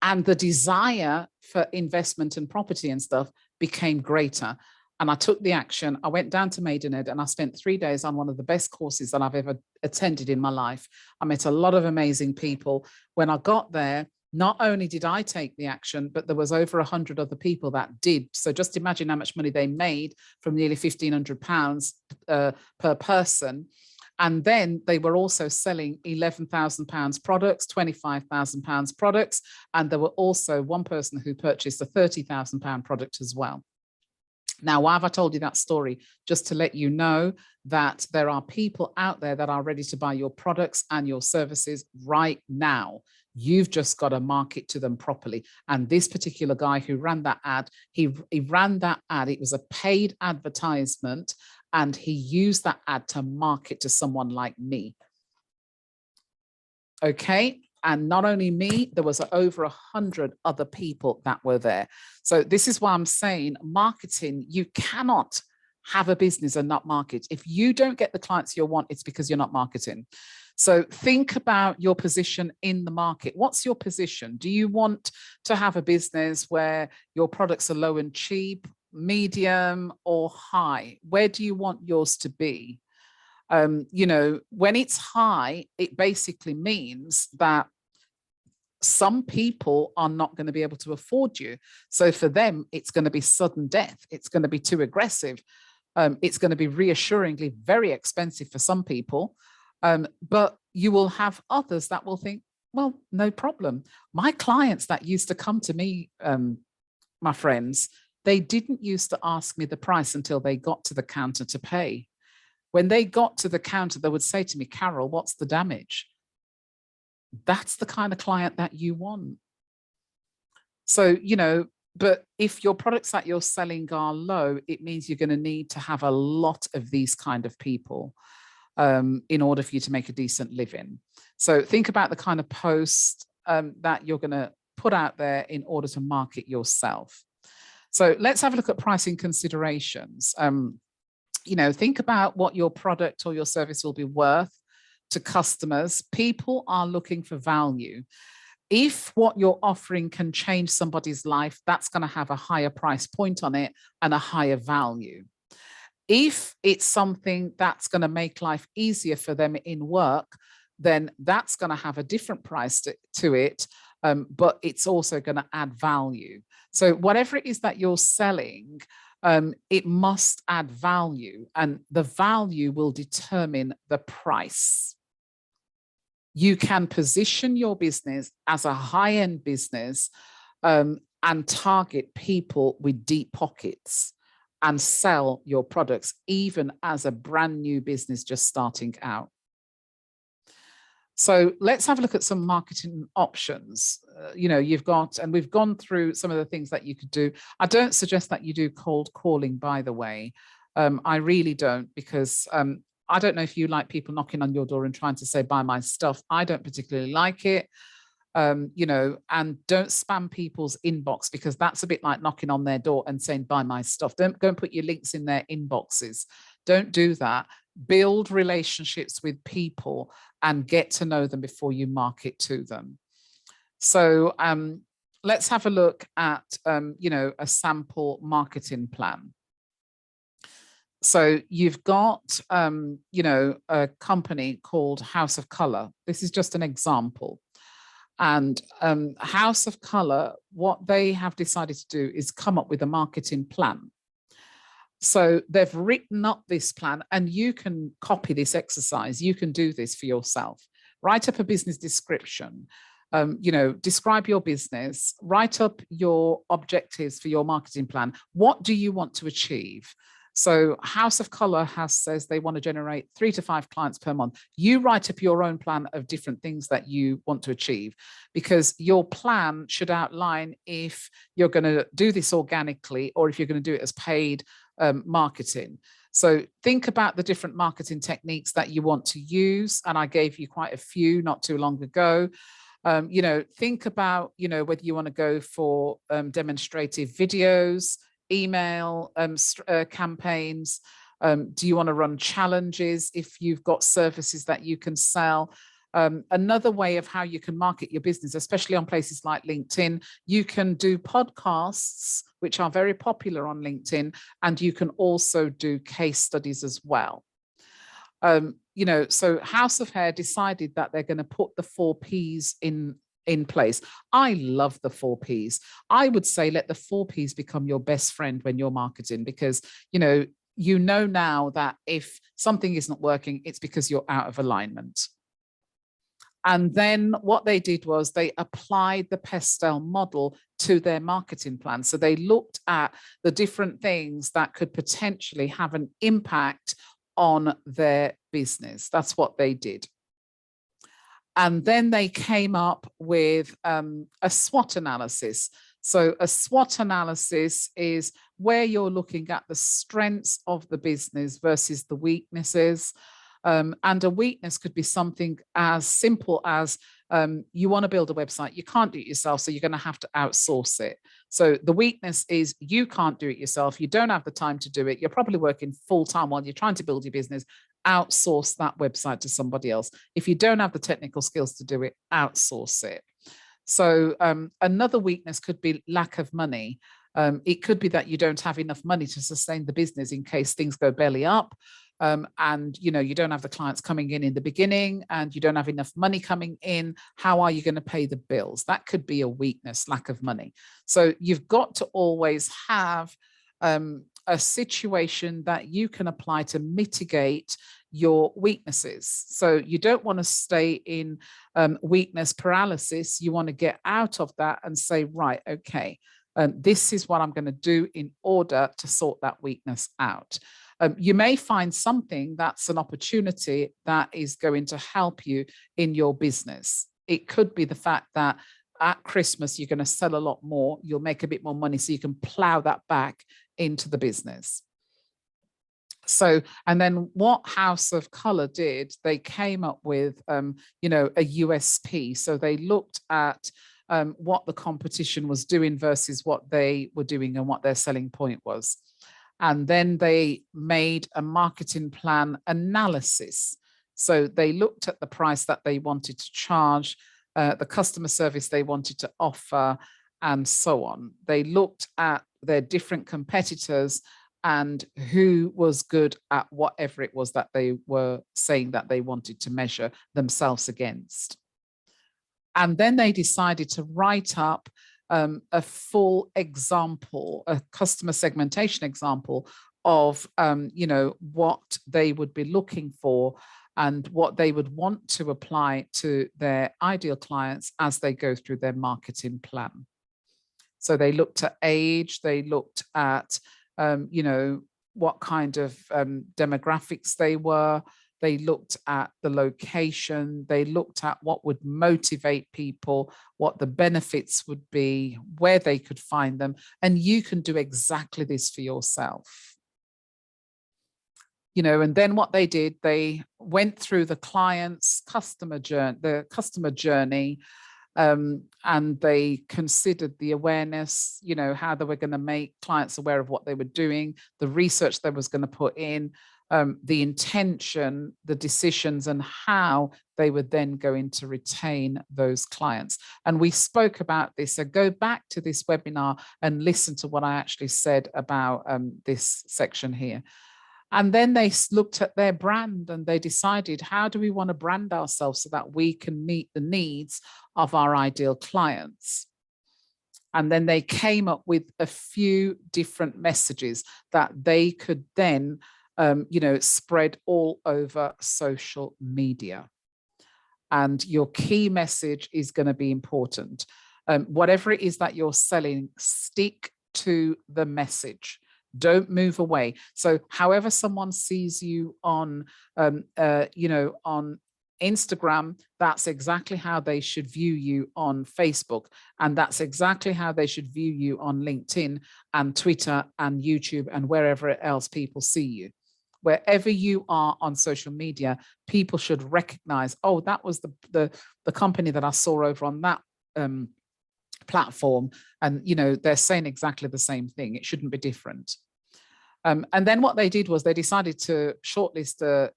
and the desire for investment and property and stuff became greater. And I took the action. I went down to Maidenhead and I spent 3 days on one of the best courses that I've ever attended in my life. I met a lot of amazing people. When I got there, not only did I take the action, but there was over 100 other people that did. So just imagine how much money they made from nearly £1,500 per person. And then they were also selling £11,000 products, £25,000 products. And there were also one person who purchased a £30,000 product as well. Now, why have I told you that story? Just to let you know that there are people out there that are ready to buy your products and your services right now. You've just got to market to them properly. And this particular guy who ran that ad, he ran that ad. It was a paid advertisement, and he used that ad to market to someone like me. Okay. And not only me, there was over 100 other people that were there. So this is why I'm saying marketing, you cannot have a business and not market. If you don't get the clients you want, it's because you're not marketing. So think about your position in the market. What's your position? Do you want to have a business where your products are low and cheap, medium, or high? Where do you want yours to be? You know, when it's high, it basically means that some people are not going to be able to afford you. So for them, it's going to be sudden death. It's going to be too aggressive. It's going to be reassuringly very expensive for some people. But you will have others that will think, well, no problem. My clients that used to come to me, my friends, they didn't used to ask me the price until they got to the counter to pay. When they got to the counter, they would say to me, Carol, what's the damage? That's the kind of client that you want. So, you know, but if your products that you're selling are low, it means you're going to need to have a lot of these kind of people. in order for you to make a decent living. So think about the kind of post that you're going to put out there in order to market yourself. So let's have a look at pricing considerations. Think about what your product or your service will be worth to customers. People are looking for value. If what you're offering can change somebody's life, that's going to have a higher price point on it and a higher value. If it's something that's going to make life easier for them in work, then that's going to have a different price to it, but it's also going to add value. So whatever it is that you're selling, it must add value, and the value will determine the price. You can position your business as a high-end business and target people with deep pockets and sell your products, even as a brand new business just starting out. So let's have a look at some marketing options. You've got, and we've gone through some of the things that you could do. I don't suggest that you do cold calling, by the way. I really don't, because I don't know if you like people knocking on your door and trying to say, buy my stuff. I don't particularly like it. And don't spam people's inbox, because that's a bit like knocking on their door and saying, buy my stuff. Don't go and put your links in their inboxes. Don't do that. Build relationships with people and get to know them before you market to them. So let's have a look at, a sample marketing plan. So you've got, a company called House of Color. This is just an example. And House of Color, what they have decided to do is come up with a marketing plan. So they've written up this plan, and you can copy this exercise. You can do this for yourself. Write up a business description, describe your business, write up your objectives for your marketing plan. What do you want to achieve? So House of Color says they want to generate 3 to 5 clients per month. You write up your own plan of different things that you want to achieve, because your plan should outline if you're going to do this organically or if you're going to do it as paid marketing. So think about the different marketing techniques that you want to use. And I gave you quite a few not too long ago. Think about, whether you want to go for demonstrative videos, email campaigns. Do you want to run challenges if you've got services that you can sell? Another way of how you can market your business, especially on places like LinkedIn, you can do podcasts, which are very popular on LinkedIn, and you can also do case studies as well. So House of Hair decided that they're going to put the 4 Ps in place. I love the 4 Ps. I would say let the 4 Ps become your best friend when you're marketing, because, you know now that if something isn't working, it's because you're out of alignment. And then what they did was they applied the Pestel model to their marketing plan. So they looked at the different things that could potentially have an impact on their business. That's what they did. And then they came up with a SWOT analysis. So a SWOT analysis is where you're looking at the strengths of the business versus the weaknesses. And a weakness could be something as simple as you want to build a website, you can't do it yourself, so you're going to have to outsource it. So the weakness is you can't do it yourself, you don't have the time to do it, you're probably working full-time while you're trying to build your business. Outsource that website to somebody else. If you don't have the technical skills to do it, outsource it. So another weakness could be lack of money. It could be that you don't have enough money to sustain the business in case things go belly up. And you don't have the clients coming in the beginning, and you don't have enough money coming in. How are you going to pay the bills? That could be a weakness, lack of money. So you've got to always have a situation that you can apply to mitigate your weaknesses. So you don't want to stay in weakness paralysis. You want to get out of that and say, right, okay, this is what I'm going to do in order to sort that weakness out. You may find something that's an opportunity that is going to help you in your business. It could be the fact that at Christmas, you're going to sell a lot more, you'll make a bit more money, so you can plow that back into the business. So, and then what House of Color did, they came up with, you know, a USP. So they looked at what the competition was doing versus what they were doing and what their selling point was. And then they made a marketing plan analysis. So they looked at the price that they wanted to charge, the customer service they wanted to offer, and so on. They looked at their different competitors and who was good at whatever it was that they were saying that they wanted to measure themselves against. And then they decided to write up a full example, a customer segmentation example of, you know, what they would be looking for and what they would want to apply to their ideal clients as they go through their marketing plan. So they looked at age, they looked at, you know, what kind of demographics they were. They looked at the location. They looked at what would motivate people, what the benefits would be, where they could find them. And you can do exactly this for yourself. You know, and then what they did, they went through the client's customer journey, and they considered the awareness, you know, how they were going to make clients aware of what they were doing, the research they was going to put in, the intention, the decisions, and how they were then going to retain those clients. And we spoke about this. So go back to this webinar and listen to what I actually said about this section here. And then they looked at their brand and they decided, how do we want to brand ourselves so that we can meet the needs of our ideal clients? And then they came up with a few different messages that they could then, you know, spread all over social media. And your key message is going to be important. Whatever it is that you're selling, stick to the message. Don't move away. So however someone sees you on, you know, on Instagram, that's exactly how they should view you on Facebook. And that's exactly how they should view you on LinkedIn and Twitter and YouTube and wherever else people see you. Wherever you are on social media, people should recognize, oh, that was the company that I saw over on that platform. And, you know, they're saying exactly the same thing. It shouldn't be different. And then what they did was they decided to shortlist a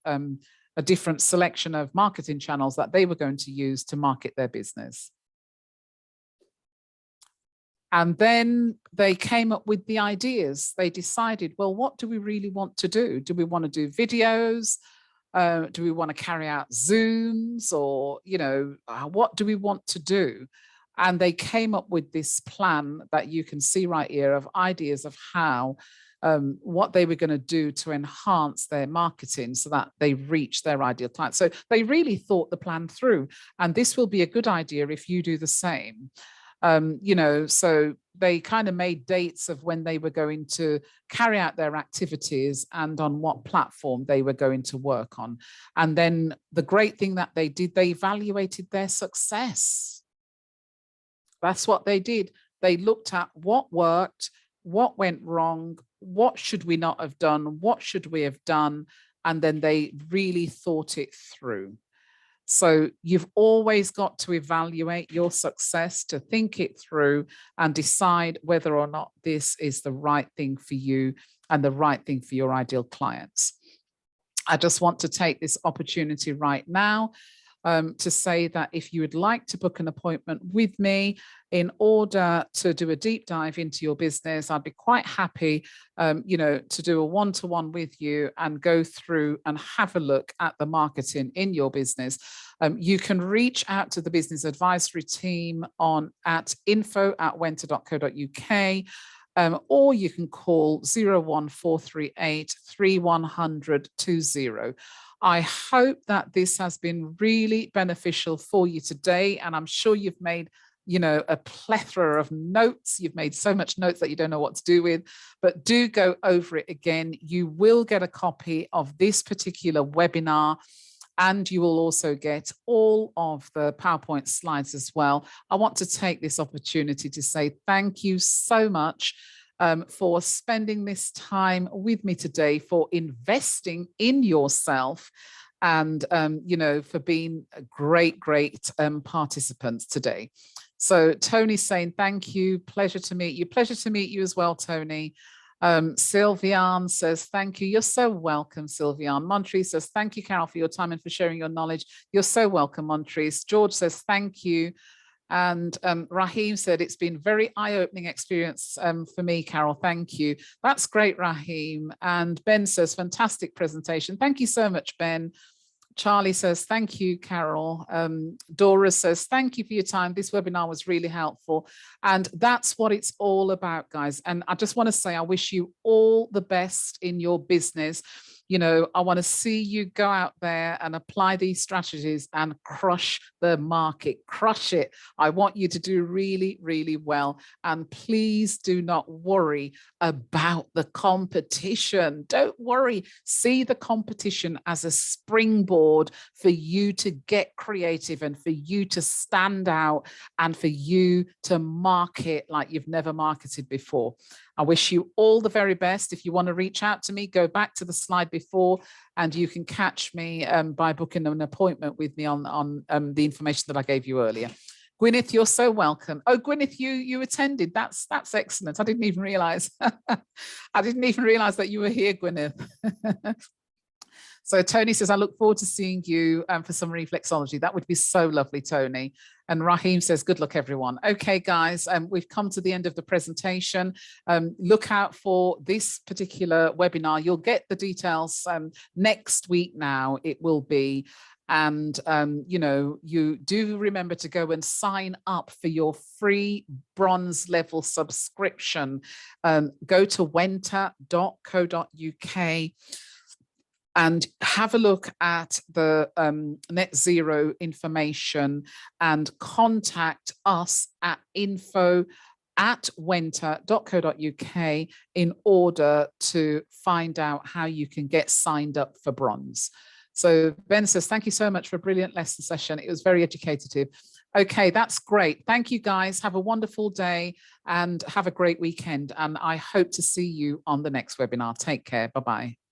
different selection of marketing channels that they were going to use to market their business. And then they came up with the ideas. They decided, well, what do we really want to do? Do we want to do videos? Do we want to carry out Zooms? Or, you know, what do we want to do? And they came up with this plan that you can see right here of ideas of how, what they were going to do to enhance their marketing so that they reach their ideal client. So they really thought the plan through. And this will be a good idea if you do the same. You know, so they kind of made dates of when they were going to carry out their activities and on what platform they were going to work on. And then the great thing that they did, they evaluated their success. That's what they did. They looked at what worked, what went wrong, what should we not have done, what should we have done, and then they really thought it through. So you've always got to evaluate your success, to think it through and decide whether or not this is the right thing for you and the right thing for your ideal clients. I just want to take this opportunity right now to say that if you would like to book an appointment with me in order to do a deep dive into your business, I'd be quite happy, you know, to do a one-to-one with you and go through and have a look at the marketing in your business. You can reach out to the business advisory team at info@wenta.co.uk. Or you can call 01438 3100 20. I hope that this has been really beneficial for you today. And I'm sure you've made, you know, a plethora of notes. You've made so much notes that you don't know what to do with, but do go over it again. You will get a copy of this particular webinar, and you will also get all of the PowerPoint slides as well. I want to take this opportunity to say thank you so much for spending this time with me today, for investing in yourself, and for being great participants today. So Tony's saying thank you, pleasure to meet you as well, Tony. Sylviane says thank you, you're so welcome. Sylviane. Montrese says thank you, Carol, for your time and for sharing your knowledge. You're so welcome, Montrese. George says thank you. And Raheem said, it's been very eye-opening experience for me, Carol. Thank you. That's great, Raheem. And Ben says, fantastic presentation. Thank you so much, Ben. Charlie says, thank you, Carol. Dora says, thank you for your time. This webinar was really helpful. And that's what it's all about, guys. And I just want to say, I wish you all the best in your business. I want to see you go out there and apply these strategies and crush the market, crush it. I want you to do really, really well. And please do not worry about the competition. Don't worry. See the competition as a springboard for you to get creative and for you to stand out and for you to market like you've never marketed before. I wish you all the very best. If you want to reach out to me, go back to the slide before and you can catch me by booking an appointment with me on the information that I gave you earlier. Gwyneth, you're so welcome. Oh, Gwyneth, you attended. That's excellent. I didn't even realize. I didn't even realize that you were here, Gwyneth. So Tony says, I look forward to seeing you for some reflexology. That would be so lovely, Tony. And Raheem says, good luck, everyone. Okay, guys, we've come to the end of the presentation. Look out for this particular webinar. You'll get the details next week now, it will be. And, you do remember to go and sign up for your free bronze level subscription. Go to wenta.co.uk. and have a look at the net zero information and contact us at info@wenta.co.uk in order to find out how you can get signed up for bronze. So Ben says, thank you so much for a brilliant lesson session. It was very educative. Okay, that's great. Thank you, guys. Have a wonderful day and have a great weekend. And I hope to see you on the next webinar. Take care. Bye-bye.